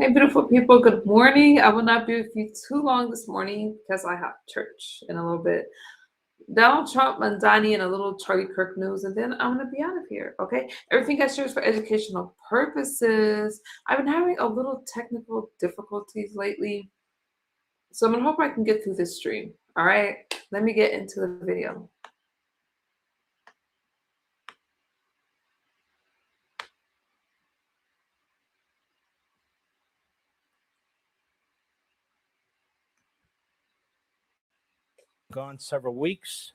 Hey, beautiful people, good morning. I will not be with you too long this morning because I have church in a little bit. Donald Trump, Mamdani, and a little Charlie Kirk news, and then I'm going to be out of here, okay? Everything I share is for educational purposes. I've been having a little technical difficulties lately, so I'm going to hope I can get through this stream, all right? Let me get into the video. Gone several weeks,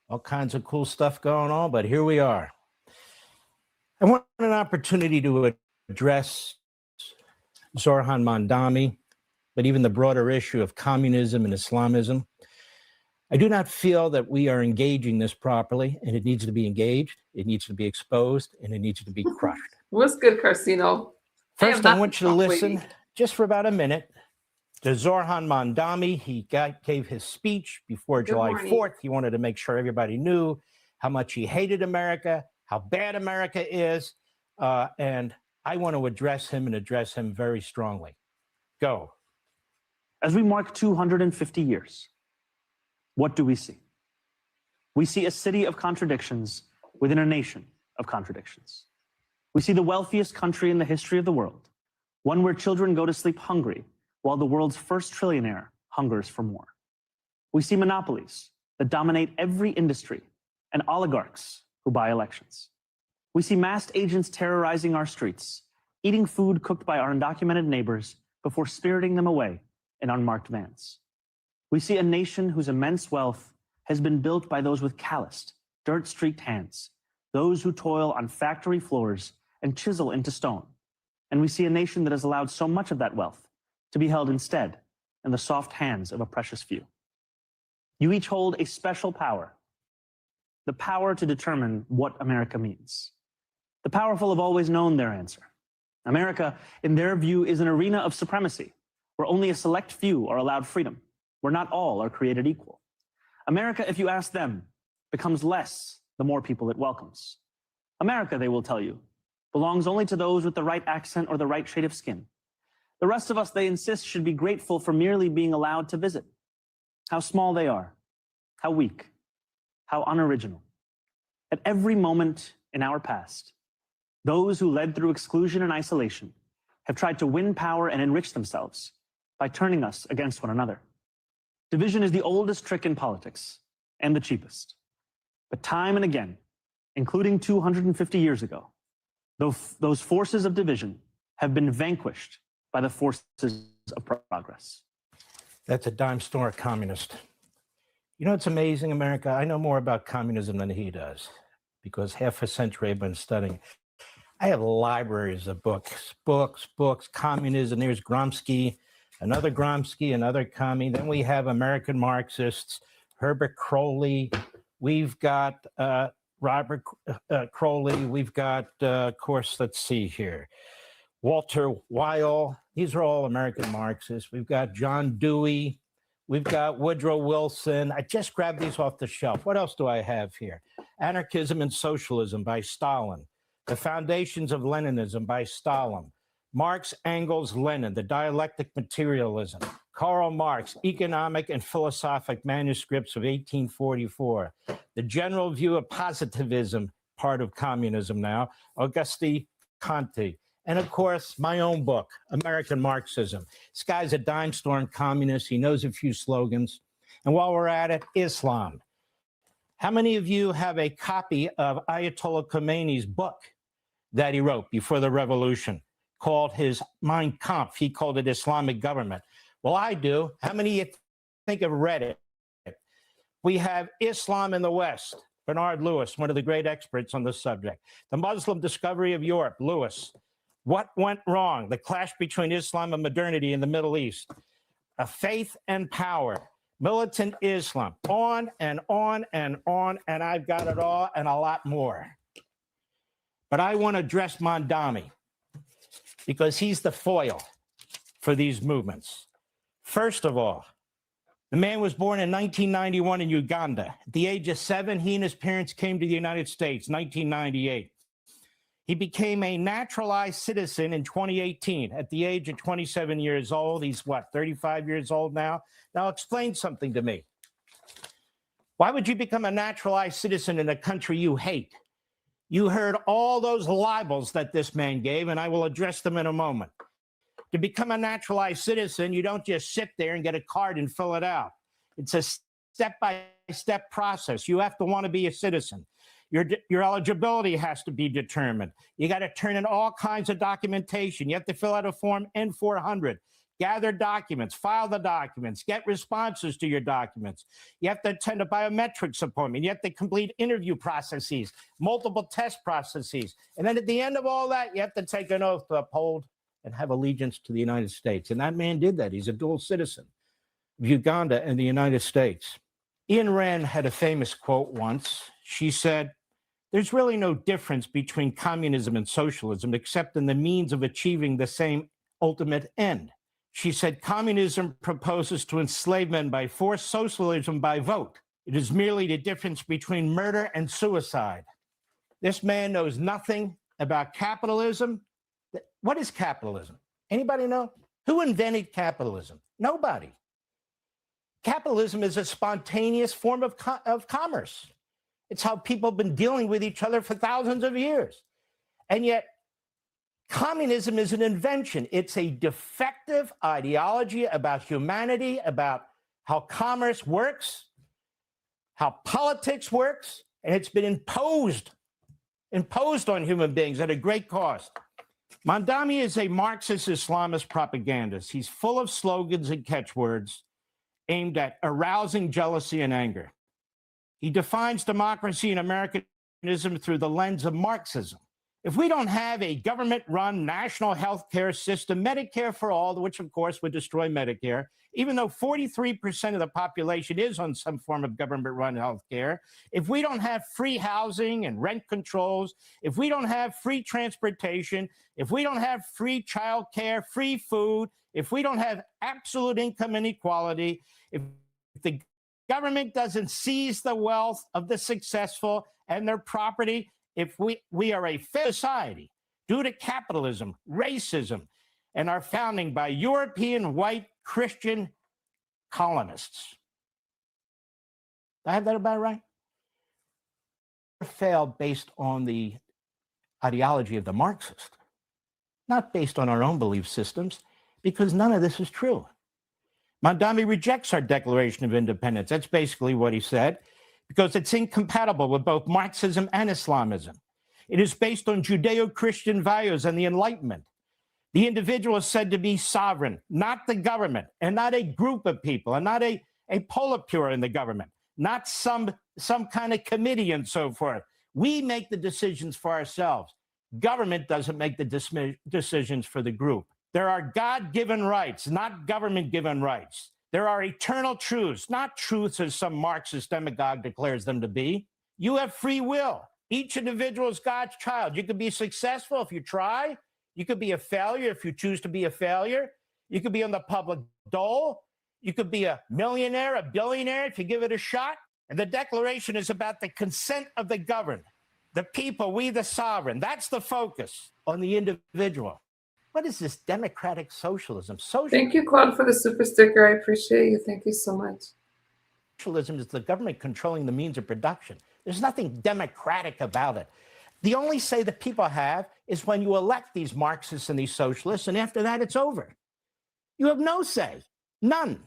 all kinds of cool stuff going on, but here we are. I want an opportunity to address Zorhan Mamdani, but even the broader issue of communism and Islamism. I do not feel that we are engaging this properly, and it needs to be engaged, it needs to be exposed, and it needs to be crushed. What's good, Carcino? First, I want you to listen just for about a minute to Zorhan Mamdani. He gave his speech before July 4th. He wanted to make sure everybody knew how much he hated America, how bad America is, and I want to address him and address him very strongly. Go. As we mark 250 years, what do we see? We see a city of contradictions within a nation of contradictions. We see the wealthiest country in the history of the world, one where children go to sleep hungry, while the world's first trillionaire hungers for more. We see monopolies that dominate every industry and oligarchs who buy elections. We see masked agents terrorizing our streets, eating food cooked by our undocumented neighbors before spiriting them away in unmarked vans. We see a nation whose immense wealth has been built by those with calloused, dirt-streaked hands, those who toil on factory floors and chisel into stone. And we see a nation that has allowed so much of that wealth to be held instead in the soft hands of a precious few. You each hold a special power, the power to determine what America means. The powerful have always known their answer. America, in their view, is an arena of supremacy, where only a select few are allowed freedom, where not all are created equal. America, if you ask them, becomes less the more people it welcomes. America, they will tell you, belongs only to those with the right accent or the right shade of skin. The rest of us, they insist, should be grateful for merely being allowed to visit. How small they are, how weak, how unoriginal. At every moment in our past, those who led through exclusion and isolation have tried to win power and enrich themselves by turning us against one another. Division is the oldest trick in politics and the cheapest. But time and again, including 250 years ago, those forces of division have been vanquished by the forces of progress. That's a dime store communist. You know, it's amazing, America. I know more about communism than he does because half a century I've been studying. I have libraries of books, communism. There's Gramsci, another commie. Then we have American Marxists, Herbert Crowley. We've got Robert Crowley. We've got, of course, let's see here, Walter Weil. These are all American Marxists. We've got John Dewey. We've got Woodrow Wilson. I just grabbed these off the shelf. What else do I have here? Anarchism and Socialism by Stalin. The Foundations of Leninism by Stalin. Marx, Engels, Lenin, The Dialectic Materialism. Karl Marx, Economic and Philosophic Manuscripts of 1844. The General View of Positivism, part of communism now, Auguste Comte. And of course, my own book, American Marxism. This guy's a dime store communist. He knows a few slogans. And while we're at it, Islam. How many of you have a copy of Ayatollah Khomeini's book that he wrote before the revolution called his Mein Kampf? He called it Islamic Government. Well, I do. How many of you think have read it? We have Islam in the West, Bernard Lewis, one of the great experts on the subject. The Muslim Discovery of Europe, Lewis. What went wrong? The clash between Islam and modernity in the Middle East. A faith and power. Militant Islam. On and on and on. And I've got it all and a lot more. But I want to address Mamdani because he's the foil for these movements. First of all, the man was born in 1991 in Uganda. At the age of 7, he and his parents came to the United States, 1998. He became a naturalized citizen in 2018 at the age of 27 years old. He's what, 35 years old now? Now explain something to me. Why would you become a naturalized citizen in a country you hate? You heard all those libels that this man gave, and I will address them in a moment. To become a naturalized citizen, you don't just sit there and get a card and fill it out. It's a step-by-step process. You have to want to be a citizen. Your eligibility has to be determined. You got to turn in all kinds of documentation. You have to fill out a form N400, gather documents, file the documents, get responses to your documents. You have to attend a biometrics appointment. You have to complete interview processes, multiple test processes. And then at the end of all that, you have to take an oath to uphold and have allegiance to the United States. And that man did that. He's a dual citizen of Uganda and the United States. Ayn Rand had a famous quote once. She said, "There's really no difference between communism and socialism except in the means of achieving the same ultimate end." She said, "Communism proposes to enslave men by force, socialism by vote. It is merely the difference between murder and suicide." This man knows nothing about capitalism. What is capitalism? Anybody know? Who invented capitalism? Nobody. Capitalism is a spontaneous form of commerce. It's how people have been dealing with each other for thousands of years. And yet, communism is an invention. It's a defective ideology about humanity, about how commerce works, how politics works, and it's been imposed on human beings at a great cost. Mamdani is a Marxist Islamist propagandist. He's full of slogans and catchwords aimed at arousing jealousy and anger. He defines democracy and Americanism through the lens of Marxism. If we don't have a government-run national health care system, Medicare for all, which of course would destroy Medicare, even though 43% of the population is on some form of government-run health care, if we don't have free housing and rent controls, if we don't have free transportation, if we don't have free child care, free food, if we don't have absolute income inequality, if the government doesn't seize the wealth of the successful and their property, if we are a fair society due to capitalism, racism, and our founding by European white Christian colonists. I have that about right? Failed based on the ideology of the Marxist, not based on our own belief systems, because none of this is true. Mamdani rejects our Declaration of Independence. That's basically what he said, because it's incompatible with both Marxism and Islamism. It is based on Judeo-Christian values and the Enlightenment. The individual is said to be sovereign, not the government, and not a group of people, and not a politburo in the government, not some kind of committee and so forth. We make the decisions for ourselves. Government doesn't make the decisions for the group. There are God-given rights, not government-given rights. There are eternal truths, not truths as some Marxist demagogue declares them to be. You have free will. Each individual is God's child. You could be successful if you try. You could be a failure if you choose to be a failure. You could be on the public dole. You could be a millionaire, a billionaire if you give it a shot. And the Declaration is about the consent of the governed, the people, we the sovereign. That's the focus on the individual. What is this democratic socialism? Thank you, Claude, for the super sticker. I appreciate you. Thank you so much. Socialism is the government controlling the means of production. There's nothing democratic about it. The only say that people have is when you elect these Marxists and these socialists, and after that, it's over. You have no say, none.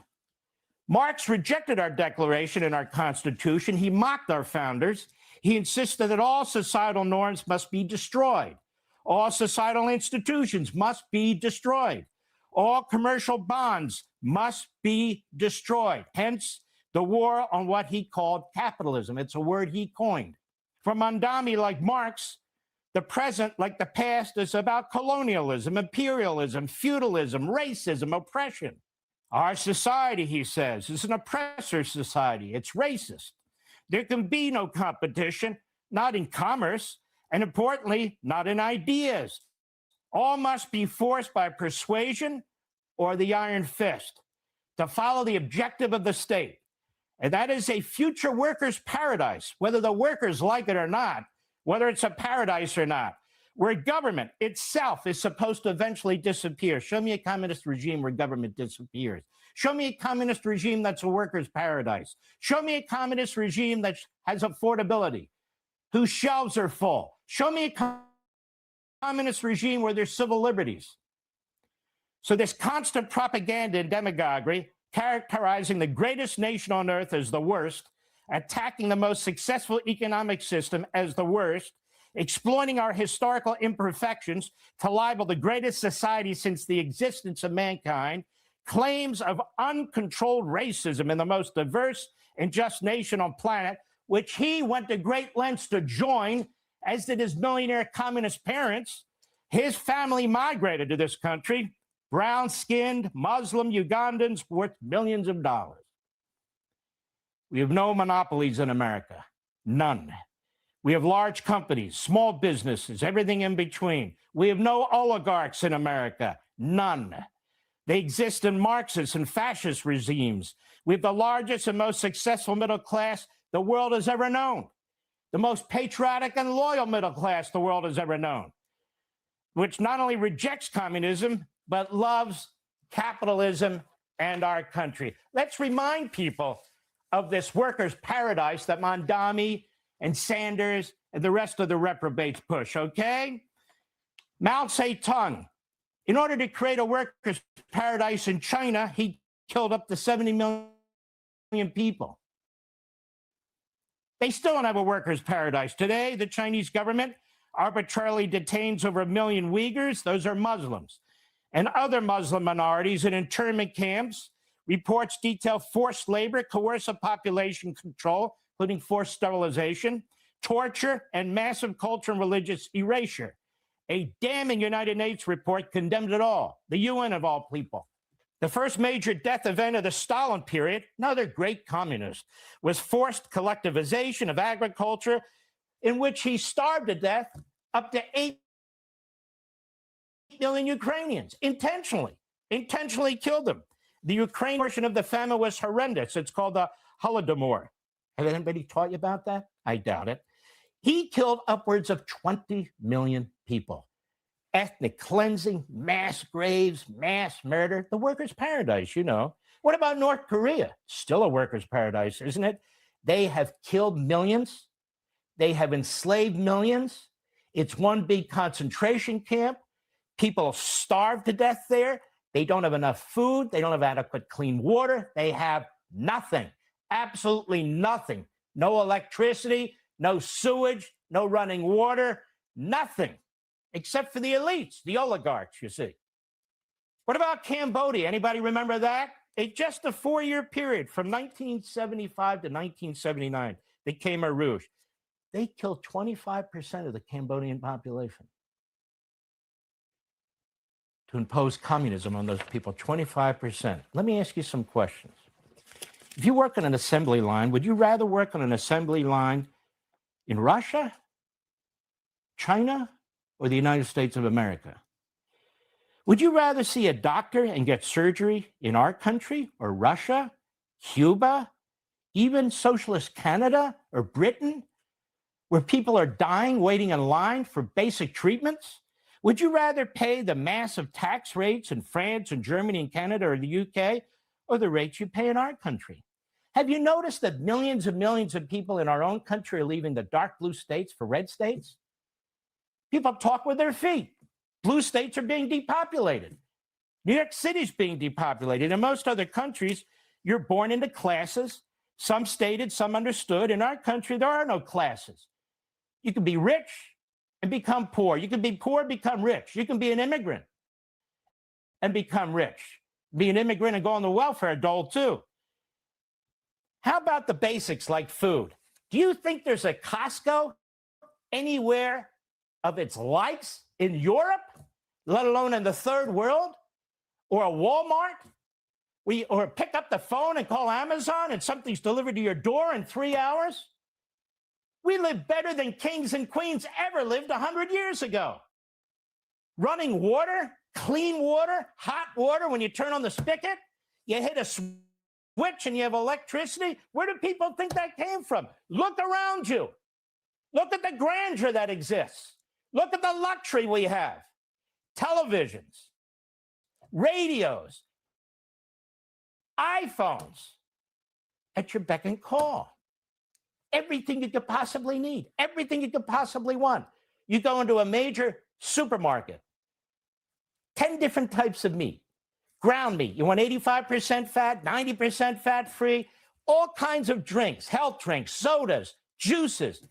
Marx rejected our Declaration and our Constitution. He mocked our founders. He insisted that all societal norms must be destroyed. All societal institutions must be destroyed. All commercial bonds must be destroyed. Hence, the war on what he called capitalism. It's a word he coined. For Mamdani, like Marx, the present, like the past, is about colonialism, imperialism, feudalism, racism, oppression. Our society, he says, is an oppressor society. It's racist. There can be no competition, not in commerce, and importantly, not in ideas. All must be forced by persuasion or the iron fist to follow the objective of the state. And that is a future workers' paradise, whether the workers like it or not, whether it's a paradise or not. where government itself is supposed to eventually disappear. Show me a communist regime where government disappears. Show me a communist regime that's a worker's paradise. Show me a communist regime that has affordability, whose shelves are full. Show me a communist regime where there's civil liberties. So this constant propaganda and demagoguery, characterizing the greatest nation on earth as the worst, attacking the most successful economic system as the worst, exploiting our historical imperfections to libel the greatest society since the existence of mankind, claims of uncontrolled racism in the most diverse and just nation on planet, which he went to great lengths to join, as did his millionaire communist parents. His family migrated to this country, brown-skinned Muslim Ugandans worth millions of dollars. We have no monopolies in America, none. We have large companies, small businesses, everything in between. We have no oligarchs in America, none. They exist in Marxist and fascist regimes. We have the largest and most successful middle class the world has ever known, the most patriotic and loyal middle class the world has ever known, which not only rejects communism, but loves capitalism and our country. Let's remind people of this workers' paradise that Mamdani and Sanders and the rest of the reprobates push, okay? Mao Zedong, in order to create a workers' paradise in China, he killed up to 70 million people. They still don't have a workers' paradise. Today, the Chinese government arbitrarily detains over 1 million Uyghurs, those are Muslims, and other Muslim minorities in internment camps. Reports detail forced labor, coercive population control, including forced sterilization, torture, and massive cultural and religious erasure. A damning United Nations report condemned it all, the UN of all people. The first major death event of the Stalin period, another great communist, was forced collectivization of agriculture, in which he starved to death up to 8 million Ukrainians, intentionally killed them. The Ukraine portion of the famine was horrendous. It's called the Holodomor. Have anybody taught you about that? I doubt it. He killed upwards of 20 million people. Ethnic cleansing, mass graves, mass murder, the workers' paradise, you know. What about North Korea? Still a workers' paradise, isn't it? They have killed millions. They have enslaved millions. It's one big concentration camp. People starve to death there. They don't have enough food. They don't have adequate clean water. They have nothing, absolutely nothing. No electricity, no sewage, no running water, nothing, except for the elites, the oligarchs, you see. What about Cambodia? Anybody remember that? Just a 4-year period from 1975 to 1979, the Khmer Rouge. They killed 25% of the Cambodian population to impose communism on those people, 25%. Let me ask you some questions. If you work on an assembly line, would you rather work on an assembly line in Russia, China, or the United States of America? Would you rather see a doctor and get surgery in our country or Russia, Cuba, even socialist Canada or Britain, where people are dying waiting in line for basic treatments? Would you rather pay the massive tax rates in France and Germany and Canada or the UK, or the rates you pay in our country? Have you noticed that millions and millions of people in our own country are leaving the dark blue states for red states? People talk with their feet. Blue states are being depopulated. New York City's being depopulated. In most other countries, you're born into classes, some stated, some understood. In our country, there are no classes. You can be rich and become poor. You can be poor, become rich. You can be an immigrant and become rich. Be an immigrant and go on the welfare dole too. How about the basics like food? Do you think there's a Costco anywhere of its likes in Europe, let alone in the third world? Or a Walmart? Or pick up the phone and call Amazon and something's delivered to your door in 3 hours? We live better than kings and queens ever lived 100 years ago. Running water, clean water, hot water. When you turn on the spigot, you hit a switch and you have electricity. Where do people think that came from? Look around you. Look at the grandeur that exists. Look at the luxury we have. Televisions, radios, iPhones at your beck and call. Everything you could possibly need, everything you could possibly want. You go into a major supermarket, 10 different types of meat. Ground meat, you want 85% fat, 90% fat-free, all kinds of drinks, health drinks, sodas, juices,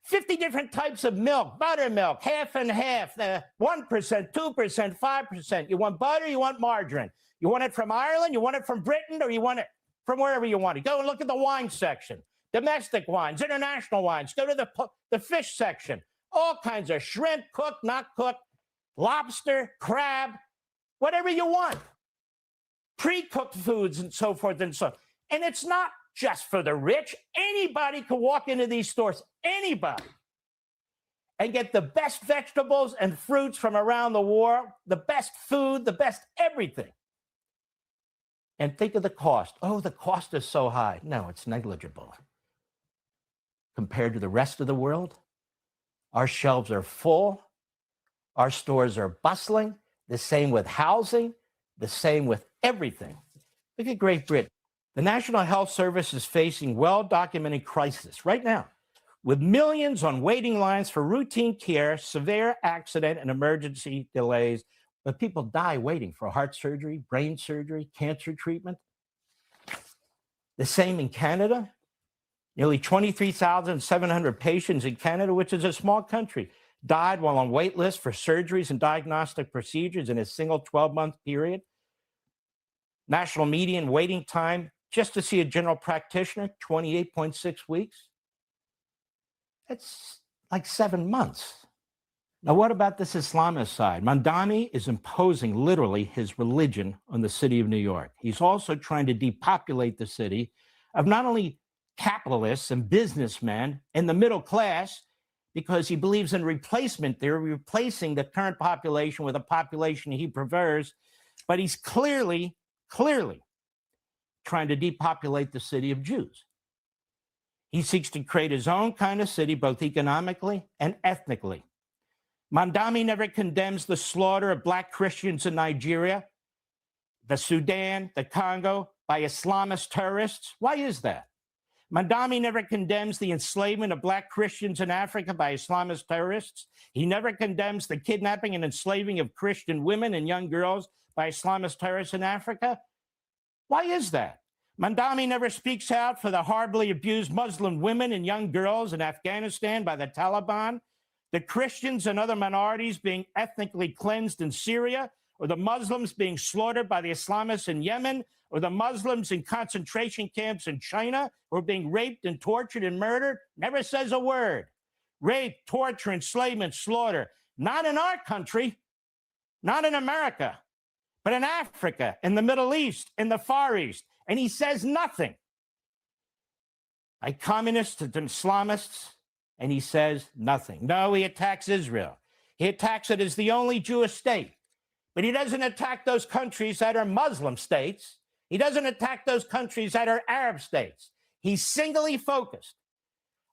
50 different types of milk, buttermilk, half and half, 1%, 2%, 5%. You want butter, you want margarine. You want it from Ireland, you want it from Britain, or you want it from wherever you want it. Go and look at the wine section. Domestic wines, international wines. Go to the fish section. All kinds of shrimp, cooked, not cooked, lobster, crab, whatever you want. Pre-cooked foods and so forth and so on. And it's not just for the rich. Anybody can walk into these stores, anybody, and get the best vegetables and fruits from around the world, the best food, the best everything. And think of the cost. Oh, the cost is so high. No, it's negligible. Compared to the rest of the world, our shelves are full. Our stores are bustling. The same with housing. The same with everything. Look at Great Britain. The National Health Service is facing well-documented crisis right now, with millions on waiting lines for routine care, severe accident and emergency delays, but people die waiting for heart surgery, brain surgery, cancer treatment. The same in Canada. Nearly 23,700 patients in Canada, which is a small country, died while on wait lists for surgeries and diagnostic procedures in a single 12-month period. National median waiting time just to see a general practitioner, 28.6 weeks. That's like 7 months. Now, what about this Islamist side? Mamdani is imposing literally his religion on the city of New York. He's also trying to depopulate the city of not only capitalists and businessmen and the middle class, because he believes in replacement theory, replacing the current population with a population he prefers, but he's clearly trying to depopulate the city of Jews. He seeks to create his own kind of city, both economically and ethnically. Mamdani never condemns the slaughter of Black Christians in Nigeria, the Sudan, the Congo, by Islamist terrorists. Why is that? Mamdani never condemns the enslavement of Black Christians in Africa by Islamist terrorists. He never condemns the kidnapping and enslaving of Christian women and young girls by Islamist terrorists in Africa. Why is that? Mamdani never speaks out for the horribly abused Muslim women and young girls in Afghanistan by the Taliban, the Christians and other minorities being ethnically cleansed in Syria, or the Muslims being slaughtered by the Islamists in Yemen, or the Muslims in concentration camps in China who are being raped and tortured and murdered. Never says a word. Rape, torture, enslavement, slaughter. Not in our country, not in America, but in Africa, in the Middle East, in the Far East. And he says nothing. Like communists and Islamists, and he says nothing. No, he attacks Israel. He attacks it as the only Jewish state. But he doesn't attack those countries that are Muslim states. He doesn't attack those countries that are Arab states. He's singly focused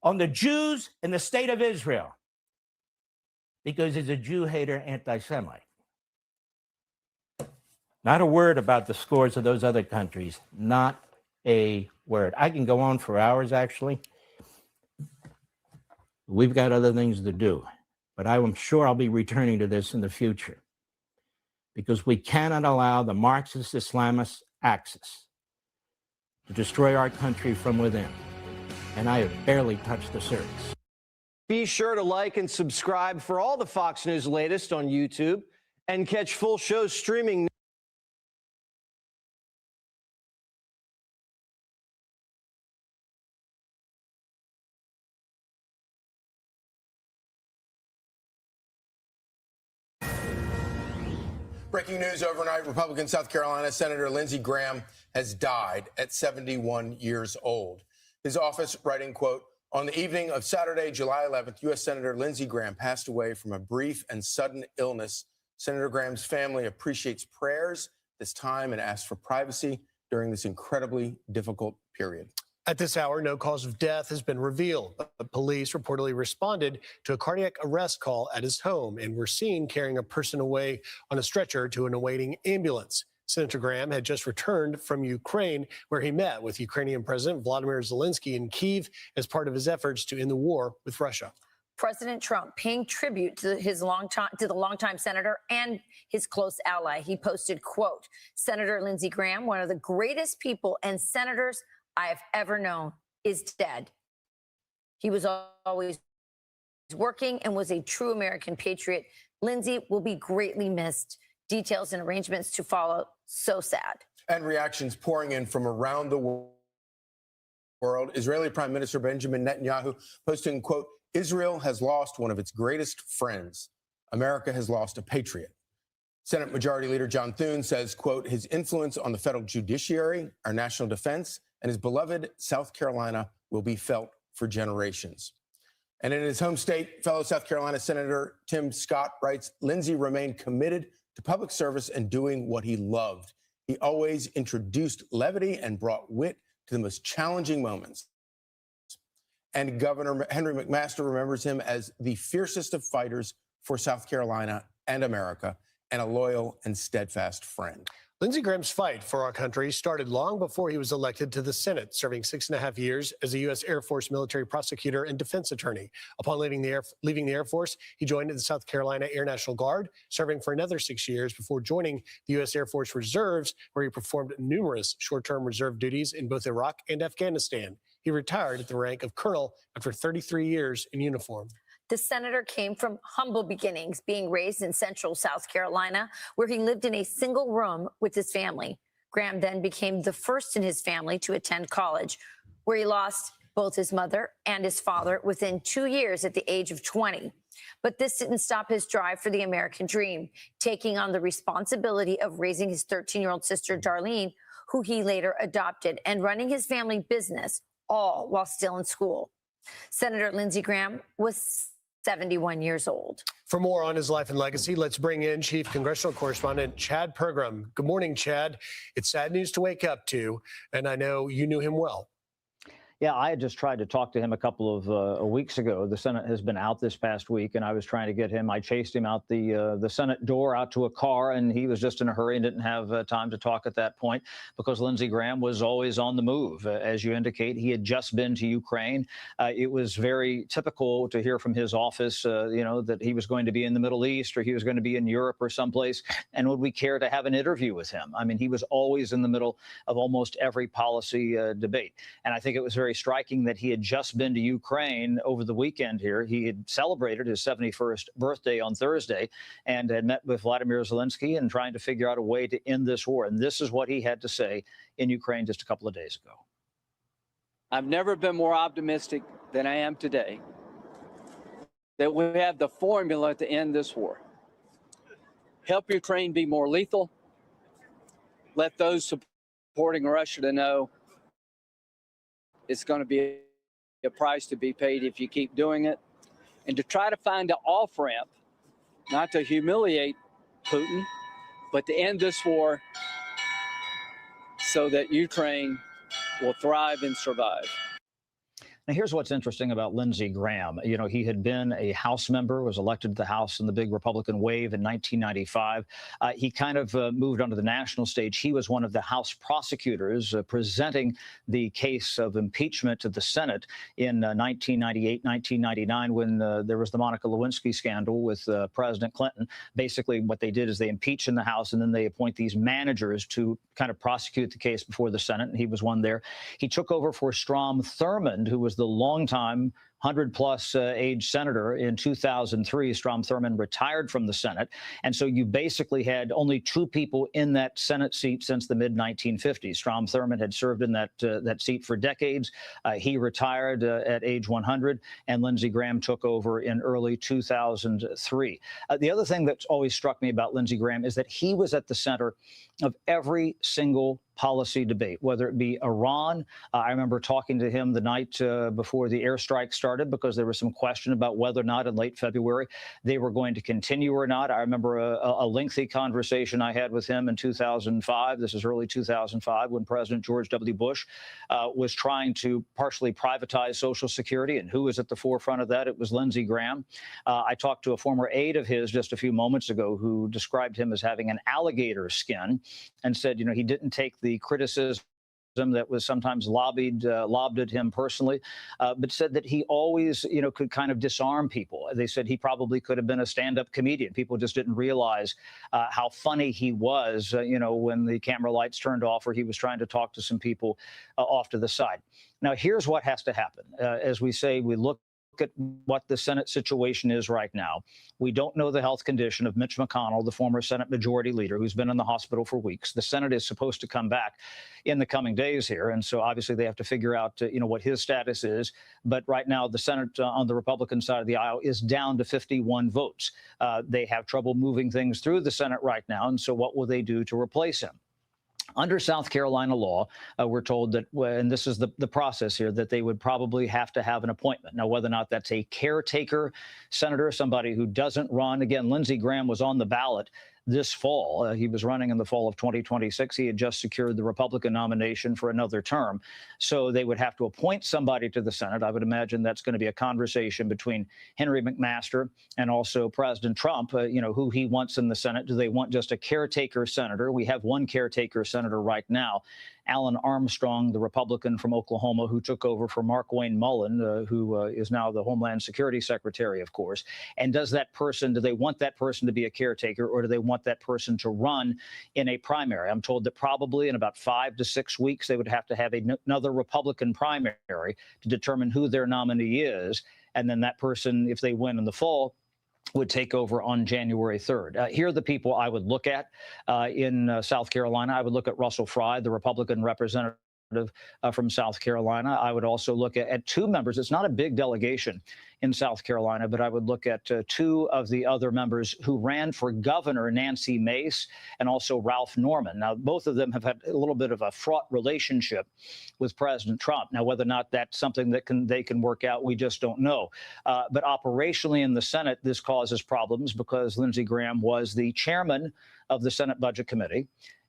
on the Jews in the state of Israel because he's a Jew hater, anti-Semite. Not a word about the scores of those other countries. Not a word. I can go on for hours, actually. We've got other things to do, but I'm sure I'll be returning to this in the future because we cannot allow the Marxist Islamist axis to destroy our country from within. And I have barely touched the surface. Be sure to like and subscribe for all the Fox News latest on YouTube and catch full shows streaming. Breaking news overnight, Republican South Carolina Senator Lindsey Graham has died at 71 years old. His office writing, quote, on the evening of Saturday, July 11th, U.S. Senator Lindsey Graham passed away from a brief and sudden illness. Senator Graham's family appreciates prayers this time and asks for privacy during this incredibly difficult period. At this hour, no cause of death has been revealed, but police reportedly responded to a cardiac arrest call at his home and were seen carrying a person away on a stretcher to an awaiting ambulance. Senator Graham had just returned from Ukraine, where he met with Ukrainian President Vladimir Zelensky in Kyiv as part of his efforts to end the war with Russia. President Trump paying tribute to the longtime senator and his close ally. He posted, quote, Senator Lindsey Graham, one of the greatest people and senators I have ever known, is dead. He was always working and was a true American patriot. Lindsey will be greatly missed. Details and arrangements to follow. So sad. And reactions pouring in from around the world. Israeli Prime Minister Benjamin Netanyahu posting, quote, Israel has lost one of its greatest friends. America has lost a patriot. Senate Majority Leader John Thune says, quote, his influence on the federal judiciary, our national defense, and his beloved South Carolina will be felt for generations. And in his home state, fellow South Carolina Senator Tim Scott writes, Lindsey remained committed to public service and doing what he loved. He always introduced levity and brought wit to the most challenging moments. And Governor Henry McMaster remembers him as the fiercest of fighters for South Carolina and America, and a loyal and steadfast friend. Lindsey Graham's fight for our country started long before he was elected to the Senate, serving 6.5 years as a U.S. Air Force military prosecutor and defense attorney. Upon leaving the Air Force, he joined the South Carolina Air National Guard, serving for another 6 years before joining the U.S. Air Force Reserves, where he performed numerous short-term reserve duties in both Iraq and Afghanistan. He retired at the rank of colonel after 33 years in uniform. The senator came from humble beginnings, being raised in central South Carolina, where he lived in a single room with his family. Graham then became the first in his family to attend college, where he lost both his mother and his father within 2 years at the age of 20. But this didn't stop his drive for the American dream, taking on the responsibility of raising his 13-year-old sister, Darlene, who he later adopted, and running his family business, all while still in school. Senator Lindsey Graham was 71 years old. For more on his life and legacy, let's bring in Chief Congressional Correspondent Chad Pergram. Good morning, Chad. It's sad news to wake up to, and I know you knew him well. Yeah, I had just tried to talk to him a couple of weeks ago. The Senate has been out this past week, and I was trying to get him. I chased him out the Senate door out to a car, and he was just in a hurry and didn't have time to talk at that point because Lindsey Graham was always on the move. As you indicate, he had just been to Ukraine. It was very typical to hear from his office, that he was going to be in the Middle East or he was going to be in Europe or someplace. And would we care to have an interview with him? I mean, he was always in the middle of almost every policy debate. And I think it was very striking that he had just been to Ukraine over the weekend here. He had celebrated his 71st birthday on Thursday and had met with Vladimir Zelensky and trying to figure out a way to end this war. And this is what he had to say in Ukraine just a couple of days ago. I've never been more optimistic than I am today that we have the formula to end this war. Help Ukraine be more lethal. Let those supporting Russia to know it's going to be a price to be paid if you keep doing it. And to try to find an off-ramp, not to humiliate Putin, but to end this war so that Ukraine will thrive and survive. Now, here's what's interesting about Lindsey Graham. You know, he had been a House member, was elected to the House in the big Republican wave in 1995. He kind of moved onto the national stage. He was one of the House prosecutors presenting the case of impeachment to the Senate in 1998, 1999, when there was the Monica Lewinsky scandal with President Clinton. Basically, what they did is they impeach in the House, and then they appoint these managers to kind of prosecute the case before the Senate, and he was one there. He took over for Strom Thurmond, who was the longtime 100-plus age senator in 2003. Strom Thurmond retired from the Senate. And so you basically had only two people in that Senate seat since the mid-1950s. Strom Thurmond had served in that seat for decades. He retired at age 100, and Lindsey Graham took over in early 2003. The other thing that's always struck me about Lindsey Graham is that he was at the center of every single policy debate, whether it be Iran. I remember talking to him the night before the airstrike started started because there was some question about whether or not in late February they were going to continue or not. I remember a lengthy conversation I had with him in 2005. This is early 2005 when President George W. Bush was trying to partially privatize Social Security. And who was at the forefront of that? It was Lindsey Graham. I talked to a former aide of his just a few moments ago who described him as having an alligator skin and said, you know, he didn't take the criticism that was sometimes lobbed at him personally, but said that he always, you know, could kind of disarm people. They said he probably could have been a stand-up comedian. People just didn't realize how funny he was, you know, when the camera lights turned off or he was trying to talk to some people off to the side. Now, here's what has to happen. As we say, we look at what the Senate situation is right now. We don't know the health condition of Mitch McConnell, the former Senate Majority Leader, who's been in the hospital for weeks. The Senate is supposed to come back in the coming days here, and so obviously they have to figure out, you know, what his status is. But right now, the Senate on the Republican side of the aisle is down to 51 votes. They have trouble moving things through the Senate right now, and so what will they do to replace him? Under South Carolina law, we're told that, and this is the process here, that they would probably have to have an appointment. Now, whether or not that's a caretaker senator, somebody who doesn't run. Again, Lindsey Graham was on the ballot this fall. He was running in the fall of 2026. He had just secured the Republican nomination for another term. So they would have to appoint somebody to the Senate. I would imagine that's going to be a conversation between Henry McMaster and also President Trump, you know, who he wants in the Senate. Do they want just a caretaker senator? We have one caretaker senator right now, Alan Armstrong, the Republican from Oklahoma, who took over for Markwayne Mullin, who is now the Homeland Security Secretary, of course. And does that person, do they want that person to be a caretaker, or do they want that person to run in a primary? I'm told that probably in about 5 to 6 weeks, they would have to have another Republican primary to determine who their nominee is. And then that person, if they win in the fall, would take over on January 3rd. Here are the people I would look at in South Carolina. I would look at Russell Fry, the Republican representative from South Carolina. I would also look at two members. It's not a big delegation in South Carolina, but I would look at two of the other members who ran for governor, Nancy Mace and also Ralph Norman. Now, both of them have had a little bit of a fraught relationship with President Trump. Now, whether or not that's something that they can work out, we just don't know. But operationally in the Senate, this causes problems because Lindsey Graham was the chairman of the Senate Budget Committee.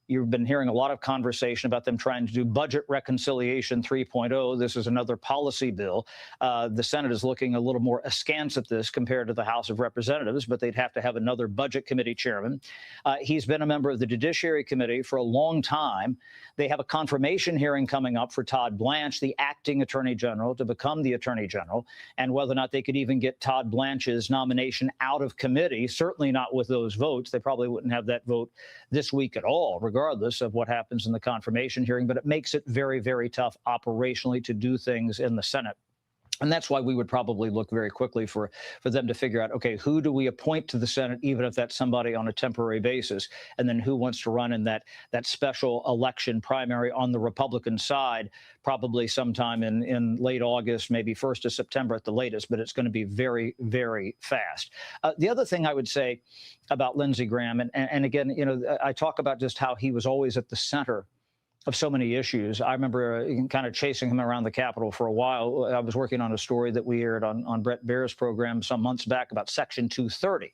You've been hearing a lot of conversation about them trying to do budget reconciliation 3.0. This is another policy bill. The Senate is looking a little more askance at this compared to the House of Representatives, but they'd have to have another budget committee chairman. He's been a member of the Judiciary Committee for a long time. They have a confirmation hearing coming up for Todd Blanche, the acting attorney general, to become the attorney general, and whether or not they could even get Todd Blanche's nomination out of committee, certainly not with those votes. They probably wouldn't have that vote this week at all, regardless of what happens in the confirmation hearing. But it makes it very, very tough operationally to do things in the Senate. And that's why we would probably look very quickly for them to figure out, OK, who do we appoint to the Senate, even if that's somebody on a temporary basis, and then who wants to run in that special election primary on the Republican side, probably sometime in late August, maybe 1st of September at the latest. But it's going to be very, very fast. The other thing I would say about Lindsey Graham, and again, you know, I talk about just how he was always at the center of so many issues. I remember kind of chasing him around the Capitol for a while. I was working on a story that we aired on Brett Baer's program some months back about Section 230.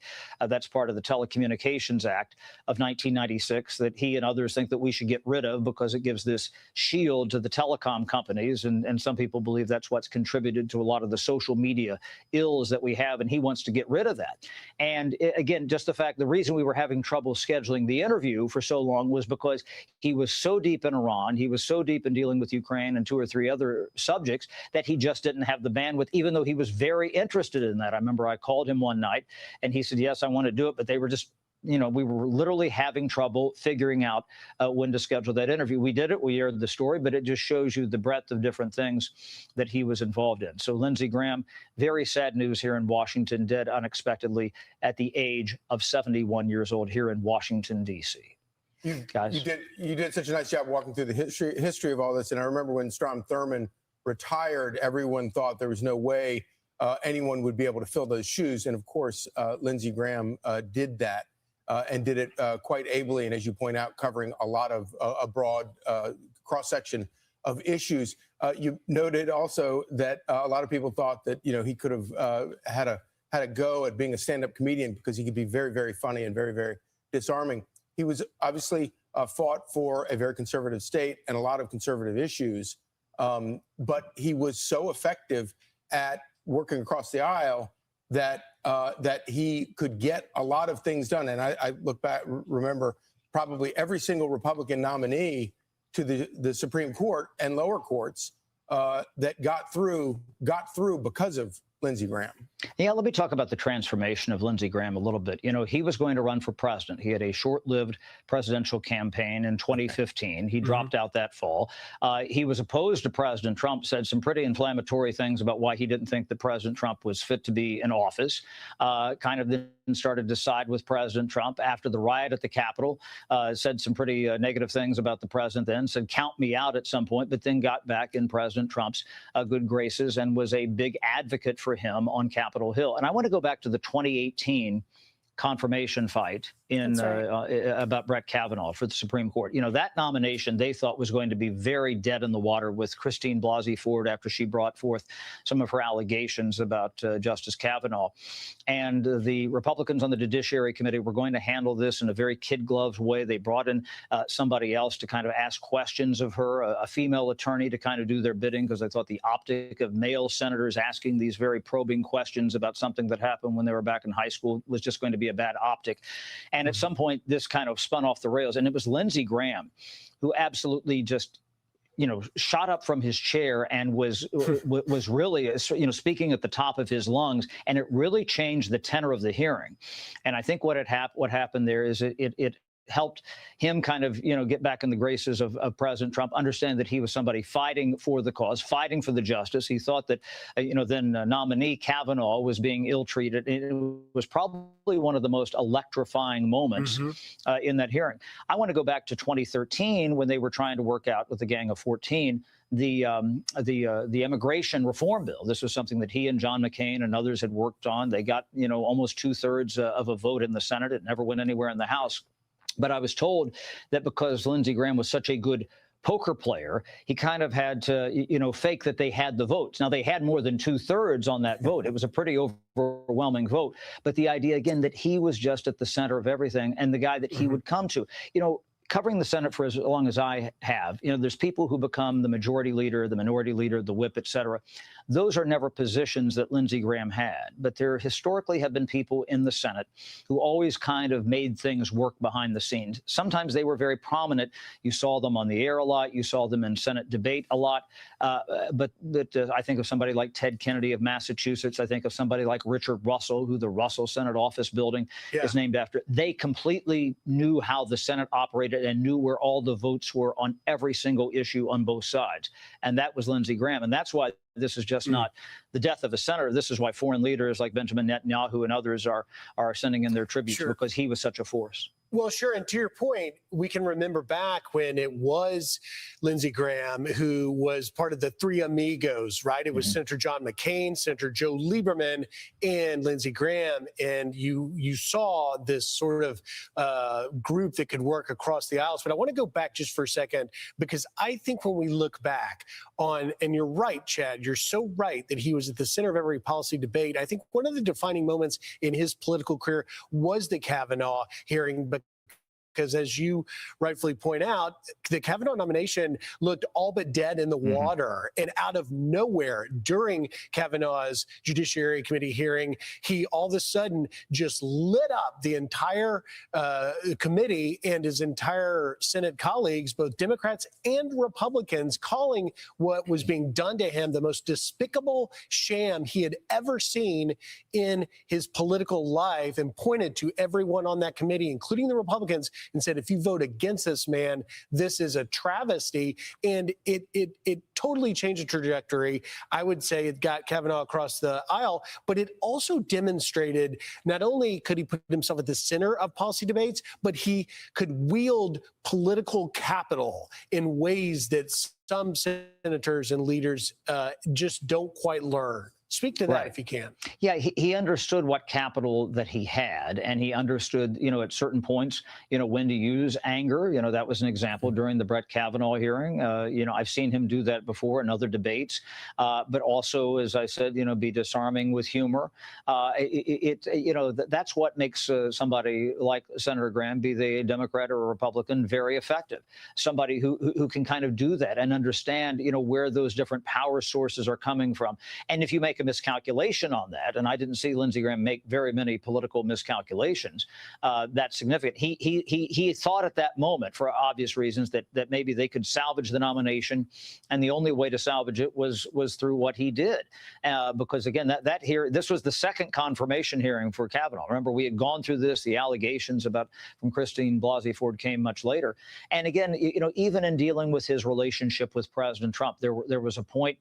That's part of the Telecommunications Act of 1996 that he and others think that we should get rid of because it gives this shield to the telecom companies. And some people believe that's what's contributed to a lot of the social media ills that we have. And he wants to get rid of that. And again, just the reason we were having trouble scheduling the interview for so long was because he was so deep in Iran, he was so deep in dealing with Ukraine and 2 or 3 other subjects that he just didn't have the bandwidth, even though he was very interested in that. I remember I called him one night and he said, yes, I want to do it. But they were just, you know, we were literally having trouble figuring out when to schedule that interview. We did it. We aired the story, but it just shows you the breadth of different things that he was involved in. So Lindsey Graham, very sad news here in Washington, dead unexpectedly at the age of 71 years old here in Washington, D.C. Guys, you did such a nice job walking through the history of all this. And I remember when Strom Thurmond retired, everyone thought there was no way anyone would be able to fill those shoes. And of course, Lindsey Graham did that and did it quite ably. And as you point out, covering a lot of a broad cross section of issues. You noted also that a lot of people thought that he could have had a go at being a stand-up comedian because he could be very, very funny and very, very disarming. He was obviously fought for a very conservative state and a lot of conservative issues, but he was so effective at working across the aisle that he could get a lot of things done. And I look back, remember probably every single Republican nominee to the Supreme Court and lower courts that got through because of Lindsey Graham. Yeah, let me talk about the transformation of Lindsey Graham a little bit. He was going to run for president. He had a short-lived presidential campaign in 2015. He dropped out that fall. He was opposed to President Trump, said some pretty inflammatory things about why he didn't think that President Trump was fit to be in office. Kind of then started to side with President Trump after the riot at the Capitol, said some pretty negative things about the president then, said count me out at some point, but then got back in President Trump's good graces and was a big advocate for him on Capitol Hill. And I want to go back to the 2018 confirmation fight about Brett Kavanaugh for the Supreme Court. That nomination they thought was going to be very dead in the water with Christine Blasey Ford after she brought forth some of her allegations about Justice Kavanaugh. And the Republicans on the Judiciary Committee were going to handle this in a very kid-gloves way. They brought in somebody else to kind of ask questions of her, a female attorney to kind of do their bidding, because they thought the optic of male senators asking these very probing questions about something that happened when they were back in high school was just going to be a bad optic. And at some point, this kind of spun off the rails. And it was Lindsey Graham who absolutely just, shot up from his chair and was really, speaking at the top of his lungs. And it really changed the tenor of the hearing. And I think what happened there is it helped him kind of, get back in the graces of President Trump, understand that he was somebody fighting for the cause, fighting for the justice. He thought that, then nominee Kavanaugh was being ill-treated. It was probably one of the most electrifying moments in that hearing. I want to go back to 2013 when they were trying to work out with the Gang of 14 the immigration reform bill. This was something that he and John McCain and others had worked on. They got, almost 2/3 of a vote in the Senate. It never went anywhere in the House. But I was told that because Lindsey Graham was such a good poker player, he kind of had to, fake that they had the votes. Now, they had more than 2/3 on that vote. It was a pretty overwhelming vote. But the idea, again, that he was just at the center of everything and the guy that he would come to, covering the Senate for as long as I have, there's people who become the majority leader, the minority leader, the whip, et cetera. Those are never positions that Lindsey Graham had. But there historically have been people in the Senate who always kind of made things work behind the scenes. Sometimes they were very prominent. You saw them on the air a lot. You saw them in Senate debate a lot. But I think of somebody like Ted Kennedy of Massachusetts. I think of somebody like Richard Russell, who the Russell Senate Office building is named after. They completely knew how the Senate operated and knew where all the votes were on every single issue on both sides. And that was Lindsey Graham. And that's why this is just not the death of a senator. This is why foreign leaders like Benjamin Netanyahu and others are sending in their tributes, because he was such a force. Well, sure. And to your point, we can remember back when it was Lindsey Graham who was part of the Three Amigos, right? It was Senator John McCain, Senator Joe Lieberman, and Lindsey Graham. And you saw this sort of group that could work across the aisles. But I want to go back just for a second, because I think when we look back on, and you're right, Chad, you're so right that he was at the center of every policy debate. I think one of the defining moments in his political career was the Kavanaugh hearing, because as you rightfully point out, the Kavanaugh nomination looked all but dead in the water. And out of nowhere, during Kavanaugh's Judiciary Committee hearing, he all of a sudden just lit up the entire committee and his entire Senate colleagues, both Democrats and Republicans, calling what was being done to him the most despicable sham he had ever seen in his political life, and pointed to everyone on that committee, including the Republicans, and said, if you vote against this man, this is a travesty. And it totally changed the trajectory. I would say it got Kavanaugh across the aisle, but it also demonstrated not only could he put himself at the center of policy debates, but he could wield political capital in ways that some senators and leaders just don't quite learn. Speak to that Right. if you can. Yeah, he understood what capital that he had, and he understood, at certain points, when to use anger. That was an example during the Brett Kavanaugh hearing. I've seen him do that before in other debates, but also, as I said, be disarming with humor. That's what makes somebody like Senator Graham, be they a Democrat or a Republican, very effective. Somebody who can kind of do that and understand, where those different power sources are coming from. And if you make a miscalculation on that, and I didn't see Lindsey Graham make very many political miscalculations, that's significant. He thought at that moment, for obvious reasons, that maybe they could salvage the nomination, and the only way to salvage it was through what he did, because again, this was the second confirmation hearing for Kavanaugh. Remember, we had gone through this. The allegations from Christine Blasey Ford came much later, and again, even in dealing with his relationship with President Trump, there was a point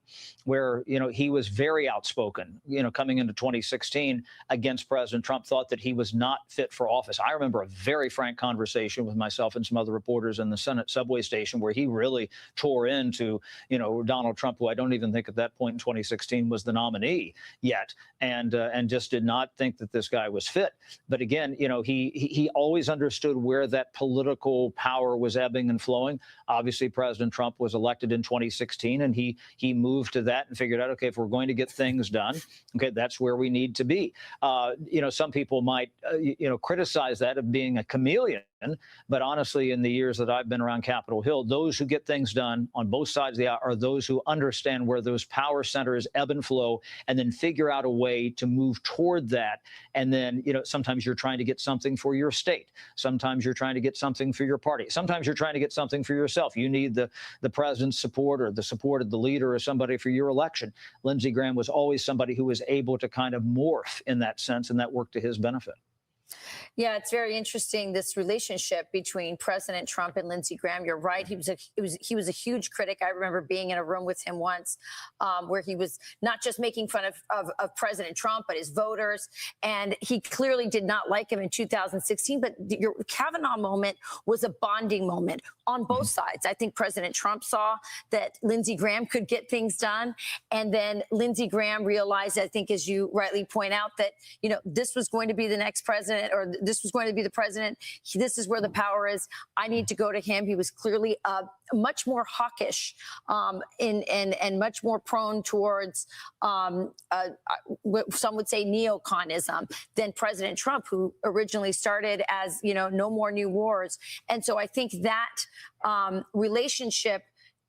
where he was very outspoken, coming into 2016 against President Trump, thought that he was not fit for office. I remember a very frank conversation with myself and some other reporters in the Senate subway station where he really tore into, Donald Trump, who I don't even think at that point in 2016 was the nominee yet, and just did not think that this guy was fit. But again, he always understood where that political power was ebbing and flowing. Obviously, President Trump was elected in 2016, and he moved to that and figured out, okay, if we're going to get things done, okay, that's where we need to be. Some people might, criticize that of being a chameleon. But honestly, in the years that I've been around Capitol Hill, those who get things done on both sides of the aisle are those who understand where those power centers ebb and flow, and then figure out a way to move toward that. And then, sometimes you're trying to get something for your state. Sometimes you're trying to get something for your party. Sometimes you're trying to get something for yourself. You need the president's support or the support of the leader or somebody for your election. Lindsey Graham was always somebody who was able to kind of morph in that sense, and that worked to his benefit. Yeah, it's very interesting, this relationship between President Trump and Lindsey Graham. You're right. He was a huge critic. I remember being in a room with him once where he was not just making fun of President Trump, but his voters. And he clearly did not like him in 2016. But your Kavanaugh moment was a bonding moment on both sides. I think President Trump saw that Lindsey Graham could get things done. And then Lindsey Graham realized, I think, as you rightly point out, that, this was going to be the next president, or this was going to be the president. This is where the power is. I need to go to him. He was clearly much more hawkish and much more prone towards what some would say neoconism than President Trump, who originally started as, no more new wars. And so I think that relationship,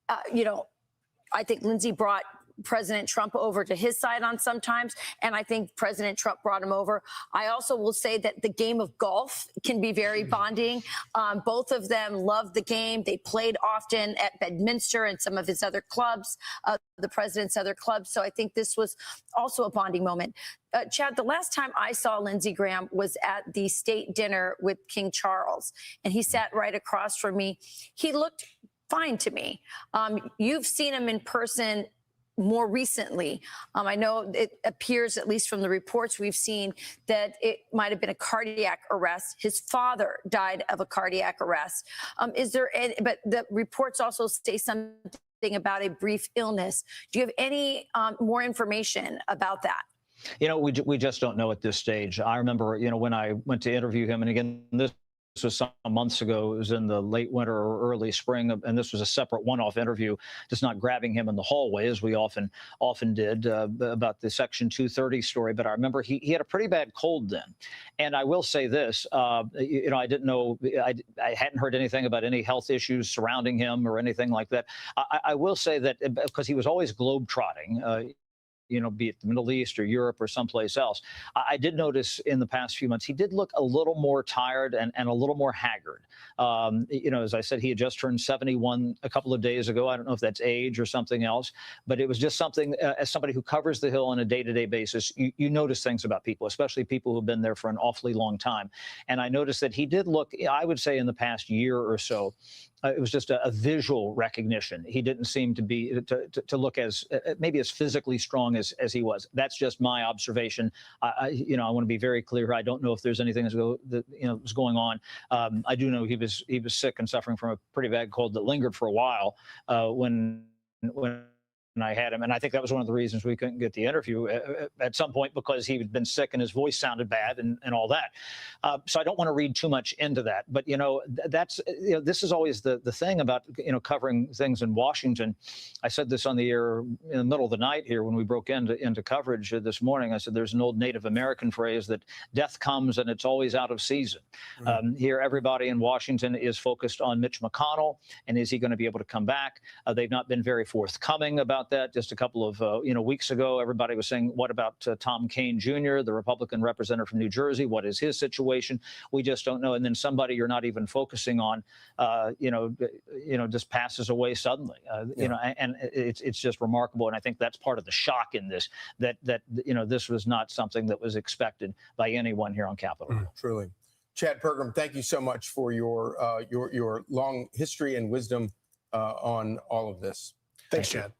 I think Lindsey brought President Trump over to his side on sometimes, and I think President Trump brought him over. I also will say that the game of golf can be very bonding. Both of them love the game. They played often at Bedminster and some of his other clubs, the president's other clubs. So I think this was also a bonding moment. Chad, the last time I saw Lindsey Graham was at the state dinner with King Charles, and he sat right across from me. He looked fine to me. You've seen him in person more recently. I know it appears, at least from the reports we've seen, that it might have been a cardiac arrest. His father died of a cardiac arrest. But the reports also say something about a brief illness. Do you have any more information about that? We just don't know at this stage. I remember, when I went to interview him, and again, this was some months ago. It was in the late winter or early spring, and this was a separate one-off interview, just not grabbing him in the hallway as we often did about the Section 230 story. But I remember he had a pretty bad cold then, and I will say this: I didn't know, I hadn't heard anything about any health issues surrounding him or anything like that. I will say that because he was always globetrotting. Be it the Middle East or Europe or someplace else. I did notice in the past few months, he did look a little more tired and a little more haggard. As I said, he had just turned 71 a couple of days ago. I don't know if that's age or something else, but it was just something, as somebody who covers the Hill on a day-to-day basis, you notice things about people, especially people who've been there for an awfully long time. And I noticed that he did look, I would say in the past year or so, it was just a visual recognition. He didn't seem to be to look as maybe as physically strong as he was. That's just my observation. I want to be very clear. I don't know if there's anything that was going on. I do know he was sick and suffering from a pretty bad cold that lingered for a while when and I had him, and I think that was one of the reasons we couldn't get the interview at some point, because he had been sick and his voice sounded bad and all that. So I don't want to read too much into that. But, that's, this is always the thing about, covering things in Washington. I said this on the air in the middle of the night here when we broke into coverage this morning. I said there's an old Native American phrase that death comes and it's always out of season. Here, everybody in Washington is focused on Mitch McConnell, and is he going to be able to come back? They've not been very forthcoming about that. Just a couple of weeks ago, everybody was saying, what about Tom Kaine Jr., the Republican representative from New Jersey? What is his situation? We just don't know. And then somebody you're not even focusing on, just passes away suddenly. And it's just remarkable. And I think that's part of the shock in this, that this was not something that was expected by anyone here on Capitol Hill. Truly. Chad Pergram, thank you so much for your long history and wisdom on all of this. Thanks, Chad.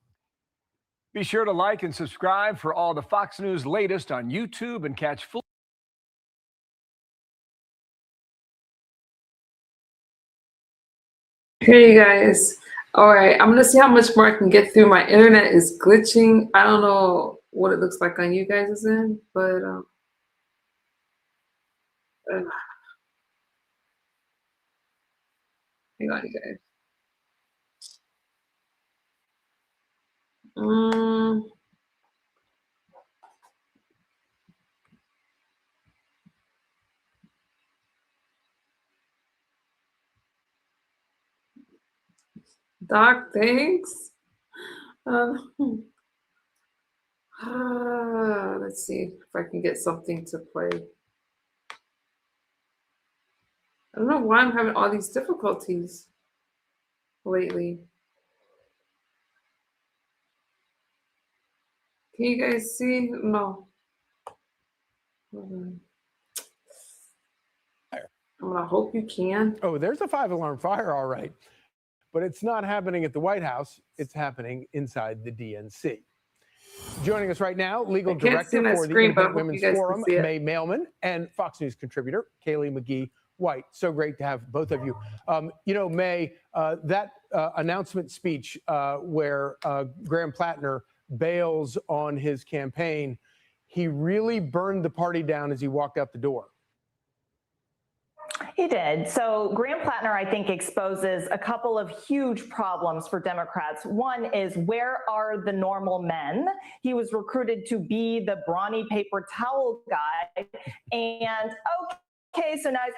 Be sure to like and subscribe for all the Fox News latest on YouTube and catch full. Hey guys. All right, I'm gonna see how much more I can get through. My internet is glitching. I don't know what it looks like on you guys' end, but hang on, you guys. Doc, thanks. Let's see if I can get something to play. I don't know why I'm having all these difficulties lately. Can you guys see? No. Hold on. I'm gonna hope you can. Oh, there's a 5-alarm fire, all right. But it's not happening at the White House. It's happening inside the DNC. Joining us right now, legal director for the Independent Women's Forum, May Mailman, and Fox News contributor, Kaylee McGee-White. So great to have both of you. May, that announcement speech where Graham Plattner bails on his campaign, he really burned the party down as he walked out the door. He did. So Graham Plattner, I think, exposes a couple of huge problems for Democrats. One is, where are the normal men? He was recruited to be the brawny paper towel guy. And okay, so now he's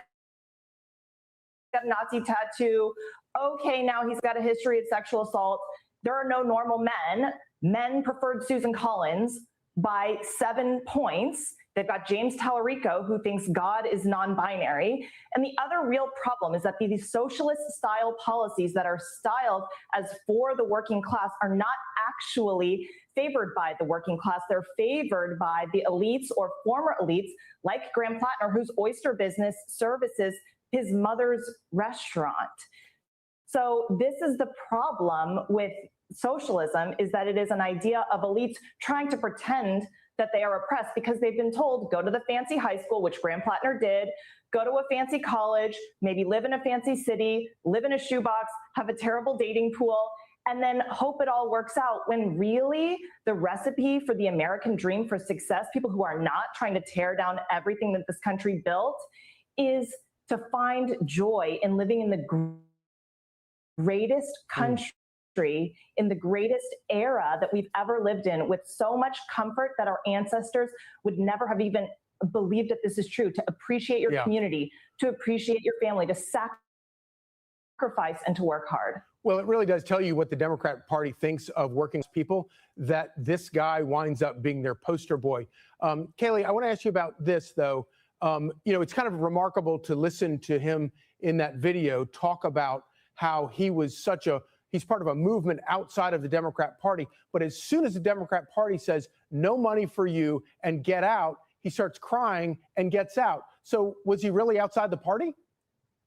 got a Nazi tattoo. Okay, now he's got a history of sexual assault. There are no normal men. Men preferred Susan Collins by 7 points. They've got James Tallarico, who thinks God is non-binary. And the other real problem is that these socialist-style policies that are styled as for the working class are not actually favored by the working class. They're favored by the elites or former elites, like Graham Plattner, whose oyster business services his mother's restaurant. So this is the problem with socialism, is that it is an idea of elites trying to pretend that they are oppressed because they've been told, go to the fancy high school, which Graham Plattner did, go to a fancy college, maybe live in a fancy city, live in a shoebox, have a terrible dating pool, and then hope it all works out, when really the recipe for the American dream for success, people who are not trying to tear down everything that this country built, is to find joy in living in the greatest country, in the greatest era that we've ever lived in, with so much comfort that our ancestors would never have even believed that this is true, to appreciate your community, to appreciate your family, to sacrifice and to work hard. Well, it really does tell you what the Democrat Party thinks of working people, that this guy winds up being their poster boy. Kaylee, I want to ask you about this, though. It's kind of remarkable to listen to him in that video talk about how he was he's part of a movement outside of the Democrat Party. But as soon as the Democrat Party says, no money for you and get out, he starts crying and gets out. So was he really outside the party?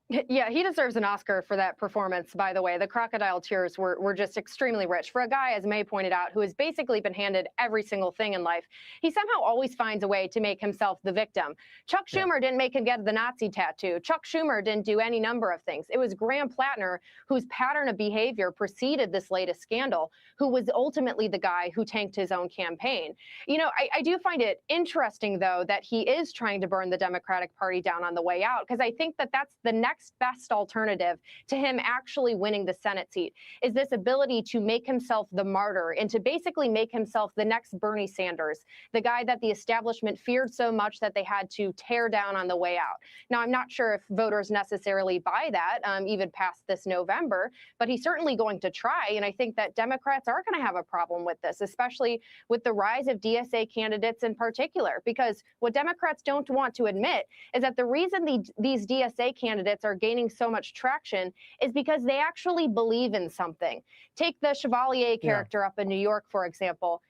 Yeah, he deserves an Oscar for that performance, by the way. The crocodile tears were just extremely rich. For a guy, as May pointed out, who has basically been handed every single thing in life, he somehow always finds a way to make himself the victim. Chuck Schumer didn't make him get the Nazi tattoo. Chuck Schumer didn't do any number of things. It was Graham Plattner, whose pattern of behavior preceded this latest scandal, who was ultimately the guy who tanked his own campaign. You know, I do find it interesting, though, that he is trying to burn the Democratic Party down on the way out, because I think that that's the next best alternative to him actually winning the Senate seat, is this ability to make himself the martyr and to basically make himself the next Bernie Sanders, the guy that the establishment feared so much that they had to tear down on the way out. Now, I'm not sure if voters necessarily buy that even past this November, but he's certainly going to try. And I think that Democrats are going to have a problem with this, especially with the rise of DSA candidates in particular, because what Democrats don't want to admit is that the reason these DSA candidates are gaining so much traction is because they actually believe in something. Take the Chevalier character up in New York, for example.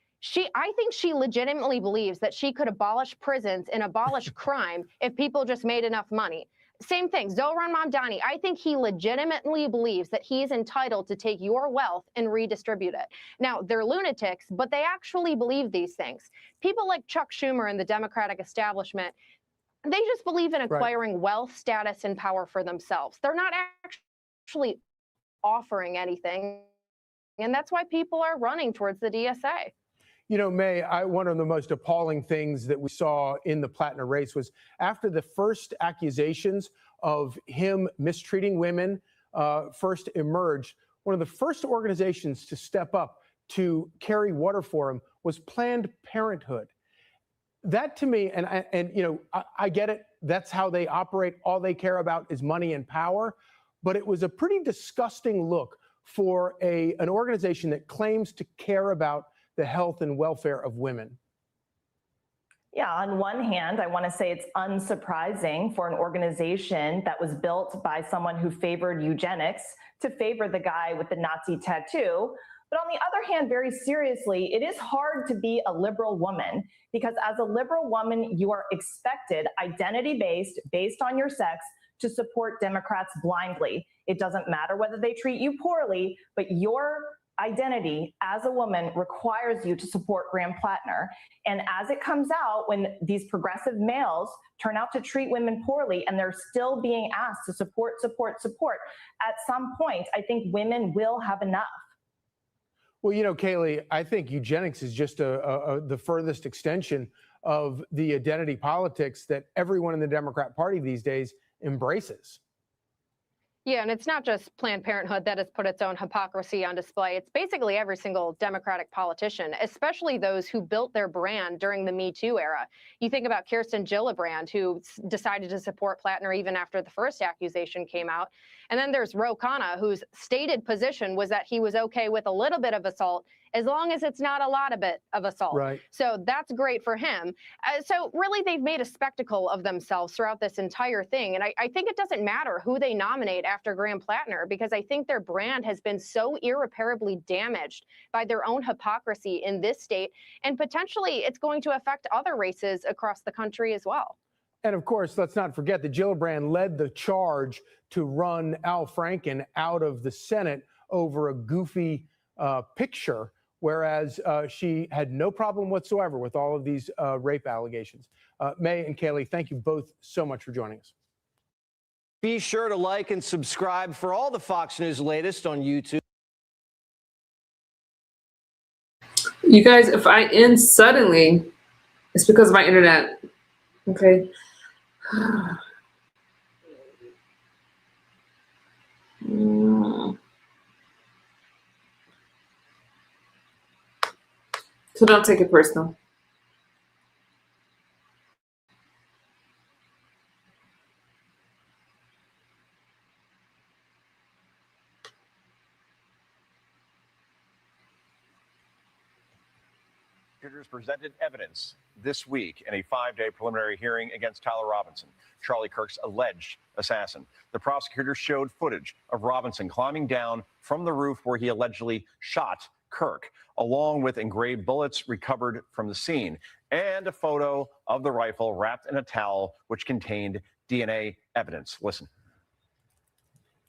I think she legitimately believes that she could abolish prisons and abolish crime if people just made enough money. Same thing, Zohran Mamdani. I think he legitimately believes that he's entitled to take your wealth and redistribute it. Now, they're lunatics, but they actually believe these things. People like Chuck Schumer and the Democratic establishment, they just believe in acquiring wealth, status, and power for themselves. They're not actually offering anything. And that's why people are running towards the DSA. You know, May, one of the most appalling things that we saw in the Plattner race was after the first accusations of him mistreating women first emerged, one of the first organizations to step up to carry water for him was Planned Parenthood. That to me, and you know, I get it. That's how they operate. All they care about is money and power. But it was a pretty disgusting look for an organization that claims to care about the health and welfare of women. Yeah, on one hand, I want to say it's unsurprising for an organization that was built by someone who favored eugenics to favor the guy with the Nazi tattoo. But on the other hand, very seriously, it is hard to be a liberal woman because as a liberal woman, you are expected, identity-based, based on your sex, to support Democrats blindly. It doesn't matter whether they treat you poorly, but your identity as a woman requires you to support Graham Plattner. And as it comes out, when these progressive males turn out to treat women poorly and they're still being asked to support, at some point, I think women will have enough. Well, you know, Kayleigh, I think eugenics is just the furthest extension of the identity politics that everyone in the Democrat Party these days embraces. Yeah, and it's not just Planned Parenthood that has put its own hypocrisy on display. It's basically every single Democratic politician, especially those who built their brand during the Me Too era. You think about Kirsten Gillibrand, who decided to support Plattner even after the first accusation came out. And then there's Ro Khanna, whose stated position was that he was okay with a little bit of assault as long as it's not a lot of assault. Right. So that's great for him. So really, they've made a spectacle of themselves throughout this entire thing. And I think it doesn't matter who they nominate after Graham Plattner, because I think their brand has been so irreparably damaged by their own hypocrisy in this state. And potentially it's going to affect other races across the country as well. And of course, let's not forget that Gillibrand led the charge to run Al Franken out of the Senate over a goofy picture, whereas she had no problem whatsoever with all of these rape allegations. May and Kayleigh, thank you both so much for joining us. Be sure to like and subscribe for all the Fox News latest on YouTube. You guys, if I end suddenly, it's because of my internet. Okay. So don't take it personal. Prosecutors presented evidence this week in a 5-day preliminary hearing against Tyler Robinson, Charlie Kirk's alleged assassin. The prosecutors showed footage of Robinson climbing down from the roof where he allegedly shot Kirk, along with engraved bullets recovered from the scene, and a photo of the rifle wrapped in a towel which contained DNA evidence. Listen.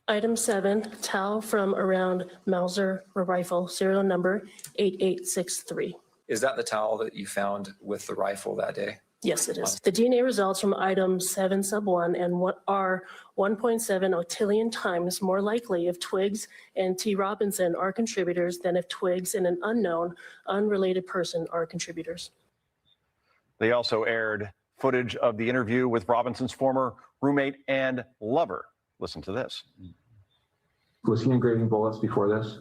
Item 7, towel from around Mauser rifle, serial number 8863. Is that the towel that you found with the rifle that day? Yes, it is. The DNA results from item 7 sub 1 and what are 1.7 octillion times more likely if Twiggs and T. Robinson are contributors than if Twiggs and an unknown, unrelated person are contributors. They also aired footage of the interview with Robinson's former roommate and lover. Listen to this. Was he engraving bullets before this?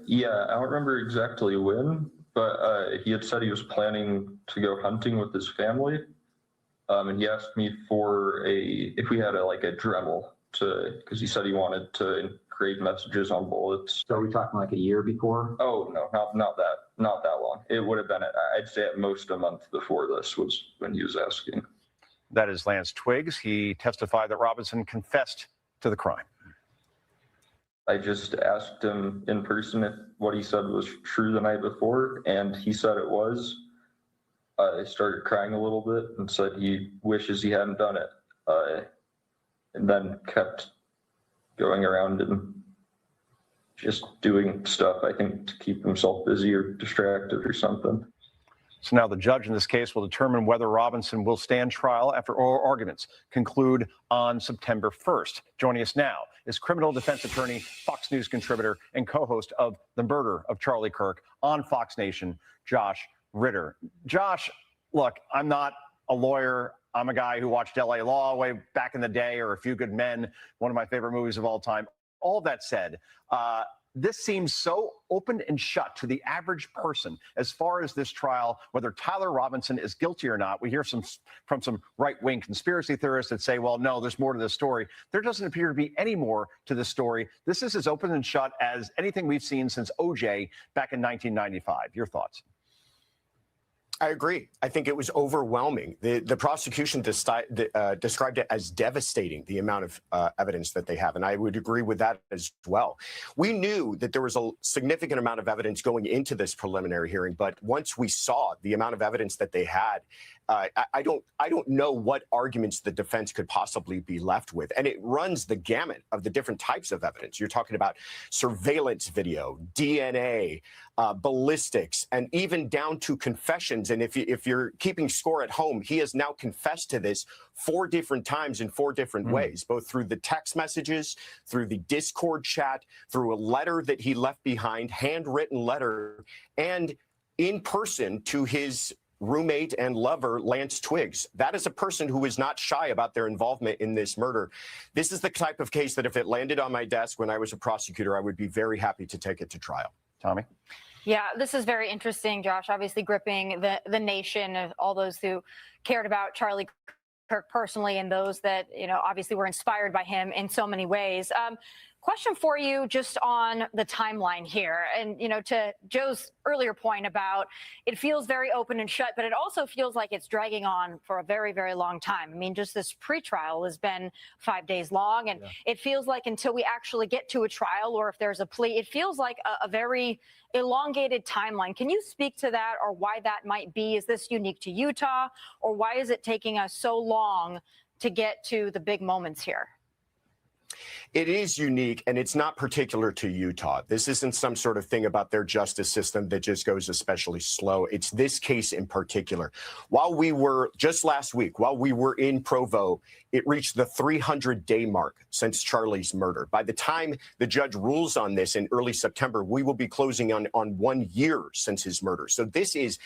Yeah, I don't remember exactly when, but he had said he was planning to go hunting with his family. And he asked me for if we had a Dremel because he said he wanted to engrave messages on bullets. So are we talking like a year before? Oh, no, not that long. It would have been, I'd say at most a month before this was when he was asking. That is Lance Twiggs. He testified that Robinson confessed to the crime. I just asked him in person if what he said was true the night before, and he said it was. I started crying a little bit and said he wishes he hadn't done it, and then kept going around and just doing stuff, I think, to keep himself busy or distracted or something. So now the judge in this case will determine whether Robinson will stand trial after oral arguments conclude on September 1st. Joining us now is criminal defense attorney, Fox News contributor, and co-host of The Murder of Charlie Kirk on Fox Nation, Josh Ritter. Josh, look, I'm not a lawyer. I'm a guy who watched LA Law way back in the day, or A Few Good Men, one of my favorite movies of all time. All that said, this seems so open and shut to the average person as far as this trial, whether Tyler Robinson is guilty or not. We hear from some right-wing conspiracy theorists that say, well, no, there's more to this story. There doesn't appear to be any more to this story. This is as open and shut as anything we've seen since OJ back in 1995. Your thoughts? I agree. I think it was overwhelming. The prosecution described it as devastating, the amount of evidence that they have. And I would agree with that as well. We knew that there was a significant amount of evidence going into this preliminary hearing. But once we saw the amount of evidence that they had, I don't know what arguments the defense could possibly be left with. And it runs the gamut of the different types of evidence. You're talking about surveillance video, DNA, ballistics, and even down to confessions. And if you're keeping score at home, he has now confessed to this 4 different times in 4 different ways, both through the text messages, through the Discord chat, through a letter that he left behind, handwritten letter, and in person to his roommate and lover, Lance Twiggs. That is a person who is not shy about their involvement in this murder. This is the type of case that if it landed on my desk when I was a prosecutor, I would be very happy to take it to trial. Tommy? Yeah, this is very interesting, Josh, obviously gripping the nation, all those who cared about Charlie Kirk personally and those that, obviously were inspired by him in so many ways. Question for you just on the timeline here. And, to Joe's earlier point about it feels very open and shut, but it also feels like it's dragging on for a very, very long time. I mean, just this pretrial has been 5 days long, and it feels like until we actually get to a trial or if there's a plea, it feels like a very elongated timeline. Can you speak to that or why that might be? Is this unique to Utah, or why is it taking us so long to get to the big moments here? It is unique, and it's not particular to Utah. This isn't some sort of thing about their justice system that just goes especially slow. It's this case in particular. While we were, just last week, while we were in Provo, it reached the 300-day mark since Charlie's murder. By the time the judge rules on this in early September, we will be closing on 1 year since his murder. So this is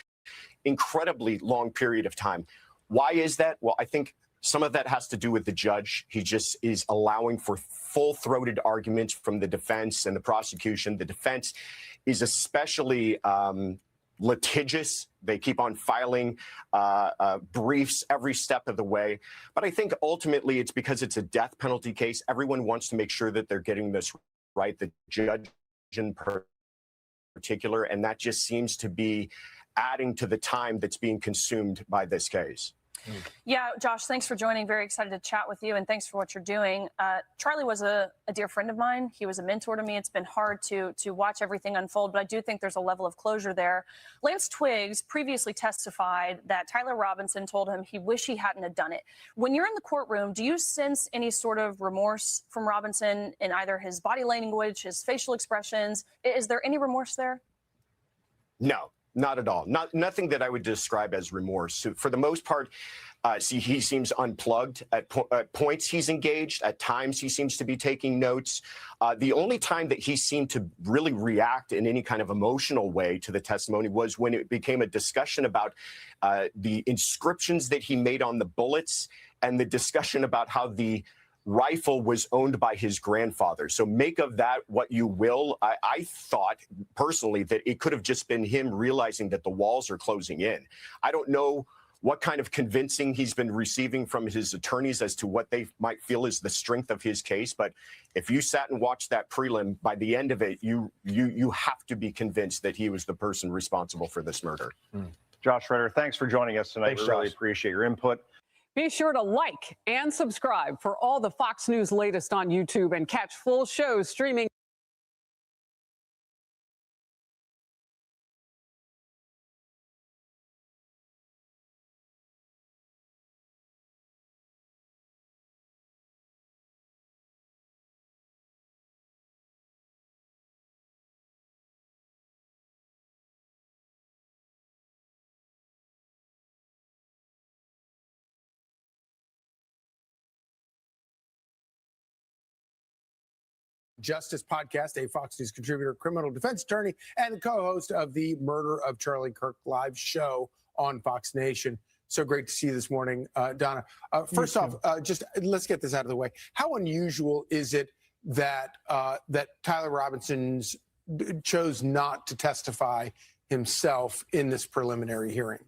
incredibly long period of time. Why is that? Well, I think some of that has to do with the judge. He just is allowing for full-throated arguments from the defense and the prosecution. The defense is especially litigious. They keep on filing briefs every step of the way. But I think ultimately it's because it's a death penalty case. Everyone wants to make sure that they're getting this right, the judge in particular, and that just seems to be adding to the time that's being consumed by this case. Yeah, Josh, thanks for joining. Very excited to chat with you, and thanks for what you're doing. Charlie was a dear friend of mine. He was a mentor to me. It's been hard to watch everything unfold, but I do think there's a level of closure there. Lance Twiggs previously testified that Tyler Robinson told him he wished he hadn't have done it. When you're in the courtroom, do you sense any sort of remorse from Robinson in either his body language, his facial expressions? Is there any remorse there? No. Not at all. Nothing that I would describe as remorse. So for the most part, he seems unplugged. At points, he's engaged. At times, he seems to be taking notes. The only time that he seemed to really react in any kind of emotional way to the testimony was when it became a discussion about the inscriptions that he made on the bullets and the discussion about how the rifle was owned by his grandfather. So make of that what you will. I thought personally that it could have just been him realizing that the walls are closing in. I don't know what kind of convincing he's been receiving from his attorneys as to what they might feel is the strength of his case. But if you sat and watched that prelim, by the end of it, you have to be convinced that he was the person responsible for this murder. Josh Redder, thanks for joining us tonight. Thanks, we really Josh. appreciate your input. Be sure to like and subscribe for all the Fox News latest on YouTube and catch full shows streaming. Justice podcast, a Fox News contributor, criminal defense attorney, and the co-host of the Murder of Charlie Kirk live show on Fox Nation. So great to see you this morning, Donna. First off, just let's get this out of the way. How unusual is it that that Tyler Robinson chose not to testify himself in this preliminary hearing?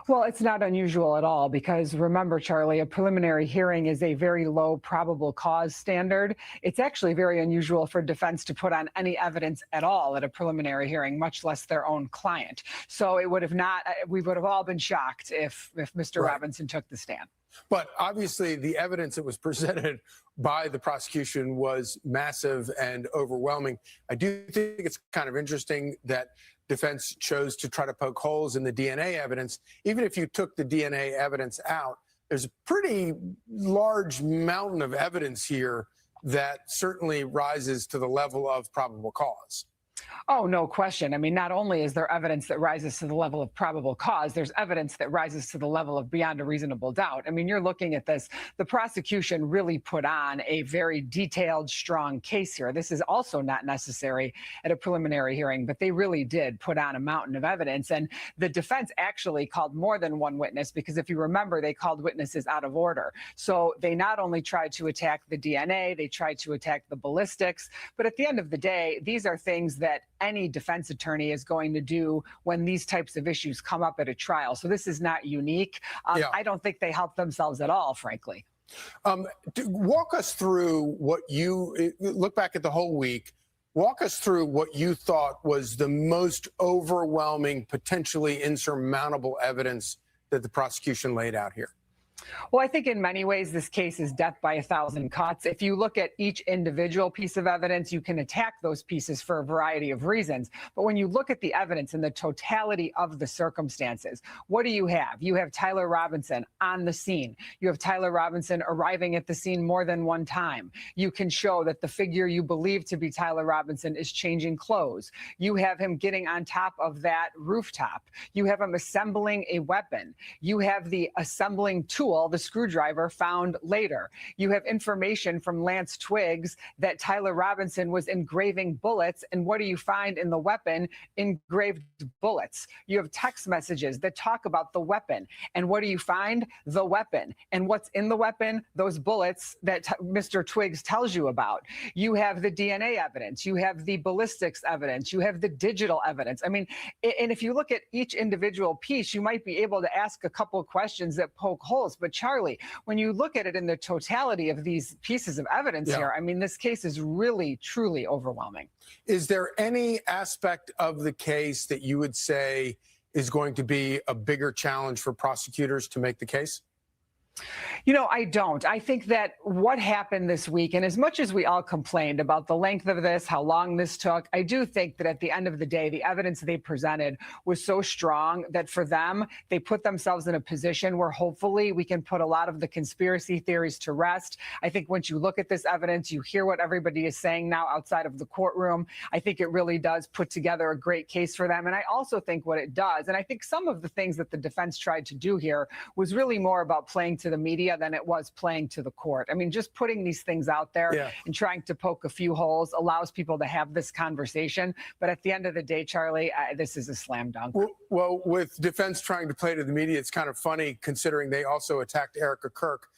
Well, it's not unusual at all because remember, Charlie, a preliminary hearing is a very low probable cause standard. It's actually very unusual for defense to put on any evidence at all at a preliminary hearing, much less their own client. So it would have not, we would have all been shocked if Mr. Right. Robinson took the stand. But obviously, the evidence that was presented by the prosecution was massive and overwhelming. I do think it's kind of interesting that defense chose to try to poke holes in the DNA evidence. Even if you took the DNA evidence out, there's a pretty large mountain of evidence here that certainly rises to the level of probable cause. Oh, no question. I mean, not only is there evidence that rises to the level of probable cause, there's evidence that rises to the level of beyond a reasonable doubt. I mean, you're looking at this. The prosecution really put on a very detailed, strong case here. This is also not necessary at a preliminary hearing, but they really did put on a mountain of evidence. And the defense actually called more than one witness because if you remember, they called witnesses out of order. So they not only tried to attack the DNA, they tried to attack the ballistics. But at the end of the day, these are things that any defense attorney is going to do when these types of issues come up at a trial. So this is not unique. I don't think they help themselves at all, frankly. Walk us through what you look back at the whole week. Walk us through what you thought was the most overwhelming, potentially insurmountable evidence that the prosecution laid out here. Well, I think in many ways, this case is death by 1,000 cuts. If you look at each individual piece of evidence, you can attack those pieces for a variety of reasons. But when you look at the evidence and the totality of the circumstances, what do you have? You have Tyler Robinson on the scene. You have Tyler Robinson arriving at the scene more than one time. You can show that the figure you believe to be Tyler Robinson is changing clothes. You have him getting on top of that rooftop. You have him assembling a weapon. You have the assembling tool, the screwdriver, found later. You have information from Lance Twiggs that Tyler Robinson was engraving bullets. And what do you find in the weapon? Engraved bullets. You have text messages that talk about the weapon. And what do you find? The weapon. And what's in the weapon? Those bullets that Mr. Twiggs tells you about. You have the DNA evidence. You have the ballistics evidence. You have the digital evidence. I mean, and if you look at each individual piece, you might be able to ask a couple of questions that poke holes. But Charlie, when you look at it in the totality of these pieces of evidence here, I mean, this case is really, truly overwhelming. Is there any aspect of the case that you would say is going to be a bigger challenge for prosecutors to make the case? You know, I don't. I think that what happened this week, and as much as we all complained about the length of this, how long this took, I do think that at the end of the day, the evidence they presented was so strong that for them, they put themselves in a position where hopefully we can put a lot of the conspiracy theories to rest. I think once you look at this evidence, you hear what everybody is saying now outside of the courtroom. I think it really does put together a great case for them. And I also think what it does, and I think some of the things that the defense tried to do here was really more about playing to the media than it was playing to the court. I mean, just putting these things out there and trying to poke a few holes allows people to have this conversation. But at the end of the day, Charlie, this is a slam dunk. Well, with defense trying to play to the media, it's kind of funny considering they also attacked Erica Kirk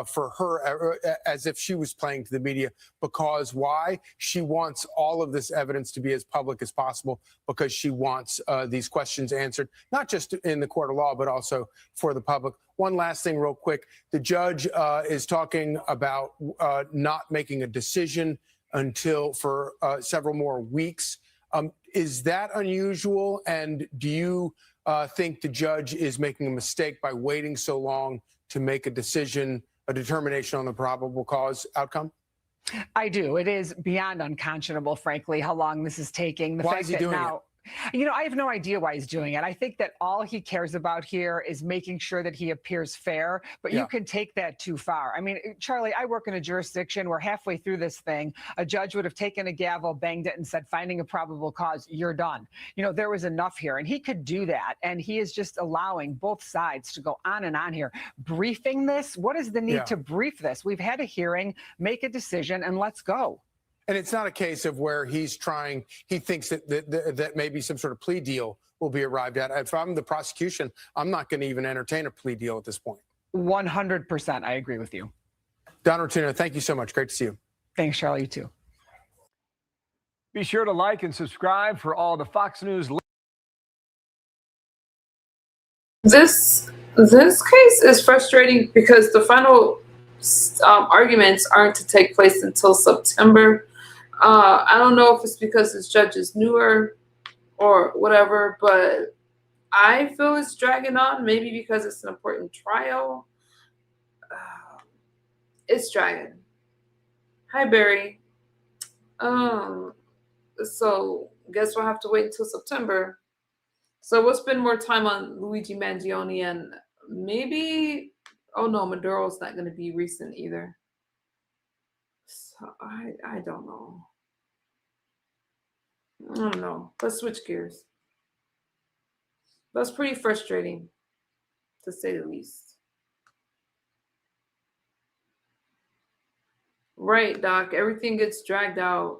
for her as if she was playing to the media. Because why? She wants all of this evidence to be as public as possible because she wants these questions answered, not just in the court of law, but also for the public. One last thing real quick. The judge is talking about not making a decision until for several more weeks. Is that unusual? And do you think the judge is making a mistake by waiting so long to make a decision, a determination on the probable cause outcome? I do. It is beyond unconscionable, frankly, how long this is taking. Why is he doing it? You know, I have no idea why he's doing it. I think that all he cares about here is making sure that he appears fair, but you can take that too far. I mean, Charlie, I work in a jurisdiction where halfway through this thing, a judge would have taken a gavel, banged it, and said, finding a probable cause, you're done. You know, there was enough here, and he could do that, and he is just allowing both sides to go on and on here. Briefing this? What is the need to brief this? We've had a hearing, make a decision, and let's go. And it's not a case of where he's trying, he thinks that maybe some sort of plea deal will be arrived at. If I'm the prosecution, I'm not going to even entertain a plea deal at this point. 100%. I agree with you. Don Rotuno, thank you so much. Great to see you. Thanks, Charlie. You too. Be sure to like and subscribe for all the Fox News. This case is frustrating because the final arguments aren't to take place until September. I don't know if it's because this judge is newer or whatever, but I feel it's dragging on. Maybe because it's an important trial. It's dragging. Hi, Barry. So guess we'll have to wait until September. So we'll spend more time on Luigi Mangione and maybe, oh no, Maduro's not going to be recent either. So I don't know. I don't know. Let's switch gears. That's pretty frustrating, to say the least. Right, Doc. Everything gets dragged out.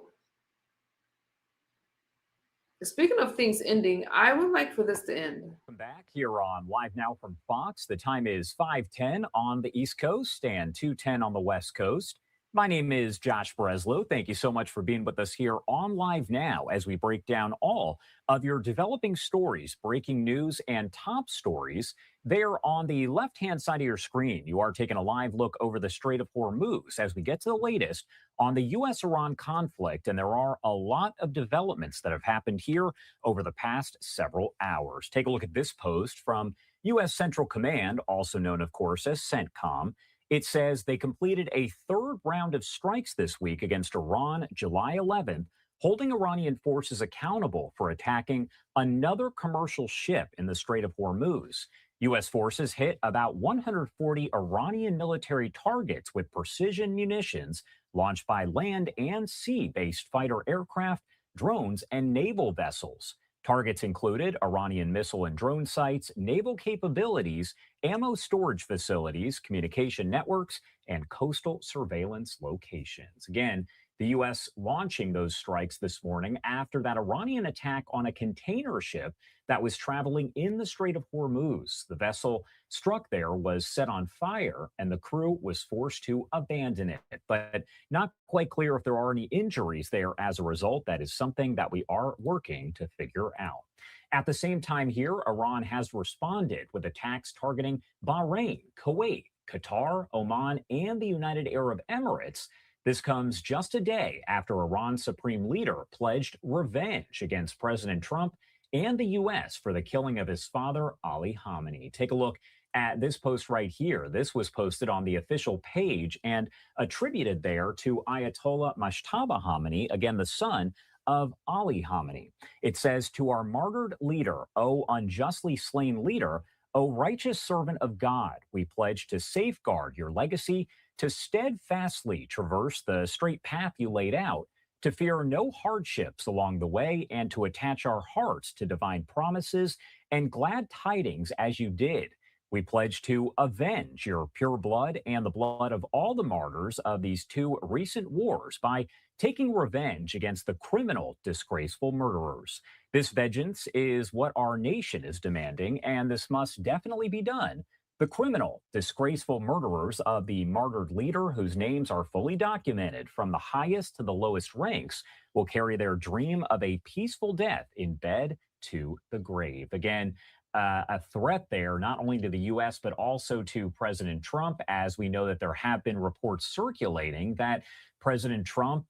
Speaking of things ending, I would like for this to end. Welcome back here on Live Now from Fox. The time is 5:10 on the East Coast and 2:10 on the West Coast. My name is Josh Breslow. Thank you so much for being with us here on Live Now as we break down all of your developing stories, breaking news, and top stories. There on the left-hand side of your screen, you are taking a live look over the Strait of Hormuz as we get to the latest on the U.S.-Iran conflict. And there are a lot of developments that have happened here over the past several hours. Take a look at this post from U.S. Central Command, also known, of course, as CENTCOM. It says they completed a third round of strikes this week against Iran July 11th, holding Iranian forces accountable for attacking another commercial ship in the Strait of Hormuz. U.S. forces hit about 140 Iranian military targets with precision munitions launched by land and sea-based fighter aircraft, drones, and naval vessels. Targets included Iranian missile and drone sites, naval capabilities, ammo storage facilities, communication networks, and coastal surveillance locations. Again, the U.S. launching those strikes this morning after that Iranian attack on a container ship that was traveling in the Strait of Hormuz. The vessel struck there was set on fire, and the crew was forced to abandon it. But not quite clear if there are any injuries there as a result. That is something that we are working to figure out. At the same time here, Iran has responded with attacks targeting Bahrain, Kuwait, Qatar, Oman, and the United Arab Emirates. This comes just a day after Iran's supreme leader pledged revenge against President Trump and the U.S. for the killing of his father, Ali Khamenei. Take a look at this post right here. This was posted on the official page and attributed there to Ayatollah Mashtaba Khamenei, again, the son of Ali Khamenei. It says, "To our martyred leader, O unjustly slain leader, O righteous servant of God, we pledge to safeguard your legacy, to steadfastly traverse the straight path you laid out, to fear no hardships along the way, and to attach our hearts to divine promises and glad tidings as you did. We pledge to avenge your pure blood and the blood of all the martyrs of these two recent wars by taking revenge against the criminal, disgraceful murderers. This vengeance is what our nation is demanding, and this must definitely be done. The criminal, disgraceful murderers of the martyred leader, whose names are fully documented from the highest to the lowest ranks, will carry their dream of a peaceful death in bed to the grave." Again, a threat there, not only to the U.S., but also to President Trump, as we know that there have been reports circulating that President Trump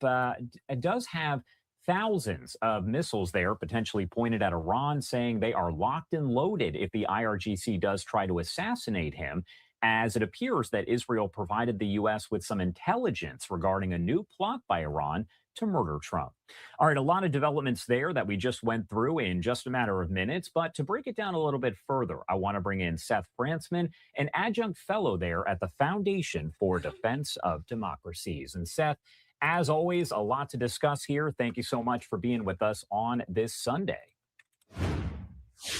does have thousands of missiles there potentially pointed at Iran, saying they are locked and loaded if the IRGC does try to assassinate him, as it appears that Israel provided the U.S. with some intelligence regarding a new plot by Iran to murder Trump. All right, a lot of developments there that we just went through in just a matter of minutes, but to break it down a little bit further, I want to bring in Seth Frantzman, an adjunct fellow there at the Foundation for Defense of Democracies. And Seth, as always, a lot to discuss here. Thank you so much for being with us on this Sunday.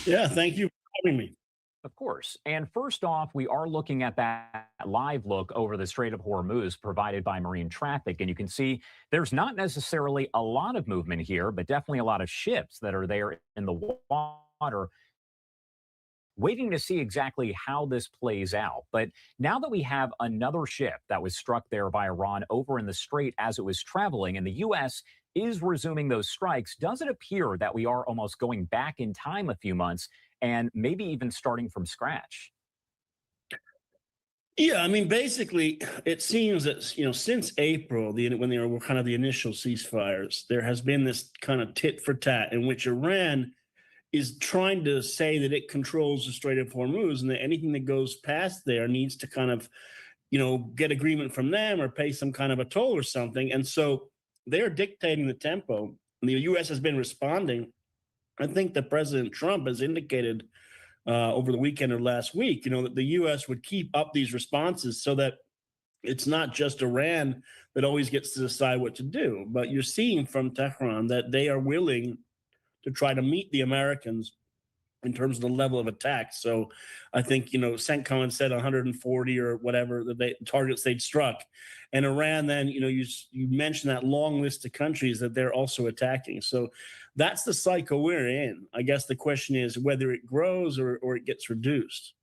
Yeah, thank you for having me. Of course. And first off, we are looking at that live look over the Strait of Hormuz provided by Marine Traffic. And you can see there's not necessarily a lot of movement here, but definitely a lot of ships that are there in the water, waiting to see exactly how this plays out. But now that we have another ship that was struck there by Iran over in the Strait as it was traveling, and the U.S. is resuming those strikes, does it appear that we are almost going back in time a few months and maybe even starting from scratch? Yeah, I mean, basically, it seems that, since April, when there were kind of the initial ceasefires, there has been this kind of tit for tat in which Iran is trying to say that it controls the Strait of Hormuz, and that anything that goes past there needs to kind of, get agreement from them or pay some kind of a toll or something. And so they're dictating the tempo. And the U.S. has been responding. I think that President Trump has indicated over the weekend or last week, that the U.S. would keep up these responses so that it's not just Iran that always gets to decide what to do. But you're seeing from Tehran that they are willing to try to meet the Americans in terms of the level of attack. So I think, CENTCOM said 140 or whatever the targets they'd struck. And Iran then, you mentioned that long list of countries that they're also attacking. So that's the cycle we're in. I guess the question is whether it grows or it gets reduced.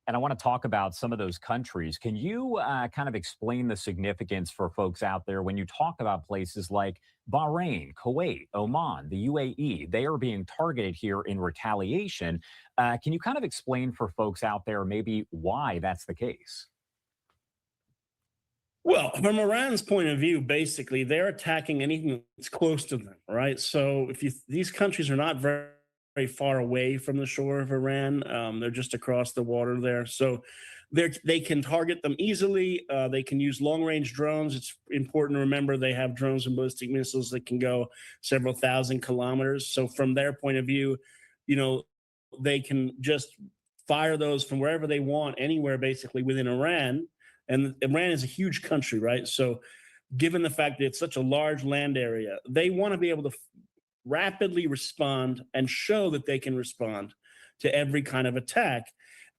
And I want to talk about some of those countries. Can you kind of explain the significance for folks out there when you talk about places like Bahrain, Kuwait, Oman, the UAE? They are being targeted here in retaliation. Can you kind of explain for folks out there maybe why that's the case? Well, from Iran's point of view, basically, they're attacking anything that's close to them, right? So these countries are not very far away from the shore of Iran. They're just across the water there. So they can target them easily. They can use long-range drones. It's important to remember they have drones and ballistic missiles that can go several thousand kilometers. So from their point of view, they can just fire those from wherever they want, anywhere basically within Iran. And Iran is a huge country, right? So given the fact that it's such a large land area, they want to be able to rapidly respond and show that they can respond to every kind of attack.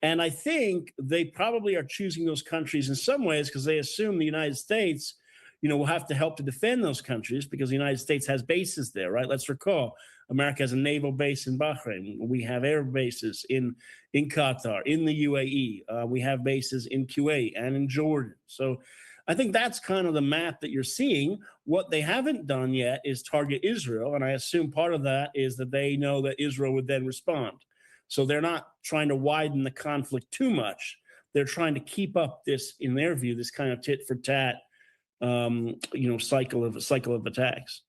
And I think they probably are choosing those countries in some ways because they assume the United States, will have to help to defend those countries because the United States has bases there, right? Let's recall, America has a naval base in Bahrain. We have air bases in Qatar, in the UAE. We have bases in Kuwait and in Jordan. So I think that's kind of the map that you're seeing. What they haven't done yet is target Israel. And I assume part of that is that they know that Israel would then respond. So they're not trying to widen the conflict too much. They're trying to keep up this, in their view, this kind of tit for tat, cycle of attacks.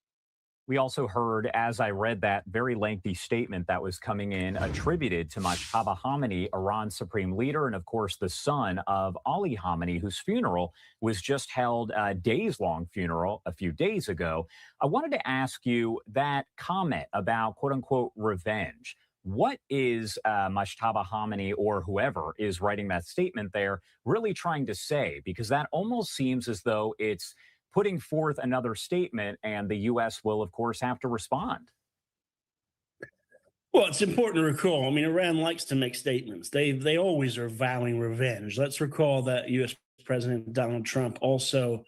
We also heard, as I read that very lengthy statement that was coming in attributed to Mojtaba Khamenei, Iran's supreme leader, and of course the son of Ali Khamenei, whose funeral was just held, a days-long funeral a few days ago. I wanted to ask you that comment about quote-unquote revenge. What is Mojtaba Khamenei or whoever is writing that statement there really trying to say? Because that almost seems as though it's putting forth another statement, and the U.S. will, of course, have to respond. Well, it's important to recall. I mean, Iran likes to make statements. They always are vowing revenge. Let's recall that U.S. President Donald Trump also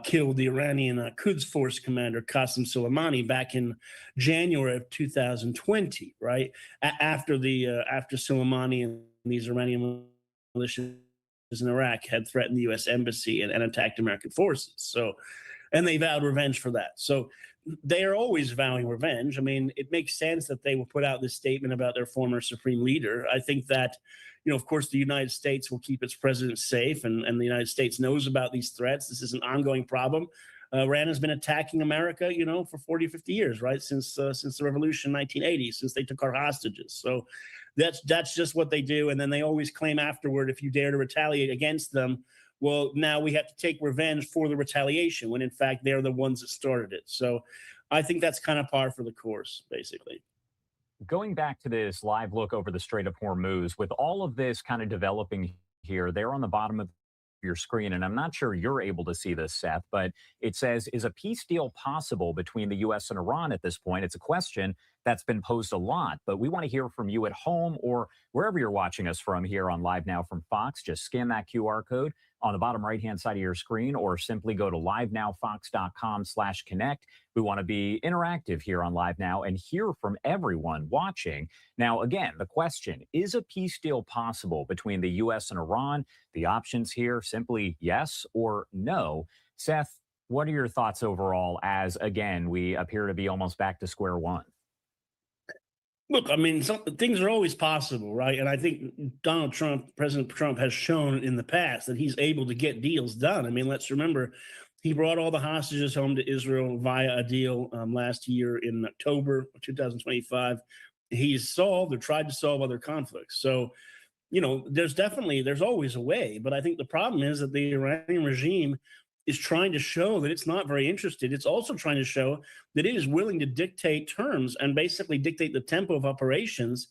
killed the Iranian Quds Force commander Qasem Soleimani back in January of 2020, right after Soleimani and these Iranian militias in Iraq had threatened the U.S. embassy and attacked American forces. So, and they vowed revenge for that. So they are always vowing revenge. I mean, it makes sense that they will put out this statement about their former supreme leader. I think that, of course, the United States will keep its president safe, and the United States knows about these threats. This is an ongoing problem. Iran has been attacking America, for 40, 50 years, right? Since the revolution in 1980, since they took our hostages. So that's just what they do. And then they always claim afterward, if you dare to retaliate against them, well, now we have to take revenge for the retaliation, when in fact they're the ones that started it. So I think that's kind of par for the course, basically. Going back to this live look over the Strait of Hormuz, with all of this kind of developing here, there on the bottom of your screen, and I'm not sure you're able to see this, Seth, but it says, is a peace deal possible between the U.S. and Iran at this point? It's a question that's been posed a lot, but we want to hear from you at home or wherever you're watching us from here on Live Now from Fox. Just scan that QR code on the bottom right-hand side of your screen, or simply go to livenowfox.com/connect. We want to be interactive here on Live Now and hear from everyone watching. Now, again, the question, is a peace deal possible between the U.S. and Iran? The options here, simply yes or no. Seth, what are your thoughts overall as, again, we appear to be almost back to square one? Look, I mean, things are always possible, right? And I think President Trump has shown in the past that he's able to get deals done. I mean, let's remember, he brought all the hostages home to Israel via a deal last year in October of 2025. He's solved or tried to solve other conflicts. So, there's always a way. But I think the problem is that the Iranian regime is trying to show that it's not very interested. It's also trying to show that it is willing to dictate terms and basically dictate the tempo of operations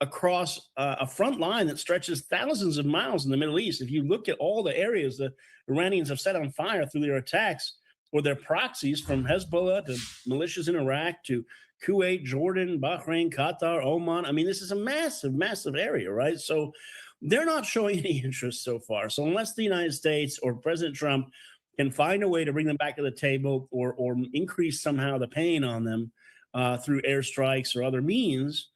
across a front line that stretches thousands of miles in the Middle East. If you look at all the areas the Iranians have set on fire through their attacks or their proxies, from Hezbollah to militias in Iraq to Kuwait, Jordan, Bahrain, Qatar, Oman. I mean, this is a massive, massive area, right? So they're not showing any interest so far. So unless the United States or President Trump can find a way to bring them back to the table or increase somehow the pain on them through airstrikes or other means,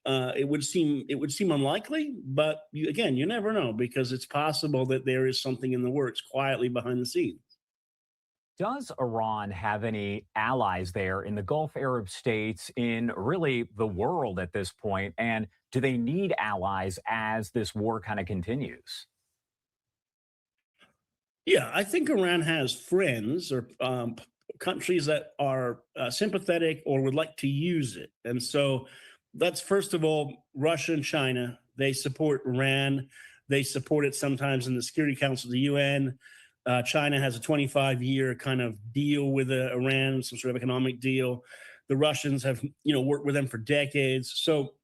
it would seem unlikely. But again, you never know, because it's possible that there is something in the works quietly behind the scenes. Does Iran have any allies there in the Gulf Arab states, in really the world at this point? And do they need allies as this war kind of continues? Yeah, I think Iran has friends or countries that are sympathetic or would like to use it. And so that's, first of all, Russia and China. They support Iran. They support it sometimes in the Security Council of the UN. China has a 25-year kind of deal with Iran, some sort of economic deal. The Russians have, worked with them for decades. So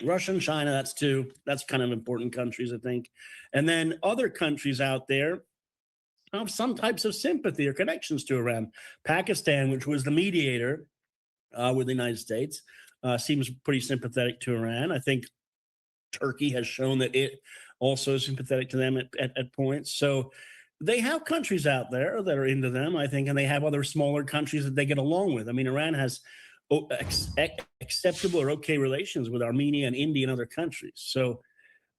Russia and China, that's two. That's kind of important countries, I think. And then other countries out there have some types of sympathy or connections to Iran. Pakistan, which was the mediator with the United States, seems pretty sympathetic to Iran. I think Turkey has shown that it also is sympathetic to them at points. So they have countries out there that are into them, I think, and they have other smaller countries that they get along with. I mean, Iran has acceptable or okay relations with Armenia and India and other countries. So,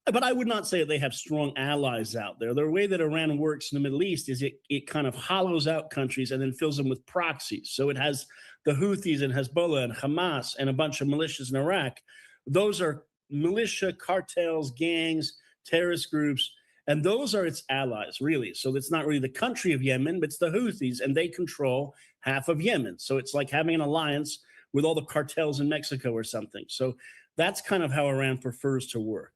but I would not say that they have strong allies out there. The way that Iran works in the Middle East is it kind of hollows out countries and then fills them with proxies. So it has the Houthis and Hezbollah and Hamas and a bunch of militias in Iraq. Those are militia cartels, gangs, terrorist groups, and those are its allies, really. So it's not really the country of Yemen, but it's the Houthis, and they control half of Yemen. So it's like having an alliance with all the cartels in Mexico or something. So that's kind of how Iran prefers to work.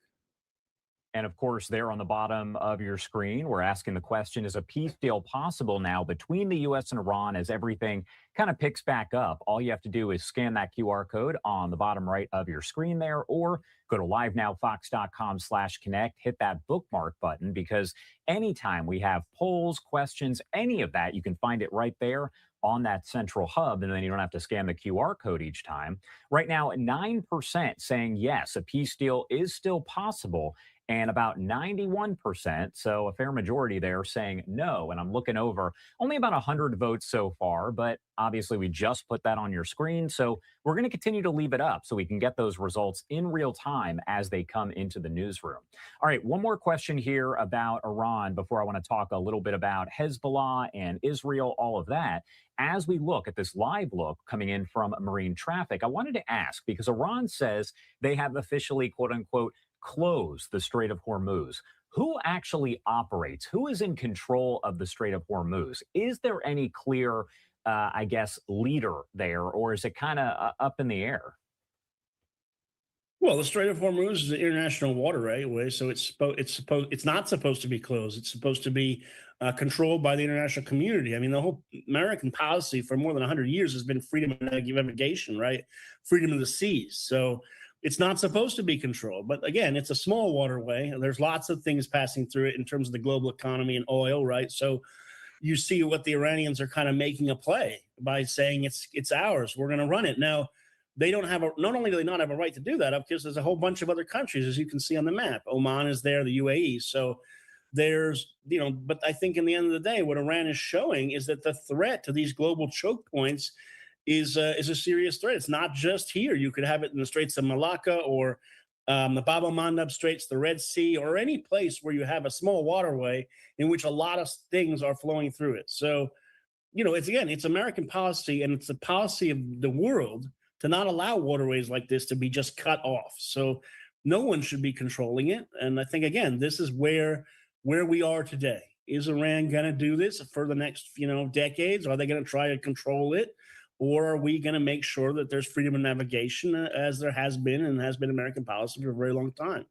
And of course, there on the bottom of your screen, we're asking the question, is a peace deal possible now between the U.S. and Iran as everything kind of picks back up? All you have to do is scan that QR code on the bottom right of your screen there, or go to livenowfox.com/connect, hit that bookmark button, because anytime we have polls, questions, any of that, you can find it right there on that central hub, and then you don't have to scan the QR code each time. Right now, 9% saying yes, a peace deal is still possible, and about 91%, so a fair majority there, saying no. And I'm looking over only about 100 votes so far, but obviously we just put that on your screen. So we're going to continue to leave it up so we can get those results in real time as they come into the newsroom. All right, one more question here about Iran before I want to talk a little bit about Hezbollah and Israel, all of that. As we look at this live look coming in from marine traffic, I wanted to ask, because Iran says they have officially, quote unquote, close the Strait of Hormuz. Who actually operates? Who is in control of the Strait of Hormuz? Is there any clear, I guess, leader there, or is it kind of up in the air? Well, the Strait of Hormuz is an international waterway, so it's not supposed to be closed. It's supposed to be controlled by the international community. I mean, the whole American policy for more than 100 years has been freedom of navigation, right? Freedom of the seas. So it's not supposed to be controlled. But again, it's a small waterway, and there's lots of things passing through it in terms of the global economy and oil, right? So you see what the Iranians are kind of making a play by saying it's ours. We're going to run it. Now, they don't have not only do they not have a right to do that, because there's a whole bunch of other countries, as you can see on the map. Oman is there, the UAE. So there's, but I think in the end of the day, what Iran is showing is that the threat to these global choke points is a serious threat. It's not just here. You could have it in the Straits of Malacca, or the Bab el-Mandeb Straits, the Red Sea, or any place where you have a small waterway in which a lot of things are flowing through it. So, it's American policy, and it's the policy of the world to not allow waterways like this to be just cut off. So no one should be controlling it. And I think, again, this is where we are today. Is Iran going to do this for the next, decades? Are they going to try to control it? Or are we going to make sure that there's freedom of navigation, as there has been American policy for a very long time?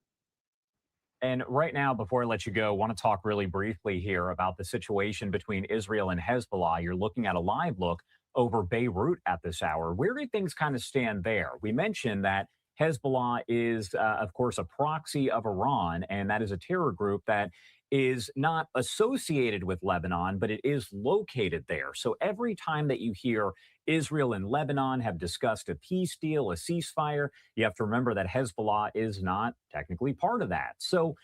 And right now, before I let you go, I want to talk really briefly here about the situation between Israel and Hezbollah. You're looking at a live look over Beirut at this hour. Where do things kind of stand there? We mentioned that Hezbollah is, of course, a proxy of Iran, and that is a terror group that is not associated with Lebanon, but it is located there. So every time that you hear Israel and Lebanon have discussed a peace deal, a ceasefire, you have to remember that Hezbollah is not technically part of that. So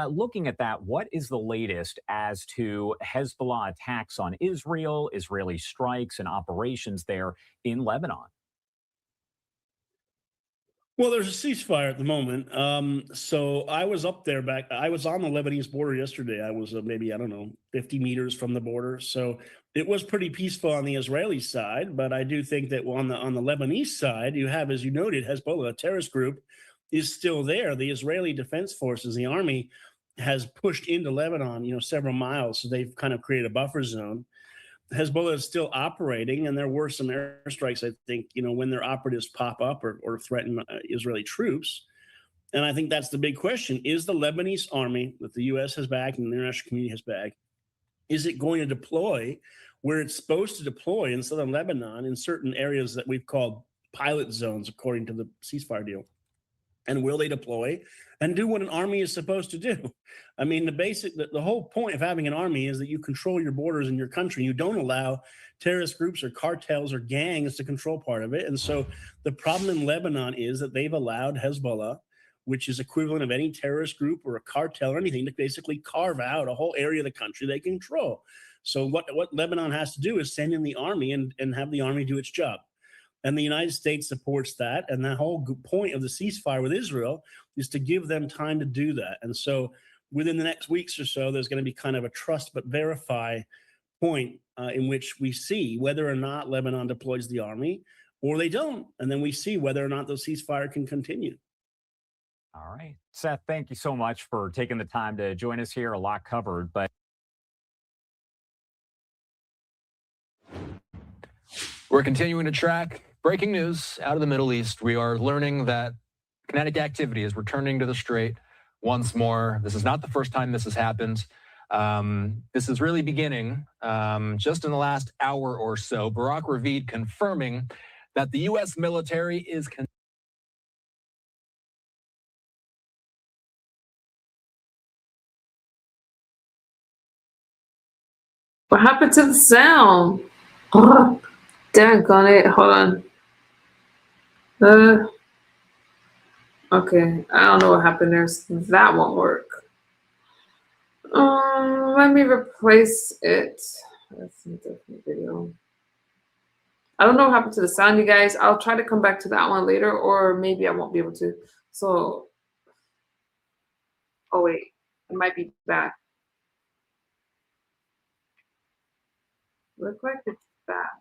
looking at that, what is the latest as to Hezbollah attacks on Israel, Israeli strikes and operations there in Lebanon? Well, there's a ceasefire at the moment. So I was up there I was on the Lebanese border yesterday. I was maybe, 50 meters from the border. So it was pretty peaceful on the Israeli side. But I do think that on the Lebanese side, you have, as you noted, Hezbollah, a terrorist group, is still there. The Israeli Defense Forces, the army, has pushed into Lebanon, several miles. So they've kind of created a buffer zone. Hezbollah is still operating, and there were some airstrikes, I think, when their operatives pop up or threaten Israeli troops. And I think that's the big question. Is the Lebanese army that the U.S. has backed and the international community has backed, is it going to deploy where it's supposed to deploy in southern Lebanon in certain areas that we've called pilot zones, according to the ceasefire deal? And will they deploy and do what an army is supposed to do? I mean, the whole point of having an army is that you control your borders in your country. You don't allow terrorist groups or cartels or gangs to control part of it. And so the problem in Lebanon is that they've allowed Hezbollah, which is equivalent of any terrorist group or a cartel or anything, to basically carve out a whole area of the country they control. So what Lebanon has to do is send in the army and have the army do its job. And the United States supports that. And the whole point of the ceasefire with Israel is to give them time to do that. And so within the next weeks or so, there's going to be kind of a trust but verify point in which we see whether or not Lebanon deploys the army or they don't. And then we see whether or not the ceasefire can continue. All right. Seth, thank you so much for taking the time to join us here. A lot covered, but We're continuing to track breaking news out of the Middle East. We are learning that kinetic activity is returning to the Strait once more. This is not the first time this has happened. This is really beginning just in the last hour or so. Barack Ravid confirming that the U.S. military is What happened to the sound? Oh, daggone it. Hold on. Okay. I don't know what happened there. That won't work. Let me replace it. That's a different video. I don't know what happened to the sound, you guys. I'll try to come back to that one later, or maybe I won't be able to. So, oh wait, it might be back. Look like it's back.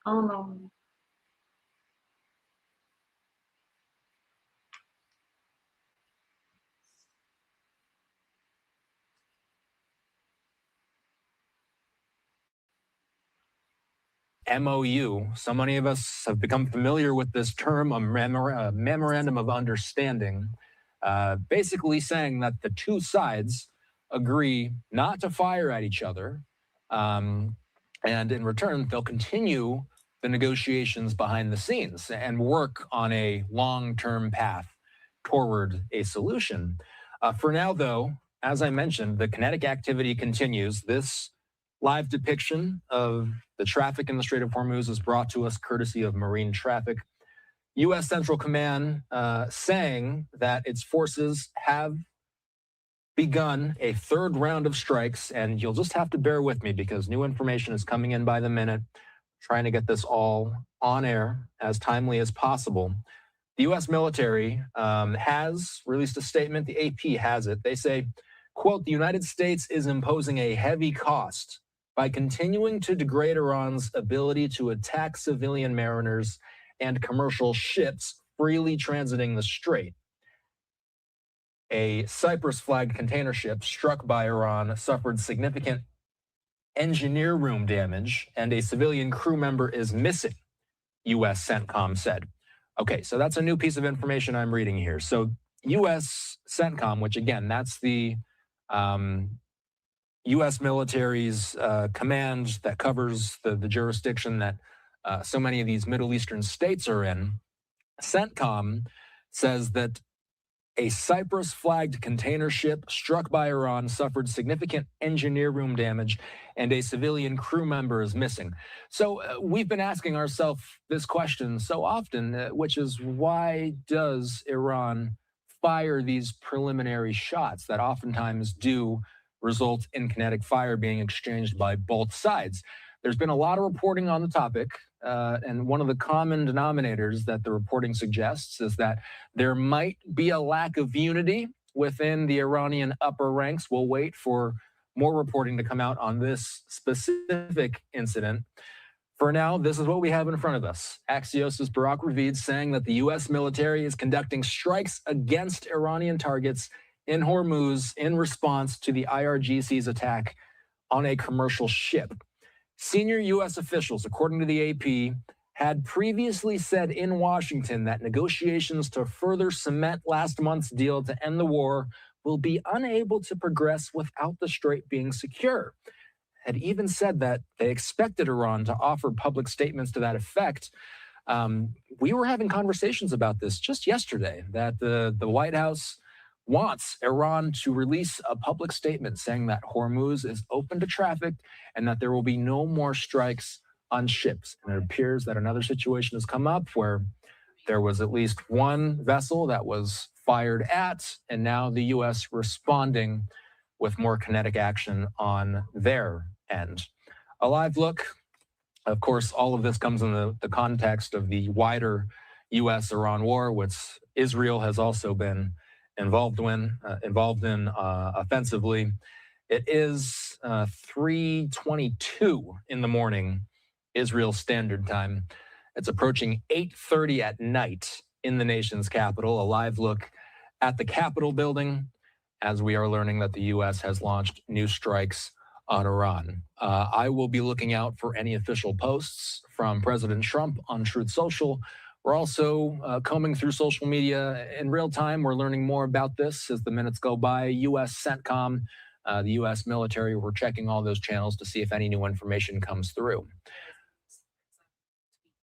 Oh no. MOU. So many of us have become familiar with this term, a memorandum of understanding, basically saying that the two sides agree not to fire at each other, and in return, they'll continue the negotiations behind the scenes and work on a long-term path toward a solution. For now, though, as I mentioned, the kinetic activity continues. This live depiction of the traffic in the Strait of Hormuz is brought to us courtesy of Marine Traffic. U.S. Central Command saying that its forces have begun a third round of strikes, and you'll just have to bear with me because new information is coming in by the minute, trying to get this all on air as timely as possible. The U.S. military has released a statement. The AP has it. They say, quote, the United States is imposing a heavy cost by continuing to degrade Iran's ability to attack civilian mariners and commercial ships freely transiting the strait. A Cyprus-flagged container ship struck by Iran suffered significant engineer room damage, and a civilian crew member is missing, U.S. CENTCOM said. Okay, so that's a new piece of information I'm reading here. So U.S. CENTCOM, which again, that's the U.S. military's command that covers the jurisdiction that so many of these Middle Eastern states are in. CENTCOM says that a Cyprus-flagged container ship struck by Iran suffered significant engineer room damage, and a civilian crew member is missing. So we've been asking ourselves this question so often, which is why does Iran fire these preliminary shots that oftentimes do result in kinetic fire being exchanged by both sides? There's been a lot of reporting on the topic, and one of the common denominators that the reporting suggests is that there might be a lack of unity within the Iranian upper ranks. We'll wait for more reporting to come out on this specific incident. For now, this is what we have in front of us. Axios' Barack Ravid saying that the U.S. military is conducting strikes against Iranian targets in Hormuz in response to the IRGC's attack on a commercial ship. Senior U.S. officials, according to the AP, had previously said in Washington that negotiations to further cement last month's deal to end the war will be unable to progress without the strait being secure. Had even said that they expected Iran to offer public statements to that effect. We were having conversations about this just yesterday, that the White House wants Iran to release a public statement saying that Hormuz is open to traffic and that there will be no more strikes on ships. And it appears that another situation has come up where there was at least one vessel that was fired at, and now the U.S. responding with more kinetic action on their end. A live look. Of course, all of this comes in the context of the wider U.S.-Iran war, which Israel has also been involved in offensively. It is 3:22 in the morning, Israel Standard Time, It's approaching 8:30 at night in the nation's capital. A live look at the Capitol building as we are learning that the U.S. has launched new strikes on Iran. I will be looking out for any official posts from President Trump on Truth Social. We're also combing through social media in real time. We're learning more about this as the minutes go by. U.S. CENTCOM, the U.S. military, we're checking all those channels to see if any new information comes through.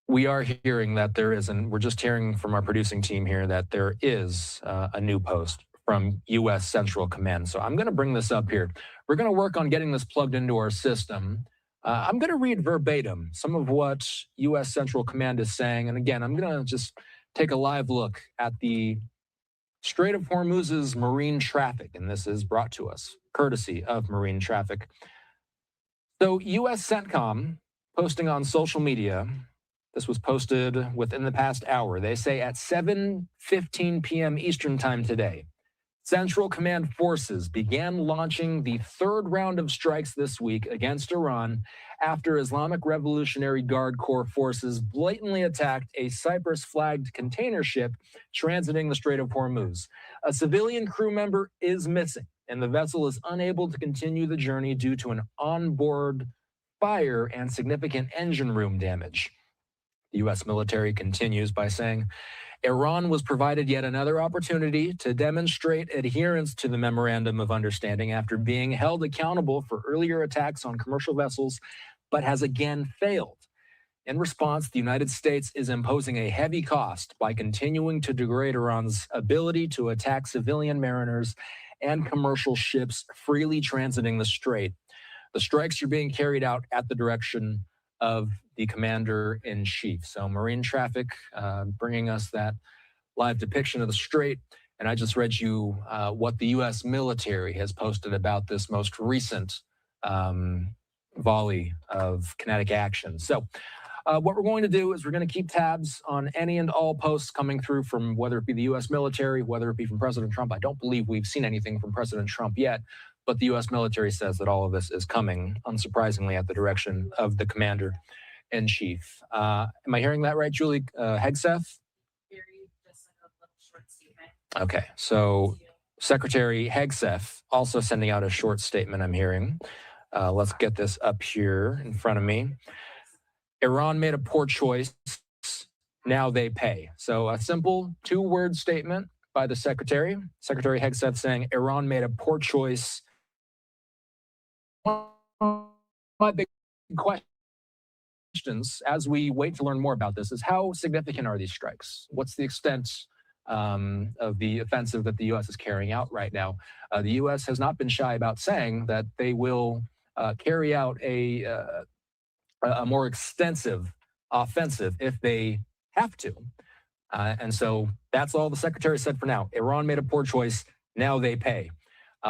We are hearing that there is, and we're just hearing from our producing team here that there is a new post from U.S. Central Command. So I'm going to bring this up here. We're going to work on getting this plugged into our system. I'm going to read verbatim some of what U.S. Central Command is saying. And again, I'm going to just take a live look at the Strait of Hormuz's marine traffic. And this is brought to us courtesy of Marine Traffic. So U.S. CENTCOM posting on social media. This was posted within the past hour. They say at 7:15 p.m. Eastern time today, Central Command forces began launching the third round of strikes this week against Iran after Islamic Revolutionary Guard Corps forces blatantly attacked a Cyprus-flagged container ship transiting the Strait of Hormuz. A civilian crew member is missing, and the vessel is unable to continue the journey due to an onboard fire and significant engine room damage. The U.S. military continues by saying, Iran was provided yet another opportunity to demonstrate adherence to the Memorandum of Understanding after being held accountable for earlier attacks on commercial vessels, but has again failed. In response, the United States is imposing a heavy cost by continuing to degrade Iran's ability to attack civilian mariners and commercial ships freely transiting the strait. The strikes are being carried out at the direction of the commander-in-chief. So Marine Traffic bringing us that live depiction of the strait. And I just read you what the U.S. military has posted about this most recent volley of kinetic action. So what we're going to do is we're going to keep tabs on any and all posts coming through from whether it be the U.S. military, whether it be from President Trump. I don't believe we've seen anything from President Trump yet, but the U.S. military says that all of this is coming, unsurprisingly, at the direction of the commander-in-chief. Am I hearing that right, Julie Hegseth? Okay, so Secretary Hegseth also sending out a short statement, I'm hearing. Let's get this up here in front of me. Iran made a poor choice. Now they pay. So a simple two-word statement by the Secretary. Secretary Hegseth saying Iran made a poor choice. My big questions as we wait to learn more about this is how significant are these strikes? What's the extent of the offensive that the U.S. is carrying out right now? The U.S. has not been shy about saying that they will carry out a more extensive offensive if they have to. And so that's all the Secretary said for now. Iran made a poor choice. Now they pay.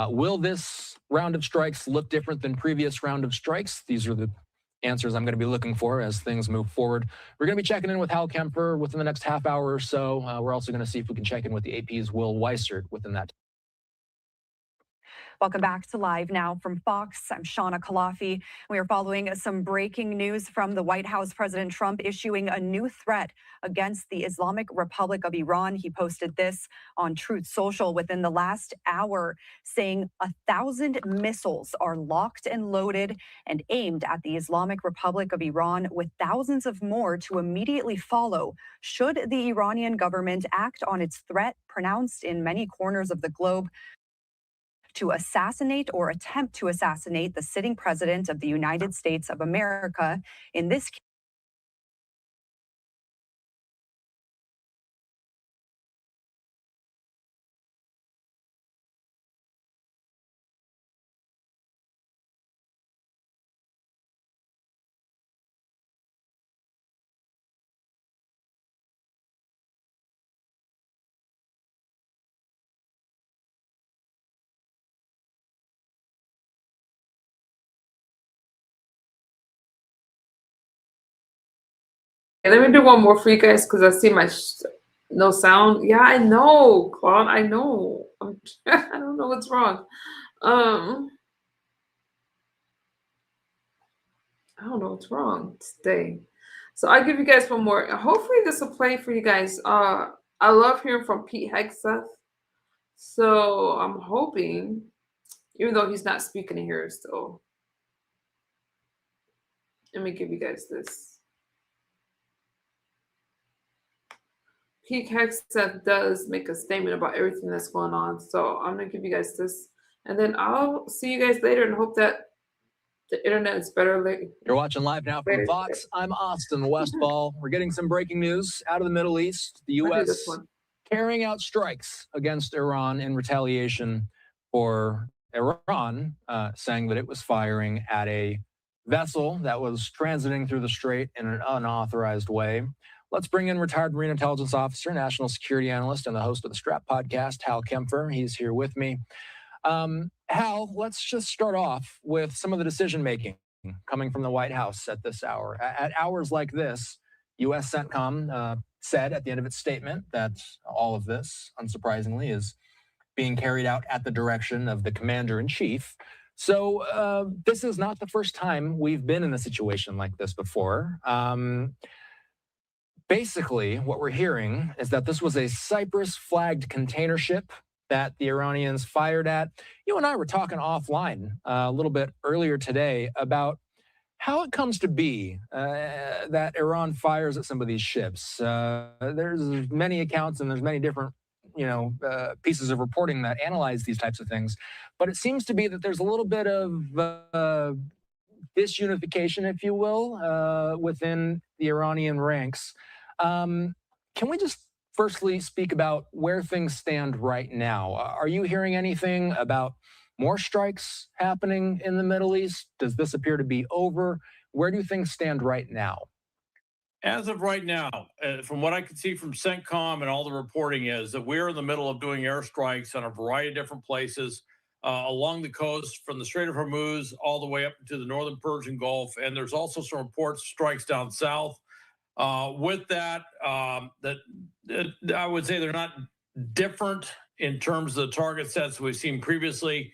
Will this round of strikes look different than previous round of strikes? These are the answers I'm going to be looking for as things move forward. We're going to be checking in with Hal Kemper within the next half hour or so. We're also going to see if we can check in with the AP's Will Weissert within that. Welcome back to Live Now from Fox. I'm Shauna Kalafi. We are following some breaking news from the White House. President Trump issuing a new threat against the Islamic Republic of Iran. He posted this on Truth Social within the last hour, saying 1,000 missiles are locked and loaded and aimed at the Islamic Republic of Iran, with thousands of more to immediately follow should the Iranian government act on its threat pronounced in many corners of the globe to assassinate or attempt to assassinate the sitting president of the United States of America. In this case, let me do one more for you guys because I see my no sound. Yeah, I know, Claude. I know. I don't know what's wrong. I don't know what's wrong today. So I'll give you guys one more. Hopefully this will play for you guys. I love hearing from Pete Hegseth. So I'm hoping, even though he's not speaking in here still. Let me give you guys this. Pete Hegseth does make a statement about everything that's going on. So I'm going to give you guys this. And then I'll see you guys later and hope that the internet is better later. You're watching live now from Later Fox. today. I'm Austin Westfall. We're getting some breaking news out of the Middle East. The I'll do U.S. this one. carrying out strikes against Iran in retaliation for Iran saying that it was firing at a vessel that was transiting through the strait in an unauthorized way. Let's bring in retired Marine Intelligence Officer, national security analyst, and the host of the Strap podcast, Hal Kempfer. He's here with me. Hal, let's just start off with some of the decision-making coming from the White House at this hour. At hours like this, U.S. CENTCOM said at the end of its statement that all of this, unsurprisingly, is being carried out at the direction of the commander-in-chief. So this is not the first time we've been in a situation like this before. Basically, what we're hearing is that this was a Cyprus-flagged container ship that the Iranians fired at. You and I were talking offline a little bit earlier today about how it comes to be that Iran fires at some of these ships. There's many accounts and there's many different, pieces of reporting that analyze these types of things. But it seems to be that there's a little bit of disunification, if you will, within the Iranian ranks. Can we just firstly speak about where things stand right now? Are you hearing anything about more strikes happening in the Middle East? Does this appear to be over? Where do things stand right now? As of right now, from what I can see from CENTCOM and all the reporting is that we're in the middle of doing airstrikes on a variety of different places along the coast from the Strait of Hormuz all the way up to the northern Persian Gulf. And there's also some reports of strikes down south. With that, I would say they're not different in terms of the target sets we've seen previously.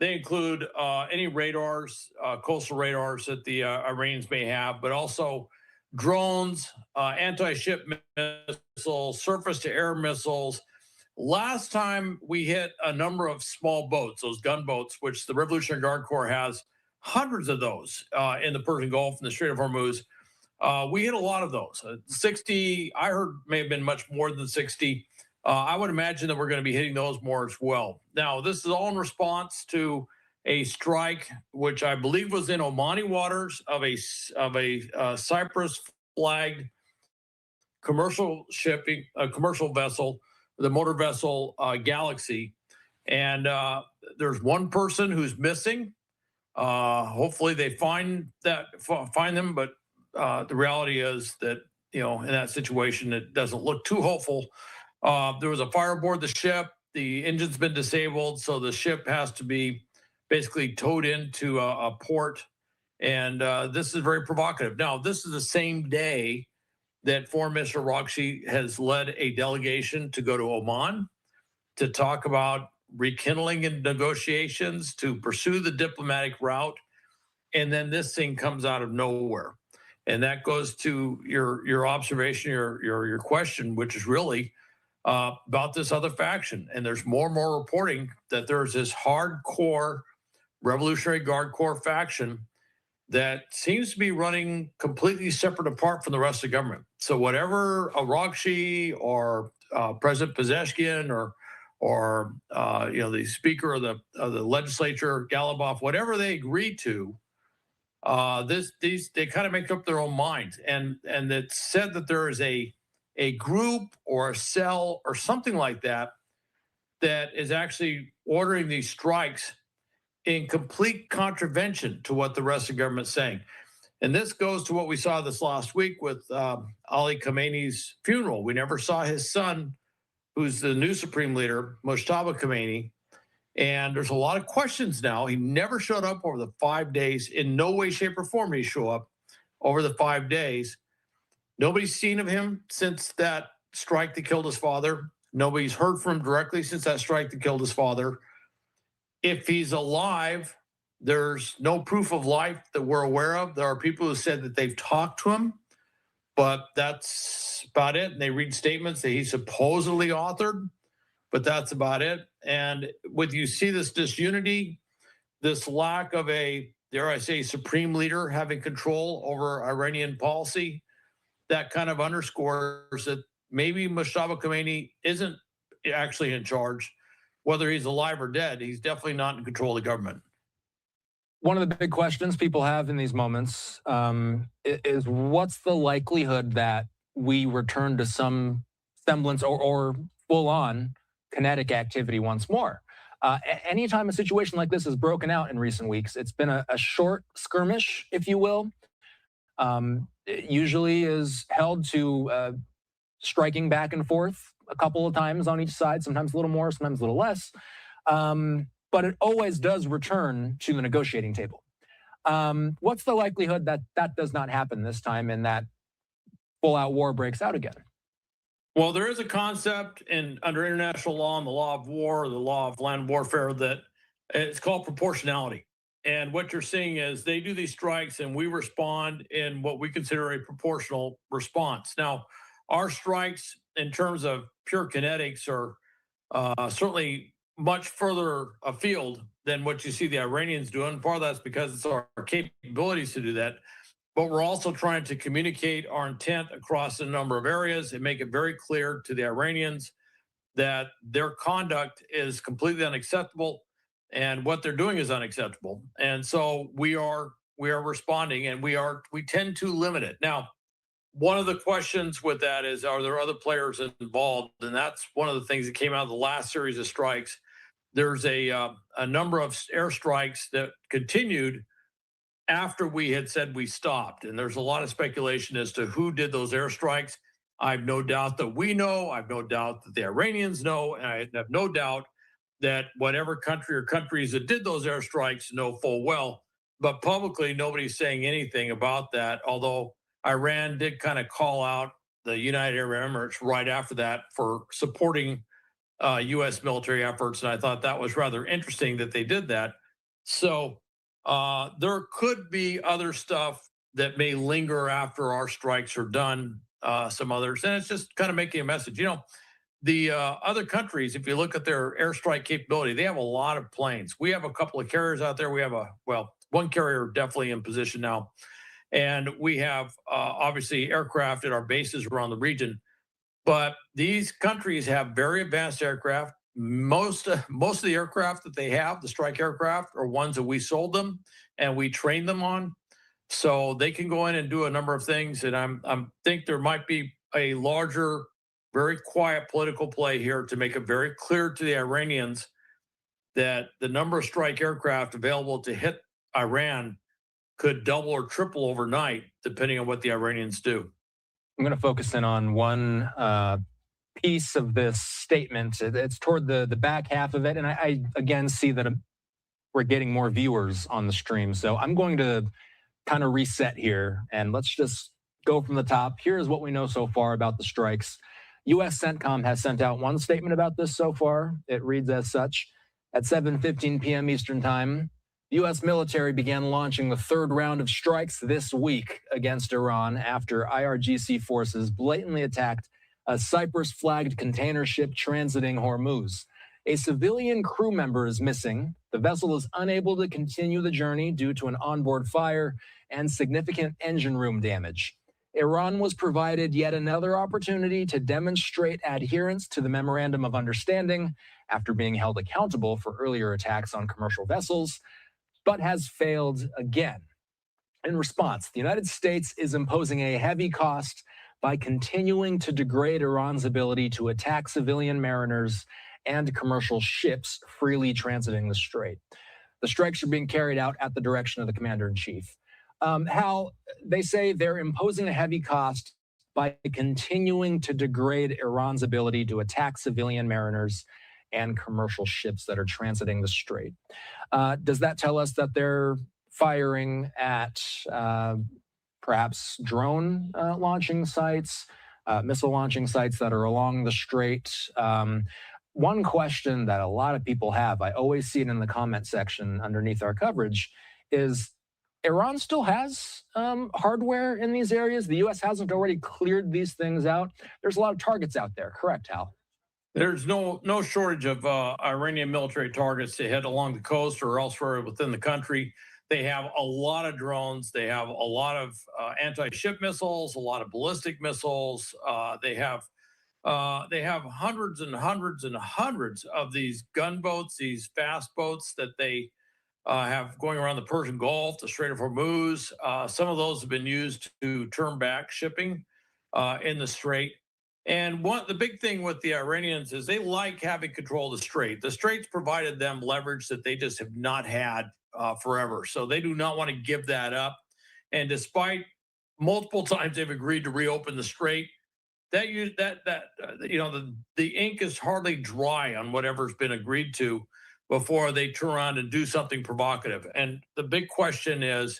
They include any radars, coastal radars that the Iranians may have, but also drones, anti-ship missiles, surface-to-air missiles. Last time we hit a number of small boats, those gunboats, which the Revolutionary Guard Corps has hundreds of those in the Persian Gulf and the Strait of Hormuz. We hit a lot of those. 60, I heard may have been much more than 60. I would imagine that we're going to be hitting those more as well. Now, this is all in response to a strike, which I believe was in Omani waters of a Cyprus-flagged commercial shipping, a commercial vessel, the motor vessel Galaxy. And there's one person who's missing. Hopefully they find them, but the reality is that, in that situation, it doesn't look too hopeful. There was a fire aboard the ship. The engine's been disabled, so the ship has to be basically towed into a port. And this is very provocative. Now, this is the same day that Foreign Minister Rakshi has led a delegation to go to Oman to talk about rekindling in negotiations, to pursue the diplomatic route. And then this thing comes out of nowhere. And that goes to your observation, your question, which is really about this other faction. And there's more and more reporting that there's this hardcore Revolutionary Guard Corps faction that seems to be running completely separate apart from the rest of the government. So whatever Rakshi or President Pezeshkian or the Speaker of the Legislature, Galibaf, whatever they agree to, they kind of make up their own minds. And it's said that there is a group or a cell or something like that is actually ordering these strikes in complete contravention to what the rest of the government's saying. And this goes to what we saw this last week with Ali Khamenei's funeral. We never saw his son, who's the new supreme leader, Mojtaba Khamenei. And there's a lot of questions now. He never showed up over the 5 days. In no way, shape, or form did he show up over the 5 days. Nobody's seen of him since that strike that killed his father. Nobody's heard from him directly since that strike that killed his father. If he's alive, there's no proof of life that we're aware of. There are people who said that they've talked to him, but that's about it. And they read statements that he supposedly authored, but that's about it. And when you see this disunity, this lack of a, dare I say, supreme leader having control over Iranian policy, that kind of underscores that maybe Mustafa Khomeini isn't actually in charge. Whether he's alive or dead, he's definitely not in control of the government. One of the big questions people have in these moments is what's the likelihood that we return to some semblance or full-on kinetic activity once more? Anytime a situation like this has broken out in recent weeks, it's been a short skirmish, if you will. It usually is held to striking back and forth a couple of times on each side, sometimes a little more, sometimes a little less. But it always does return to the negotiating table. What's the likelihood that that does not happen this time and that full-out war breaks out again? Well, there is a concept under international law and the law of war, the law of land warfare, that it's called proportionality. And what you're seeing is they do these strikes and we respond in what we consider a proportional response. Now, our strikes in terms of pure kinetics are certainly much further afield than what you see the Iranians doing. Part of that's because it's our capabilities to do that. But we're also trying to communicate our intent across a number of areas and make it very clear to the Iranians that their conduct is completely unacceptable and what they're doing is unacceptable. And so we are responding, and we tend to limit it. Now, one of the questions with that is, are there other players involved? And that's one of the things that came out of the last series of strikes. There's a number of airstrikes that continued after we had said we stopped. And there's a lot of speculation as to who did those airstrikes. I have no doubt that we know. I have no doubt that the Iranians know. And I have no doubt that whatever country or countries that did those airstrikes know full well. But publicly, nobody's saying anything about that, although Iran did kind of call out the United Arab Emirates right after that for supporting U.S. military efforts. And I thought that was rather interesting that they did that. So there could be other stuff that may linger after our strikes are done, some others. And it's just kind of making a message. You know, the other countries, if you look at their airstrike capability, they have a lot of planes. We have a couple of carriers out there. We have one carrier definitely in position now. And we have obviously aircraft at our bases around the region. But these countries have very advanced aircraft. Most of the aircraft that they have, the strike aircraft, are ones that we sold them and we trained them on. So they can go in and do a number of things. And I think there might be a larger, very quiet political play here to make it very clear to the Iranians that the number of strike aircraft available to hit Iran could double or triple overnight, depending on what the Iranians do. I'm going to focus in on one piece of this statement. It's toward the back half of it. And I again see that we're getting more viewers on the stream. So I'm going to kind of reset here and let's just go from the top. Here's what we know so far about the strikes. U.S. CENTCOM has sent out one statement about this so far. It reads as such: at 7:15 p.m. Eastern Time, the U.S. military began launching the third round of strikes this week against Iran after IRGC forces blatantly attacked a Cyprus-flagged container ship transiting Hormuz. A civilian crew member is missing. The vessel is unable to continue the journey due to an onboard fire and significant engine room damage. Iran was provided yet another opportunity to demonstrate adherence to the Memorandum of Understanding after being held accountable for earlier attacks on commercial vessels, but has failed again. In response, the United States is imposing a heavy cost by continuing to degrade Iran's ability to attack civilian mariners and commercial ships freely transiting the strait. The strikes are being carried out at the direction of the commander-in-chief. Hal, they say they're imposing a heavy cost by continuing to degrade Iran's ability to attack civilian mariners and commercial ships that are transiting the strait. Does that tell us that they're firing at perhaps drone launching sites, missile launching sites that are along the strait? One question that a lot of people have, I always see it in the comment section underneath our coverage, is Iran still has hardware in these areas. The U.S. hasn't already cleared these things out. There's a lot of targets out there. Correct, Hal? There's no shortage of Iranian military targets to hit along the coast or elsewhere within the country. They have a lot of drones. They have a lot of anti-ship missiles, a lot of ballistic missiles. They have hundreds and hundreds and hundreds of these gunboats, these fast boats that they have going around the Persian Gulf, the Strait of Hormuz. Some of those have been used to turn back shipping in the Strait. And the big thing with the Iranians is they like having control of the Strait. The Strait's provided them leverage that they just have not had forever. So they do not want to give that up. And despite multiple times they've agreed to reopen the Strait, the ink is hardly dry on whatever's been agreed to before they turn around and do something provocative. And the big question is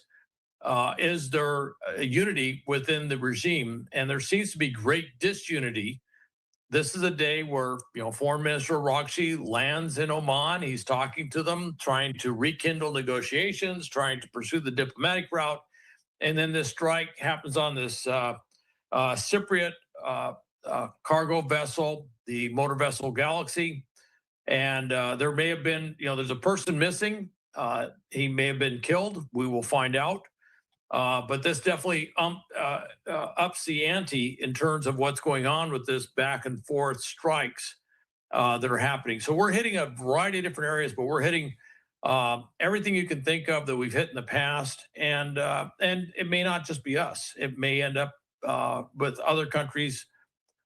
there a unity within the regime? And there seems to be great disunity. This is a day where, Foreign Minister Rakshi lands in Oman. He's talking to them, trying to rekindle negotiations, trying to pursue the diplomatic route. And then this strike happens on this Cypriot cargo vessel, the motor vessel Galaxy. And there may have been, there's a person missing. He may have been killed. We will find out. But this definitely ups the ante in terms of what's going on with this back and forth strikes that are happening. So we're hitting a variety of different areas, but we're hitting everything you can think of that we've hit in the past. And it may not just be us. It may end up with other countries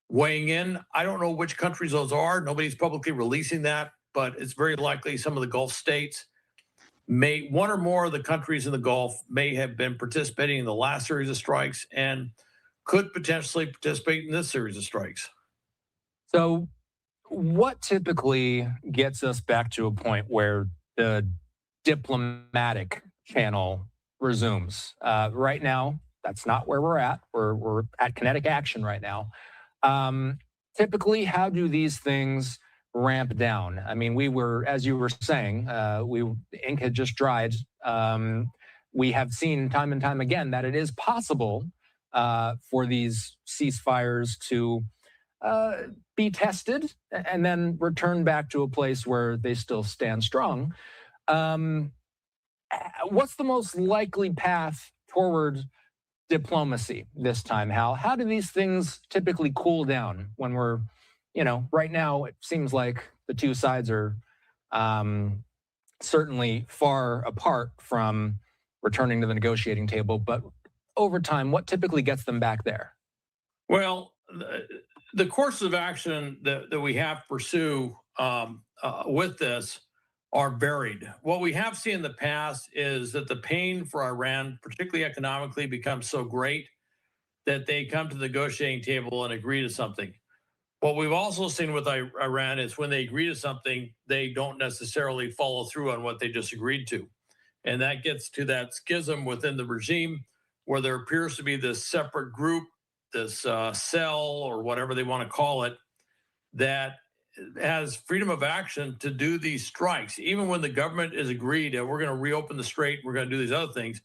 weighing in. I don't know which countries those are. Nobody's publicly releasing that, but it's very likely some of the Gulf states one or more of the countries in the Gulf may have been participating in the last series of strikes and could potentially participate in this series of strikes. So what typically gets us back to a point where the diplomatic channel resumes? Right now, that's not where we're at. We're at kinetic action right now. Typically, how do these things ramp down? I mean, we were, as you were saying, the ink had just dried. We have seen time and time again that it is possible for these ceasefires to be tested and then return back to a place where they still stand strong. What's the most likely path toward diplomacy this time, Hal? How do these things typically cool down when we're, right now it seems like the two sides are certainly far apart from returning to the negotiating table, but over time, what typically gets them back there? Well, the course of action that we have to pursue with this are varied. What we have seen in the past is that the pain for Iran, particularly economically, becomes so great that they come to the negotiating table and agree to something. What we've also seen with Iran is when they agree to something, they don't necessarily follow through on what they just agreed to. And that gets to that schism within the regime where there appears to be this separate group, this cell or whatever they want to call it, that has freedom of action to do these strikes. Even when the government is agreed that we're going to reopen the Strait, we're going to do these other things,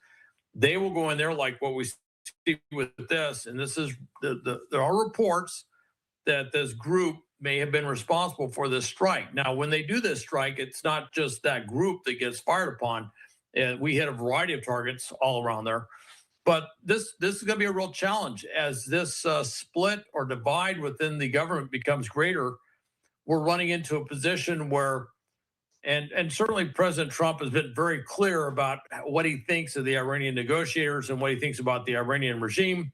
they will go in there like what we see with this. And this is, there are reports that this group may have been responsible for this strike. Now, when they do this strike, it's not just that group that gets fired upon. We hit a variety of targets all around there. But this is going to be a real challenge as this split or divide within the government becomes greater. We're running into a position where, and certainly President Trump has been very clear about what he thinks of the Iranian negotiators and what he thinks about the Iranian regime.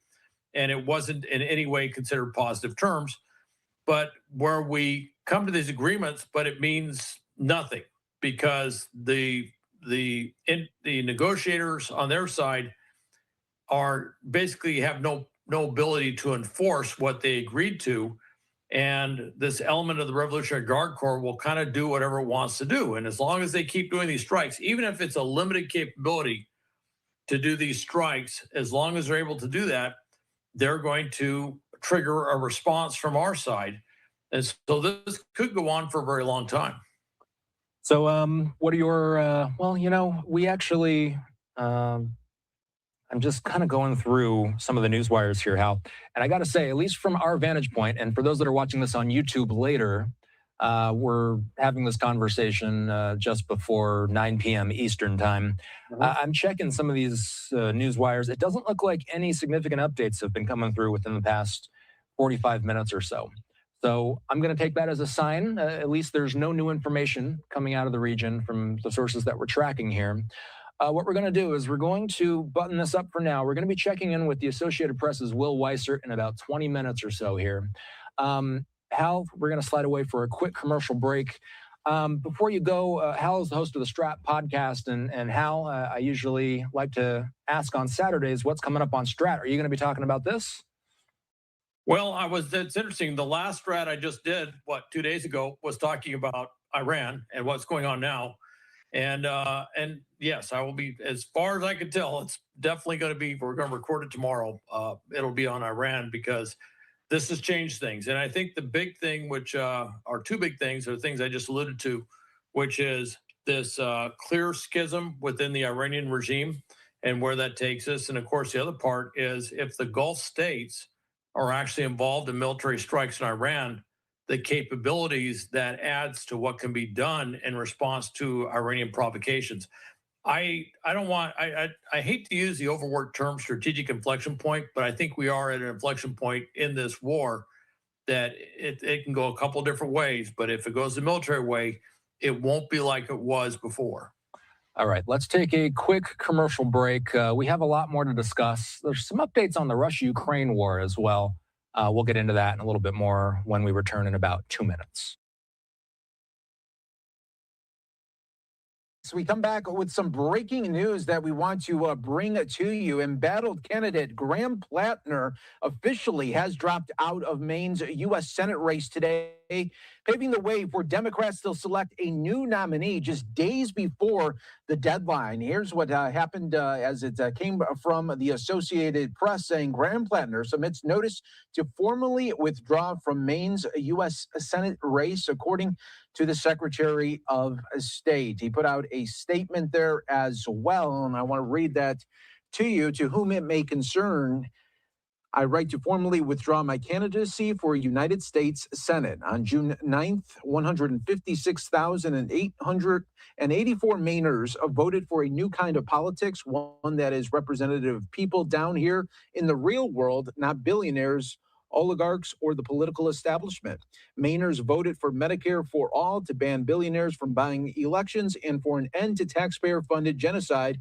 And it wasn't in any way considered positive terms. But where we come to these agreements, but it means nothing because the negotiators on their side are basically have no ability to enforce what they agreed to. And this element of the Revolutionary Guard Corps will kind of do whatever it wants to do. And as long as they keep doing these strikes, even if it's a limited capability to do these strikes, as long as they're able to do that, they're going to trigger a response from our side. And so this could go on for a very long time. So what are your, we actually I'm just kind of going through some of the news wires here, Hal. And I got to say, at least from our vantage point, and for those that are watching this on YouTube later, we're having this conversation just before 9 p.m. Eastern time. I'm checking some of these news wires. It doesn't look like any significant updates have been coming through within the past 45 minutes or so. So I'm going to take that as a sign. At least there's no new information coming out of the region from the sources that we're tracking here. What we're going to do is we're going to button this up for now. We're going to be checking in with the Associated Press's Will Weissert in about 20 minutes or so here. Hal, we're going to slide away for a quick commercial break. Before you go, Hal is the host of the Strat podcast. And Hal, I usually like to ask on Saturdays, what's coming up on Strat? Are you going to be talking about this? Well, it's interesting. The last Strat I just did, 2 days ago, was talking about Iran and what's going on now. And yes, I will be, as far as I can tell, it's definitely going to be, we're going to record it tomorrow. It'll be on Iran because this has changed things. And I think the big thing, which are two big things, are the things I just alluded to, which is this clear schism within the Iranian regime and where that takes us. And of course, the other part is if the Gulf states are actually involved in military strikes in Iran, the capabilities that adds to what can be done in response to Iranian provocations. I hate to use the overworked term strategic inflection point, but I think we are at an inflection point in this war that it can go a couple different ways, but if it goes the military way, it won't be like it was before. All right, let's take a quick commercial break. We have a lot more to discuss. There's some updates on the Russia-Ukraine war as well. We'll get into that and a little bit more when we return in about 2 minutes. So we come back with some breaking news that we want to bring to you. Embattled candidate Graham Plattner officially has dropped out of Maine's U.S. Senate race today, paving the way for Democrats to select a new nominee just days before the deadline. Here's what happened as it came from the Associated Press, saying Graham Plattner submits notice to formally withdraw from Maine's U.S. Senate race, according to the Secretary of State. He put out a statement there as well, and I want to read that to you. To whom it may concern, I write to formally withdraw my candidacy for United States Senate. On June 9th, 156,884 Mainers voted for a new kind of politics, one that is representative of people down here in the real world, not billionaires, oligarchs, or the political establishment. Mainers voted for Medicare for all, to ban billionaires from buying elections, and for an end to taxpayer-funded genocide.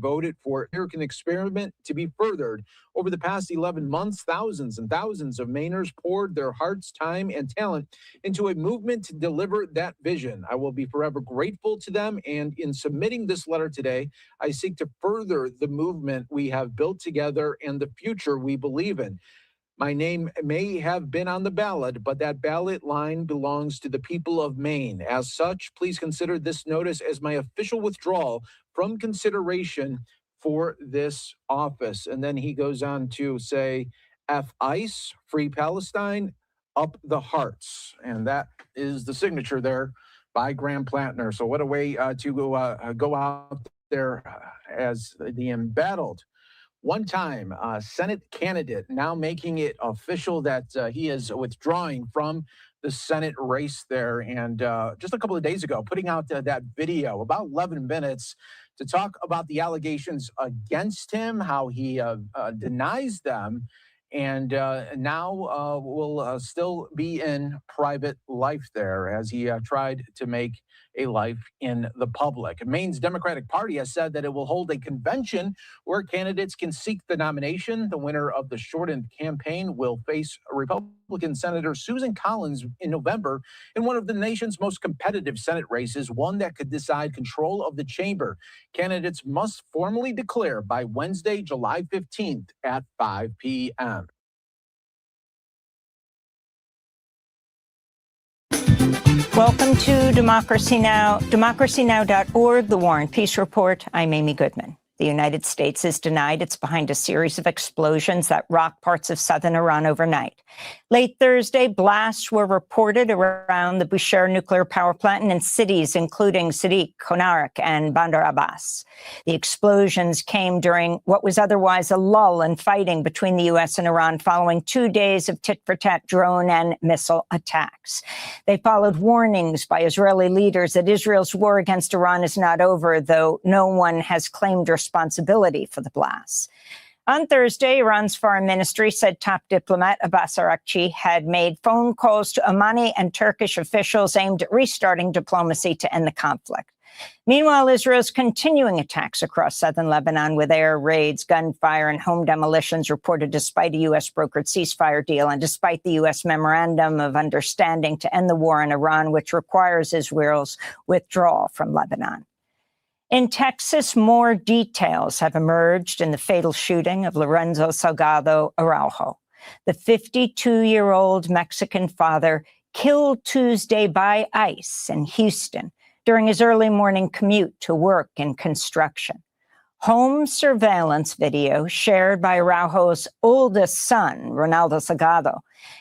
Voted for American experiment to be furthered. Over the past 11 months, thousands and thousands of Mainers poured their hearts, time, and talent into a movement to deliver that vision. I will be forever grateful to them, and in submitting this letter today, I seek to further the movement we have built together and the future we believe in. My name may have been on the ballot, but that ballot line belongs to the people of Maine. As such, please consider this notice as my official withdrawal from consideration for this office. And then he goes on to say, F ICE, Free Palestine, up the hearts. And that is the signature there by Graham Plattner. So what a way to go out there as the embattled one-time Senate candidate, now making it official that he is withdrawing from the Senate race there. And just a couple of days ago, putting out that video, about 11 minutes, to talk about the allegations against him, how he denies them, and now will still be in private life there as he tried to make a life in the public. Maine's Democratic Party has said that it will hold a convention where candidates can seek the nomination. The winner of the shortened campaign will face Republican Senator Susan Collins in November in one of the nation's most competitive Senate races, one that could decide control of the chamber. Candidates must formally declare by Wednesday, July 15th at 5 p.m. Welcome to Democracy Now!, democracynow.org, The War and Peace Report. I'm Amy Goodman. The United States has denied it's behind a series of explosions that rocked parts of southern Iran overnight. Late Thursday, blasts were reported around the Bushehr nuclear power plant and in cities including Sadiq, Konarak, and Bandar Abbas. The explosions came during what was otherwise a lull in fighting between the U.S. and Iran following 2 days of tit-for-tat drone and missile attacks. They followed warnings by Israeli leaders that Israel's war against Iran is not over, though no one has claimed responsibility for the blasts. On Thursday, Iran's foreign ministry said top diplomat Abbas Araghchi had made phone calls to Omani and Turkish officials aimed at restarting diplomacy to end the conflict. Meanwhile, Israel's continuing attacks across southern Lebanon with air raids, gunfire, and home demolitions reported despite a U.S.-brokered ceasefire deal and despite the U.S. memorandum of understanding to end the war in Iran, which requires Israel's withdrawal from Lebanon. In Texas, more details have emerged in the fatal shooting of Lorenzo Salgado Araujo, the 52-year-old Mexican father killed Tuesday by ICE in Houston during his early morning commute to work in construction. Home surveillance video shared by Araujo's oldest son, Ronaldo Salgado,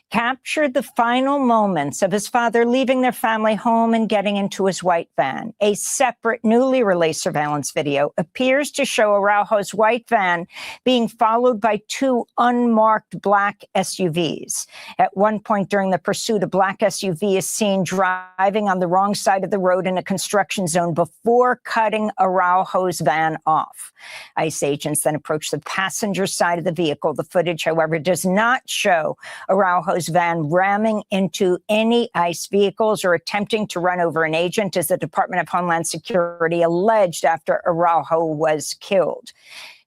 captured the final moments of his father leaving their family home and getting into his white van. A separate, newly released surveillance video appears to show Araujo's white van being followed by two unmarked black SUVs. At one point during the pursuit, a black SUV is seen driving on the wrong side of the road in a construction zone before cutting Araujo's van off. ICE agents then approach the passenger side of the vehicle. The footage, however, does not show Araujo's van ramming into any ICE vehicles or attempting to run over an agent, as the Department of Homeland Security alleged after Araujo was killed.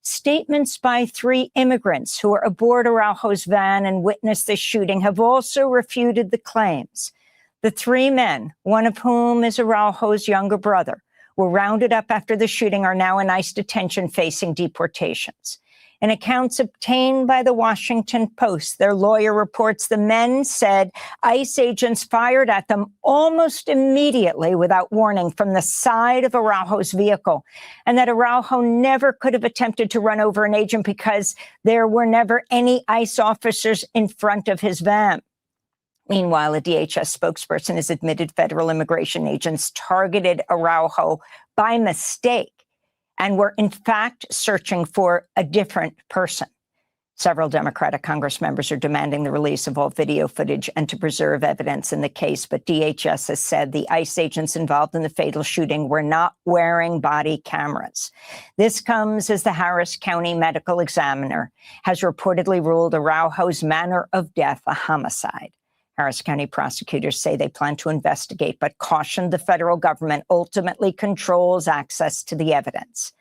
Statements by three immigrants who were aboard Araujo's van and witnessed the shooting have also refuted the claims. The three men, one of whom is Araujo's younger brother, were rounded up after the shooting, are now in ICE detention facing deportations. In accounts obtained by the Washington Post, their lawyer reports the men said ICE agents fired at them almost immediately without warning from the side of Araujo's vehicle, and that Araujo never could have attempted to run over an agent because there were never any ICE officers in front of his van. Meanwhile, a DHS spokesperson has admitted federal immigration agents targeted Araujo by mistake and were in fact searching for a different person. Several Democratic Congress members are demanding the release of all video footage and to preserve evidence in the case, but DHS has said the ICE agents involved in the fatal shooting were not wearing body cameras. This comes as the Harris County medical examiner has reportedly ruled Araujo's manner of death a homicide. Harris County prosecutors say they plan to investigate, but cautioned the federal government ultimately controls access to the evidence.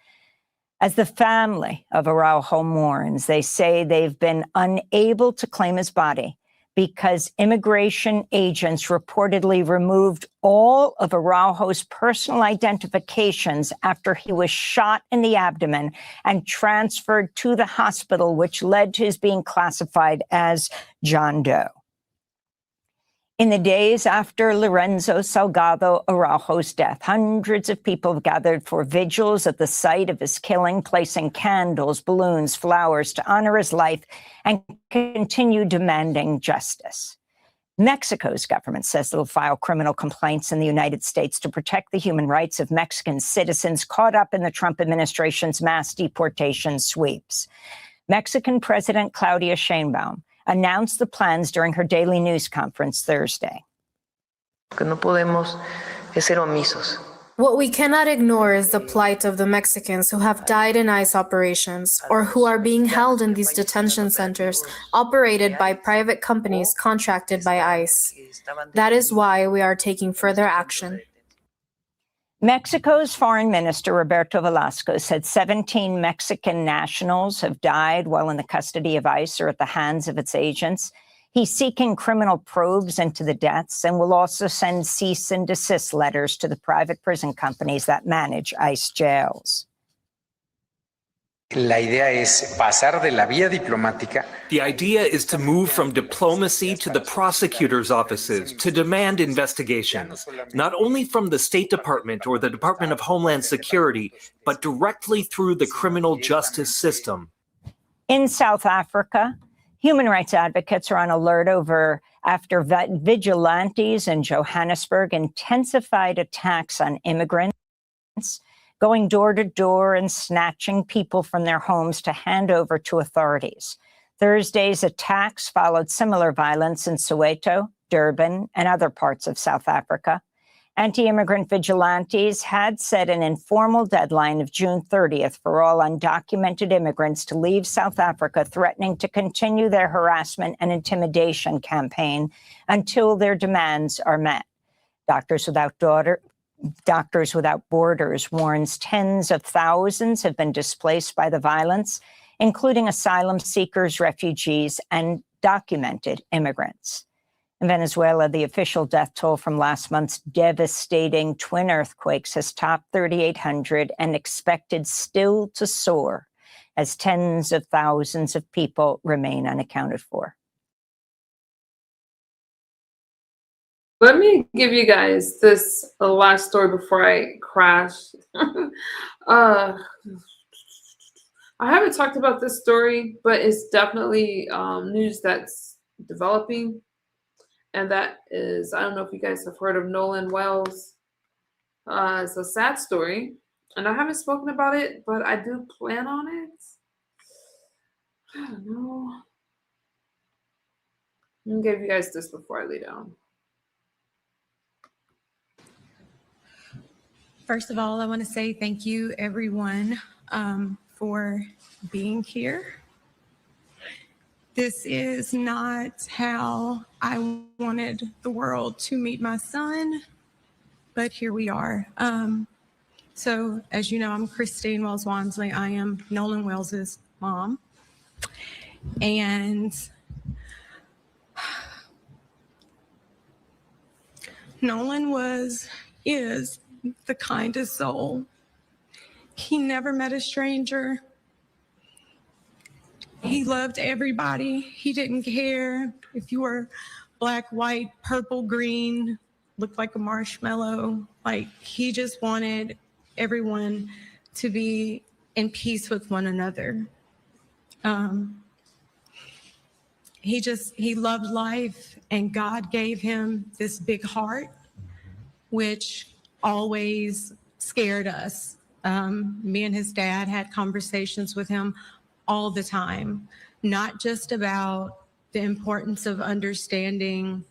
As the family of Araujo mourns, they say they've been unable to claim his body because immigration agents reportedly removed all of Araujo's personal identifications after he was shot in the abdomen and transferred to the hospital, which led to his being classified as John Doe. In the days after Lorenzo Salgado Araujo's death, hundreds of people have gathered for vigils at the site of his killing, placing candles, balloons, flowers to honor his life and continue demanding justice. Mexico's government says it'll file criminal complaints in the United States to protect the human rights of Mexican citizens caught up in the Trump administration's mass deportation sweeps. Mexican President Claudia Sheinbaum announced the plans during her daily news conference Thursday. What we cannot ignore is the plight of the Mexicans who have died in ICE operations or who are being held in these detention centers operated by private companies contracted by ICE. That is why we are taking further action. Mexico's Foreign Minister Roberto Velasco said 17 Mexican nationals have died while in the custody of ICE or at the hands of its agents. He's seeking criminal probes into the deaths and will also send cease and desist letters to the private prison companies that manage ICE jails. La idea es pasar de la vía diplomática. The idea is to move from diplomacy to the prosecutor's offices to demand investigations, not only from the State Department or the Department of Homeland Security, but directly through the criminal justice system. In South Africa, human rights advocates are on alert after vigilantes in Johannesburg intensified attacks on immigrants, going door to door and snatching people from their homes to hand over to authorities. Thursday's attacks followed similar violence in Soweto, Durban, and other parts of South Africa. Anti-immigrant vigilantes had set an informal deadline of June 30th for all undocumented immigrants to leave South Africa, threatening to continue their harassment and intimidation campaign until their demands are met. Doctors Without Borders warns tens of thousands have been displaced by the violence, including asylum seekers, refugees, and documented immigrants. In Venezuela, the official death toll from last month's devastating twin earthquakes has topped 3,800 and expected still to soar as tens of thousands of people remain unaccounted for. Let me give you guys this last story before I crash. I haven't talked about this story, but it's definitely news that's developing. And that is, I don't know if you guys have heard of Nolan Wells. It's a sad story. And I haven't spoken about it, but I do plan on it. I don't know. I'm going to give you guys this before I lay down. First of all, I want to say thank you, everyone, for being here. This is not how I wanted the world to meet my son, but here we are. So, as you know, I'm Christine Wells Wansley. I am Nolan Wells's mom. And Nolan is the kindest soul. He never met a stranger. He loved everybody. He didn't care if you were black, white, purple, green, looked like a marshmallow. Like, he just wanted everyone to be in peace with one another. He loved life, and God gave him this big heart, which always scared us. Me and his dad had conversations with him all the time, not just about the importance of understanding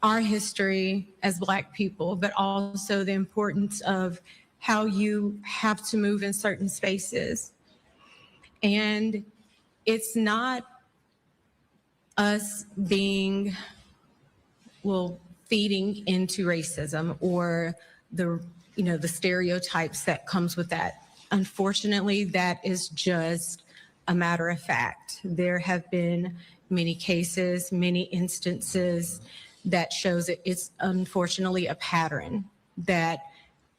our history as Black people, but also the importance of how you have to move in certain spaces. And it's not us being, feeding into racism or the stereotypes that comes with that. Unfortunately, that is just a matter of fact. There have been many cases, many instances that shows that it's unfortunately a pattern that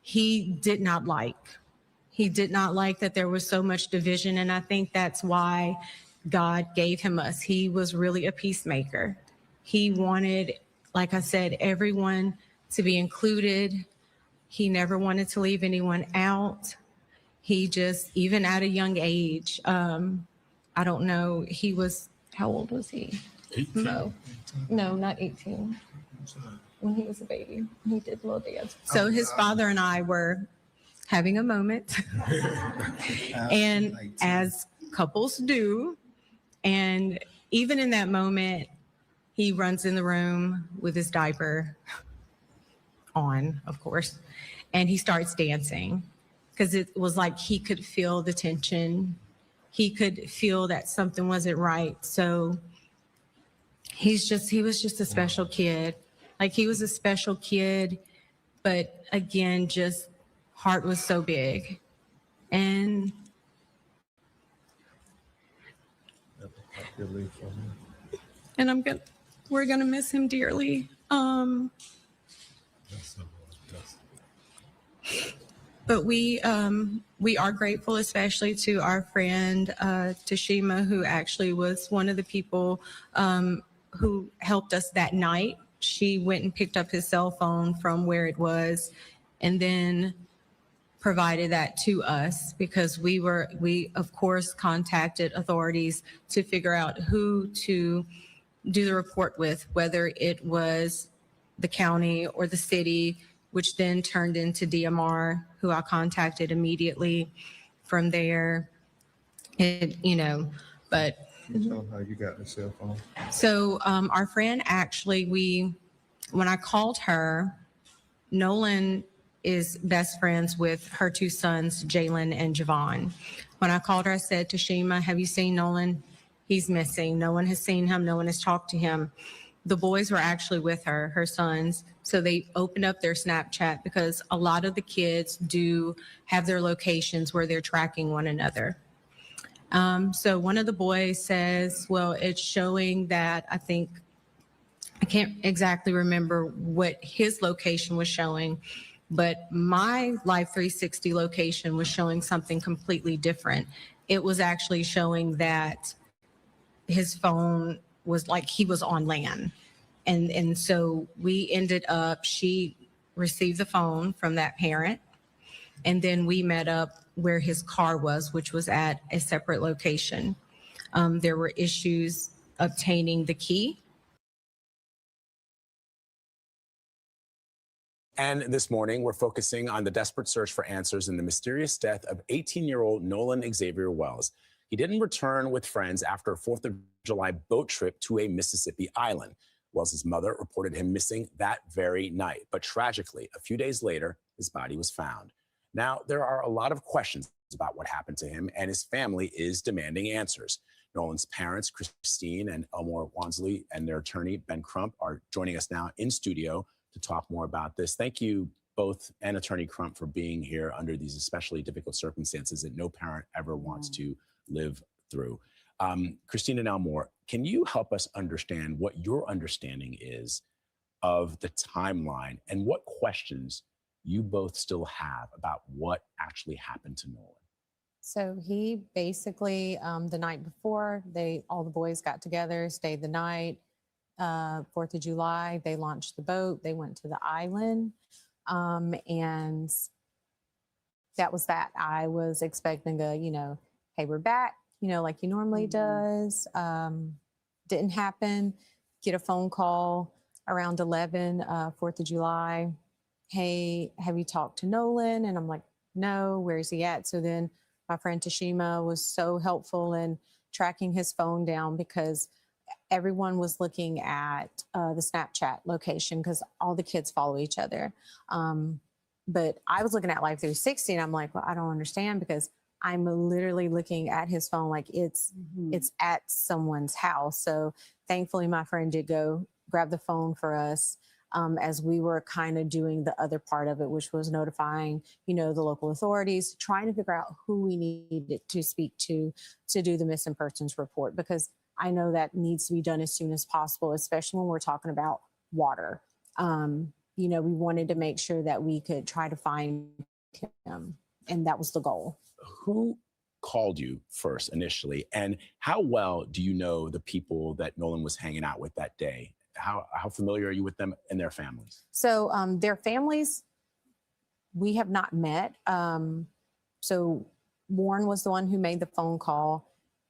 he did not like. He did not like that there was so much division, and I think that's why God gave him us. He was really a peacemaker. He wanted, like I said, everyone to be included. He never wanted to leave anyone out. He just, even at a young age, I don't know, he was, how old was he? 18. No, not 18. When he was a baby, he did little dance. So his father and I were having a moment, and as couples do, and even in that moment, he runs in the room with his diaper on, of course, and he starts dancing because it was like he could feel the tension. He could feel that something wasn't right. So he was just a special kid. Like, he was a special kid, but again, just heart was so big. And we're gonna miss him dearly. But we are grateful, especially to our friend Tashima, who actually was one of the people who helped us that night. She went and picked up his cell phone from where it was, and then provided that to us, because we of course contacted authorities to figure out who to do the report with, whether it was the county or the city, which then turned into DMR, who I contacted immediately from there. But Tell them how you got the cell phone. so our friend actually, when I called her, Nolan is best friends with her two sons, Jalen and Javon. When I called her, I said, Tashima, have you seen Nolan? He's missing. No one has seen him. No one has talked to him. The boys were actually with her sons. So they opened up their Snapchat, because a lot of the kids do have their locations where they're tracking one another. So one of the boys says, well, it's showing that, I can't exactly remember what his location was showing, but my Life 360 location was showing something completely different. It was actually showing that his phone was like he was on land. And so we ended up, she received the phone from that parent, and then we met up where his car was, which was at a separate location. There were issues obtaining the key. And this morning, we're focusing on the desperate search for answers in the mysterious death of 18-year-old Nolan Xavier Wells. He didn't return with friends after a 4th of July boat trip to a Mississippi island. Wells's mother reported him missing that very night, but tragically, a few days later, his body was found. Now, there are a lot of questions about what happened to him, and his family is demanding answers. Nolan's parents, Christine and Elmore Wansley, and their attorney, Ben Crump, are joining us now in studio to talk more about this. Thank you both, and Attorney Crump, for being here under these especially difficult circumstances that no parent ever wants to live through. Christine and Elmore, can you help us understand what your understanding is of the timeline and what questions you both still have about what actually happened to Nolan? So he basically, the night before, all the boys got together, stayed the night. 4th of July, they launched the boat. They went to the island, and that was that. I was expecting hey, we're back, like you normally does. Didn't happen. Get a phone call around 11, 4th of July. Hey, have you talked to Nolan? And I'm like, no, where's he at? So then my friend Tashima was so helpful in tracking his phone down, because everyone was looking at the Snapchat location, because all the kids follow each other. But I was looking at Life 360, and I'm like, well, I don't understand, because I'm literally looking at his phone like it's at someone's house. So thankfully, my friend did go grab the phone for us as we were kind of doing the other part of it, which was notifying, the local authorities, trying to figure out who we needed to speak to do the missing persons report, because I know that needs to be done as soon as possible, especially when we're talking about water. We wanted to make sure that we could try to find him, and that was the goal. Who called you first initially, and how well do you know the people that Nolan was hanging out with that day? How familiar are you with them and their families? So their families, we have not met. So Warren was the one who made the phone call,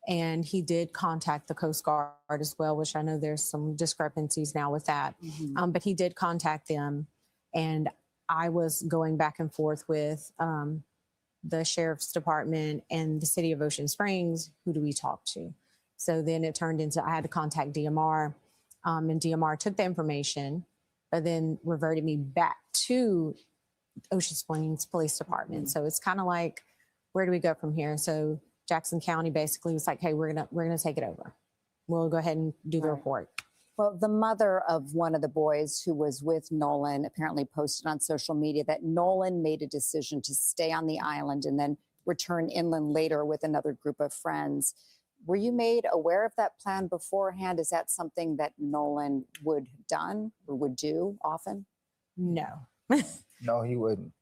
and he did contact the Coast Guard as well, which I know there's some discrepancies now with that. But he did contact them, and I was going back and forth with the Sheriff's Department and the City of Ocean Springs. Who do we talk to? So then it turned into I had to contact DMR, and DMR took the information, but then reverted me back to Ocean Springs Police Department. So it's kind of like, where do we go from here? So Jackson County basically was like, hey, we're gonna take it over. We'll go ahead and do the report. Well, the mother of one of the boys who was with Nolan apparently posted on social media that Nolan made a decision to stay on the island and then return inland later with another group of friends. Were you made aware of that plan beforehand? Is that something that Nolan would have done or would do often? No. No, he wouldn't.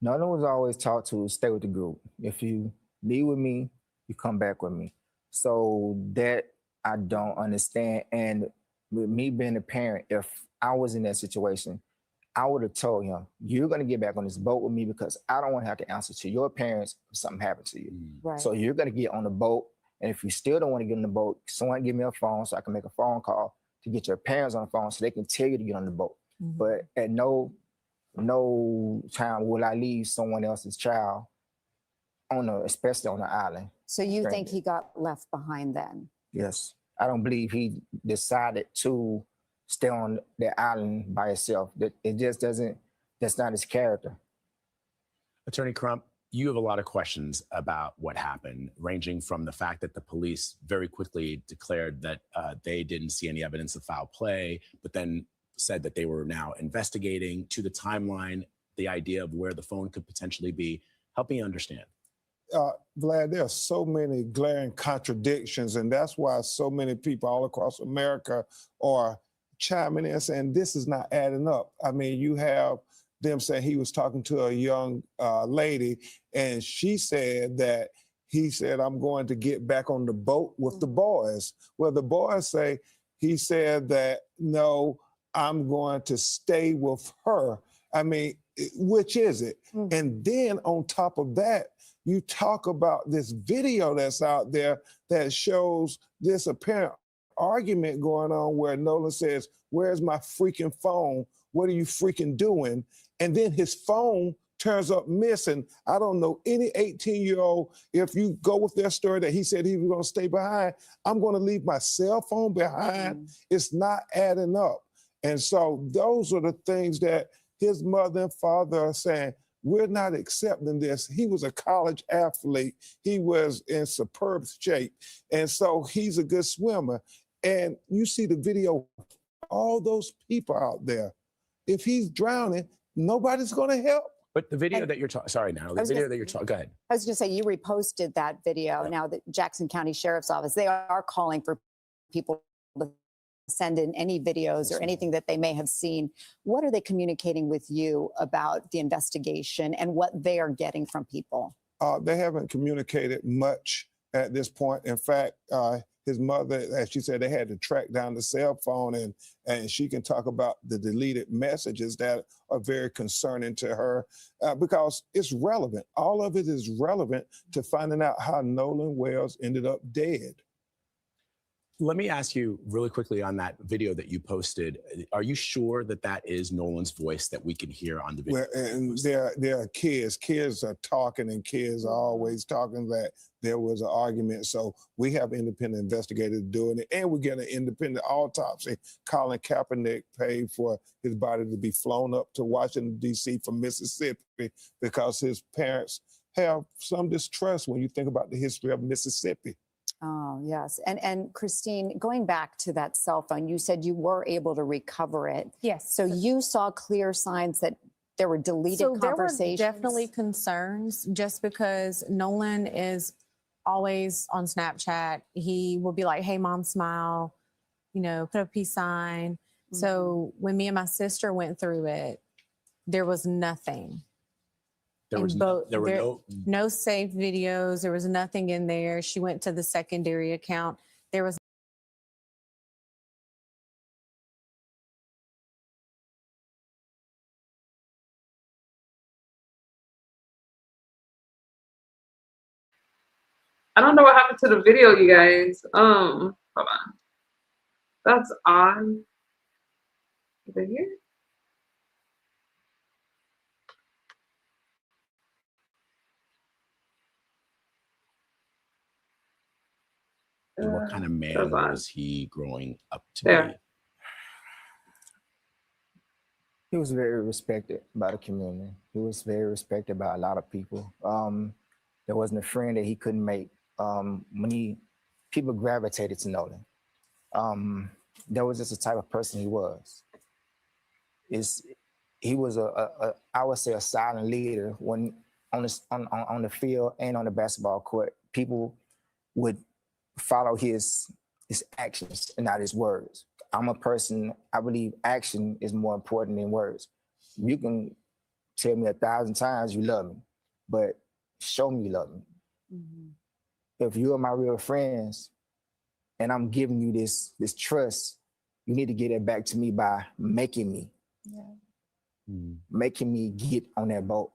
Nolan was always taught to stay with the group. If you leave with me, you come back with me. So that I don't understand. And with me being a parent, if I was in that situation, I would have told him, you're going to get back on this boat with me because I don't want to have to answer to your parents if something happened to you. Right. So you're going to get on the boat. And if you still don't want to get on the boat, someone give me a phone so I can make a phone call to get your parents on the phone so they can tell you to get on the boat. But at no time will I leave someone else's child especially on the island. So you think he got left behind then? Yes. I don't believe he decided to stay on the island by himself. That it just doesn't, that's not his character. Attorney Crump, you have a lot of questions about what happened, ranging from the fact that the police very quickly declared that they didn't see any evidence of foul play, but then said that they were now investigating, to the timeline, the idea of where the phone could potentially be. Help me understand. Vlad, there are so many glaring contradictions, and that's why so many people all across America are chiming in saying this is not adding up. I mean, you have them saying he was talking to a young lady, and she said that he said, I'm going to get back on the boat with the boys. Well, the boys say he said that, no, I'm going to stay with her. I mean, which is it? And then on top of that, you talk about this video that's out there that shows this apparent argument going on where Nolan says, where's my freaking phone? What are you freaking doing? And then his phone turns up missing. I don't know any 18-year-old, if you go with their story that he said he was going to stay behind, I'm going to leave my cell phone behind. It's not adding up. And so those are the things that his mother and father are saying, we're not accepting this. He was a college athlete. He was in superb shape. And so he's a good swimmer. And you see the video, all those people out there. If he's drowning, nobody's going to help. But the video that you're talking, sorry, Natalie, the video that you're talking, go ahead. I was going to say, you reposted that video. Now, the Jackson County Sheriff's Office, they are calling for people to send in any videos or anything that they may have seen. What are they communicating with you about the investigation and what they are getting from people? They haven't communicated much at this point. In fact, his mother, as she said, they had to track down the cell phone, and she can talk about the deleted messages that are very concerning to her because it's relevant. All of it is relevant to finding out how Nolan Wells ended up dead. Let me ask you really quickly on that video that you posted. Are you sure that that is Nolan's voice that we can hear on the video? Well, and there are kids. Kids are talking, and kids are always talking that there was an argument. So we have independent investigators doing it, and we get an independent autopsy. Colin Kaepernick paid for his body to be flown up to Washington, D.C. from Mississippi because his parents have some distrust when you think about the history of Mississippi. Oh, yes. And Christine, going back to that cell phone, you said you were able to recover it. Yes. So you saw clear signs that there were deleted conversations? There were definitely concerns just because Nolan is always on Snapchat. He will be like, hey, mom, smile, you know, put a peace sign. So when me and my sister went through it, there was nothing. There was no saved videos. There was nothing in there. She went to the secondary account. There was I don't know what happened to the video, you guys. Hold on. That's odd. Is it here? What kind of man was he growing up to be? He was very respected by the community. He was very respected by a lot of people. There wasn't a friend that he couldn't make. People gravitated to Nolan. That was just the type of person he was. He was I would say a silent leader when on the field and on the basketball court. People would follow his actions and not his words. I'm a person, I believe action is more important than words. You can tell me 1,000 times you love me, but show me you love me. If you are my real friends and I'm giving you this trust, you need to get it back to me by making me get on that boat.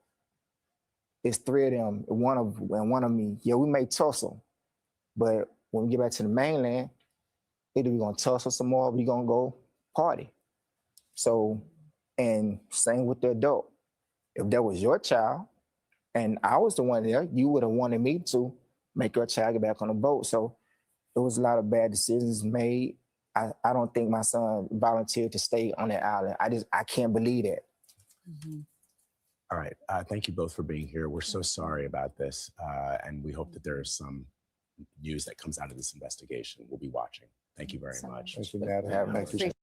It's 3 of them, one of me. Yeah, we may tussle, but when we get back to the mainland, either we're gonna tussle some more, or we're gonna go party. So, and same with the adult. If that was your child and I was the one there, you would have wanted me to make your child get back on the boat. So it was a lot of bad decisions made. I don't think my son volunteered to stay on that island. I can't believe that. All right. Thank you both for being here. We're so sorry about this. And we hope that there is some news that comes out of this investigation. We'll be watching. Thank you very much. Thank you, Dad.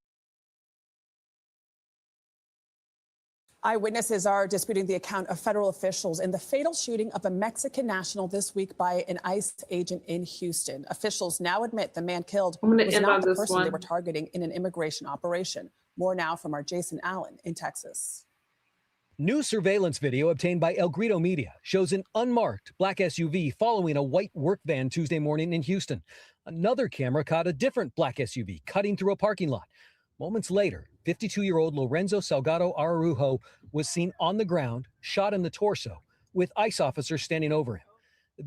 Eyewitnesses are disputing the account of federal officials in the fatal shooting of a Mexican national this week by an ICE agent in Houston. Officials now admit the man killed was not the person they were targeting in an immigration operation. More now from our Jason Allen in Texas. New surveillance video obtained by El Grito Media shows an unmarked black SUV following a white work van Tuesday morning in Houston. Another camera caught a different black SUV cutting through a parking lot. Moments later, 52-year-old Lorenzo Salgado Araujo was seen on the ground, shot in the torso, with ICE officers standing over him.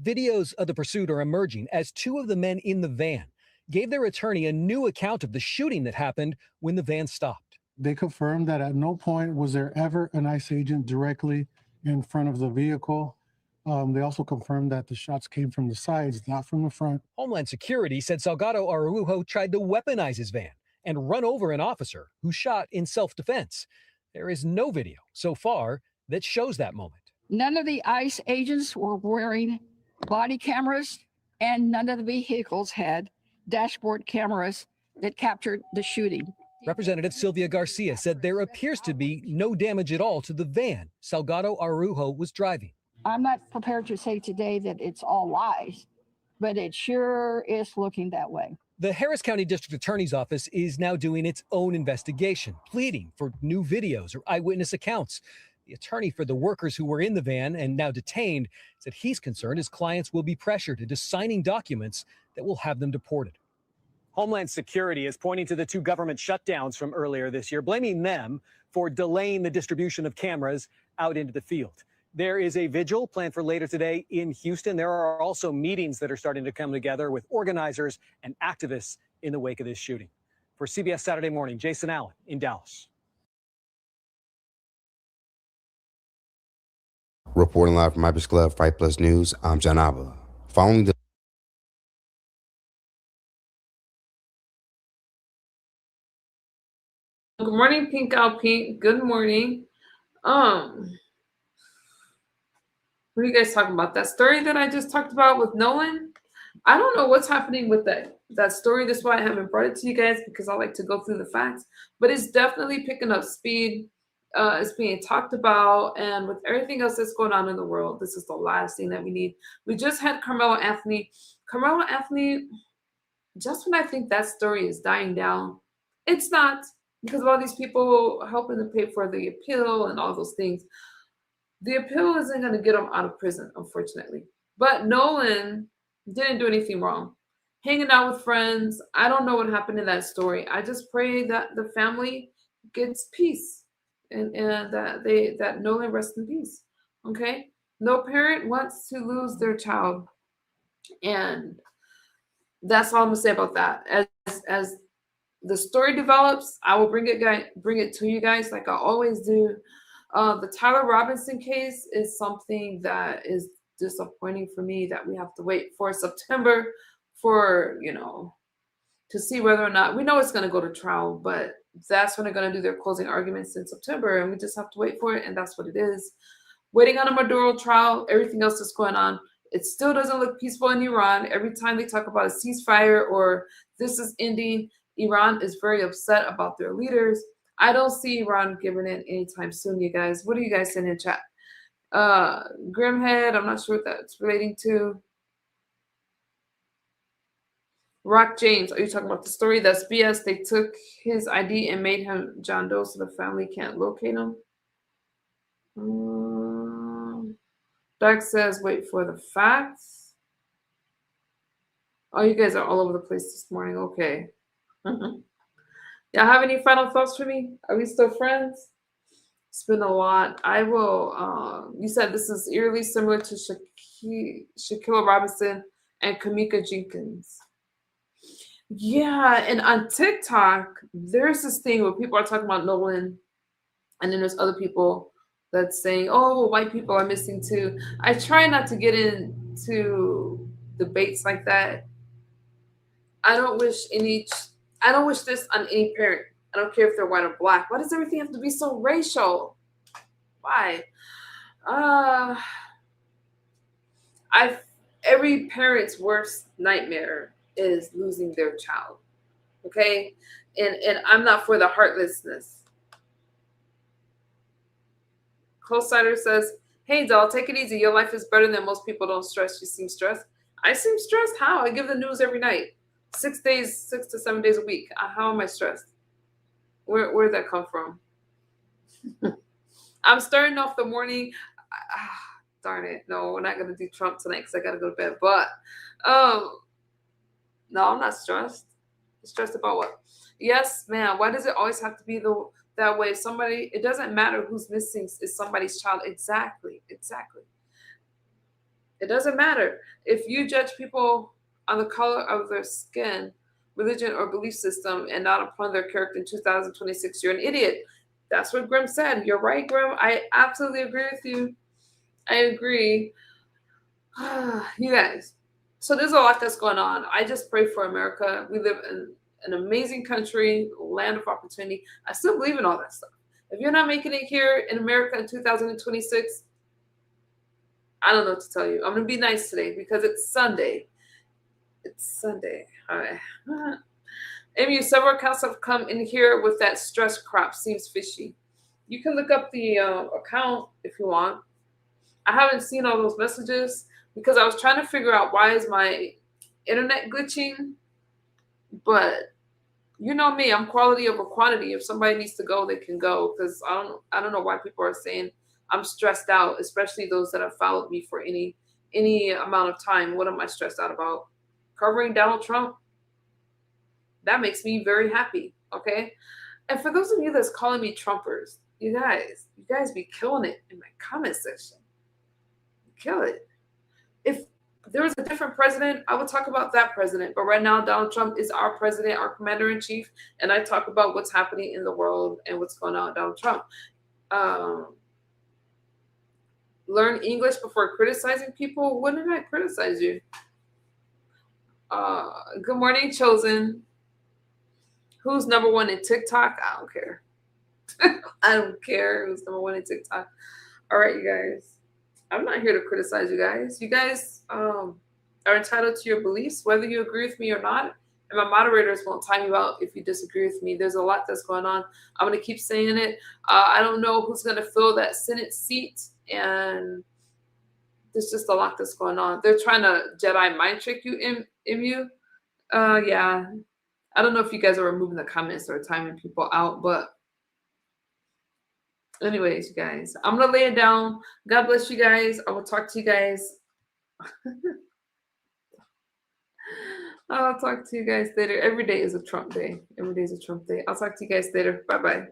Videos of the pursuit are emerging as 2 of the men in the van gave their attorney a new account of the shooting that happened when the van stopped. They confirmed that at no point was there ever an ICE agent directly in front of the vehicle. They also confirmed that the shots came from the sides, not from the front. Homeland Security said Salgado Araujo tried to weaponize his van and run over an officer who shot in self-defense. There is no video so far that shows that moment. None of the ICE agents were wearing body cameras, and none of the vehicles had dashboard cameras that captured the shooting. Representative Sylvia Garcia said there appears to be no damage at all to the van Salgado Araujo was driving. I'm not prepared to say today that it's all lies, but it sure is looking that way. The Harris County District Attorney's Office is now doing its own investigation, pleading for new videos or eyewitness accounts. The attorney for the workers who were in the van and now detained said he's concerned his clients will be pressured into signing documents that will have them deported. Homeland Security is pointing to the 2 government shutdowns from earlier this year, blaming them for delaying the distribution of cameras out into the field. There is a vigil planned for later today in Houston. There are also meetings that are starting to come together with organizers and activists in the wake of this shooting. For CBS Saturday Morning, Jason Allen in Dallas. Reporting live from Ibis Club, Fight Plus News, I'm John Abba. Following the Good morning, Pink Out Pink. Good morning. What are you guys talking about? That story that I just talked about with Nolan? I don't know what's happening with that story. That's why I haven't brought it to you guys, because I like to go through the facts. But it's definitely picking up speed. It's being talked about. And with everything else that's going on in the world, this is the last thing that we need. We just had Carmelo Anthony. Carmelo Anthony, just when I think that story is dying down, it's not, because of all these people helping to pay for the appeal and all those things. The appeal isn't going to get him out of prison, unfortunately. But Nolan didn't do anything wrong. Hanging out with friends. I don't know what happened in that story. I just pray that the family gets peace and that Nolan rests in peace. Okay? No parent wants to lose their child. And that's all I'm going to say about that. As the story develops, I will bring it to you guys like I always do. The Tyler Robinson case is something that is disappointing for me, that we have to wait for September for, to see whether or not, we know it's going to go to trial, but that's when they're going to do their closing arguments in September, and we just have to wait for it, and that's what it is. Waiting on a Maduro trial, everything else that's going on, it still doesn't look peaceful in Iran. Every time they talk about a ceasefire or this is ending, Iran is very upset about their leaders. I don't see Iran giving in anytime soon, you guys. What are you guys saying in chat? Grimhead, I'm not sure what that's relating to. Rock James, are you talking about the story? That's BS. They took his ID and made him John Doe so the family can't locate him. Doc says, wait for the facts. Oh, you guys are all over the place this morning. Okay. Y'all have any final thoughts for me? Are we still friends? It's been a lot. I will, you said this is eerily similar to Shaquille Robinson and Kamika Jenkins. Yeah, and on TikTok, there's this thing where people are talking about Nolan, and then there's other people that's saying, oh, well, white people are missing too. I try not to get into debates like that. I don't wish this on any parent. I don't care if they're white or black. Why does everything have to be so racial? Why? Every parent's worst nightmare is losing their child. Okay? And I'm not for the heartlessness. Close-sider says, hey, doll, take it easy. Your life is better than most people. Don't stress. You seem stressed. I seem stressed? How? I give the news every night. 6 to 7 days a week. How am I stressed? Where'd that come from? I'm starting off the morning. Darn it. No, we're not going to do Trump tonight because I got to go to bed. But, no, I'm not stressed. Stressed about what? Yes, man. Why does it always have to be that way? It doesn't matter who's missing. It's somebody's child. Exactly. It doesn't matter. If you judge people on the color of their skin, religion, or belief system, and not upon their character in 2026, you're an idiot. That's what Grim said. You're right, Grim. I absolutely agree with you. I agree. You guys. So there's a lot that's going on. I just pray for America. We live in an amazing country, land of opportunity. I still believe in all that stuff. If you're not making it here in America in 2026, I don't know what to tell you. I'm going to be nice today because it's Sunday. All right. Amy, several accounts have come in here with that stress crop. Seems fishy. You can look up the account if you want. I haven't seen all those messages because I was trying to figure out why is my internet glitching. But you know me, I'm quality over quantity. If somebody needs to go, they can go. Because I don't know why people are saying I'm stressed out, especially those that have followed me for any amount of time. What am I stressed out about? Covering Donald Trump? That makes me very happy. Okay. And for those of you that's calling me Trumpers, you guys be killing it in my comment section. Kill it. If there was a different president, I would talk about that president. But right now, Donald Trump is our president, our commander-in-chief, and I talk about what's happening in the world and what's going on with Donald Trump. Learn English before criticizing people. When did I criticize you? Good morning, Chosen. Who's number one in TikTok? I don't care. I don't care who's number one in TikTok. All right, you guys. I'm not here to criticize you guys. You guys are entitled to your beliefs, whether you agree with me or not. And my moderators won't time you out if you disagree with me. There's a lot that's going on. I'm going to keep saying it. I don't know who's going to fill that Senate seat. And there's just a lot that's going on. They're trying to Jedi mind trick you, Emu. Yeah. I don't know if you guys are removing the comments or timing people out, but anyways, you guys, I'm going to lay it down. God bless you guys. I will talk to you guys. I'll talk to you guys later. Every day is a Trump day. Every day is a Trump day. I'll talk to you guys later. Bye-bye.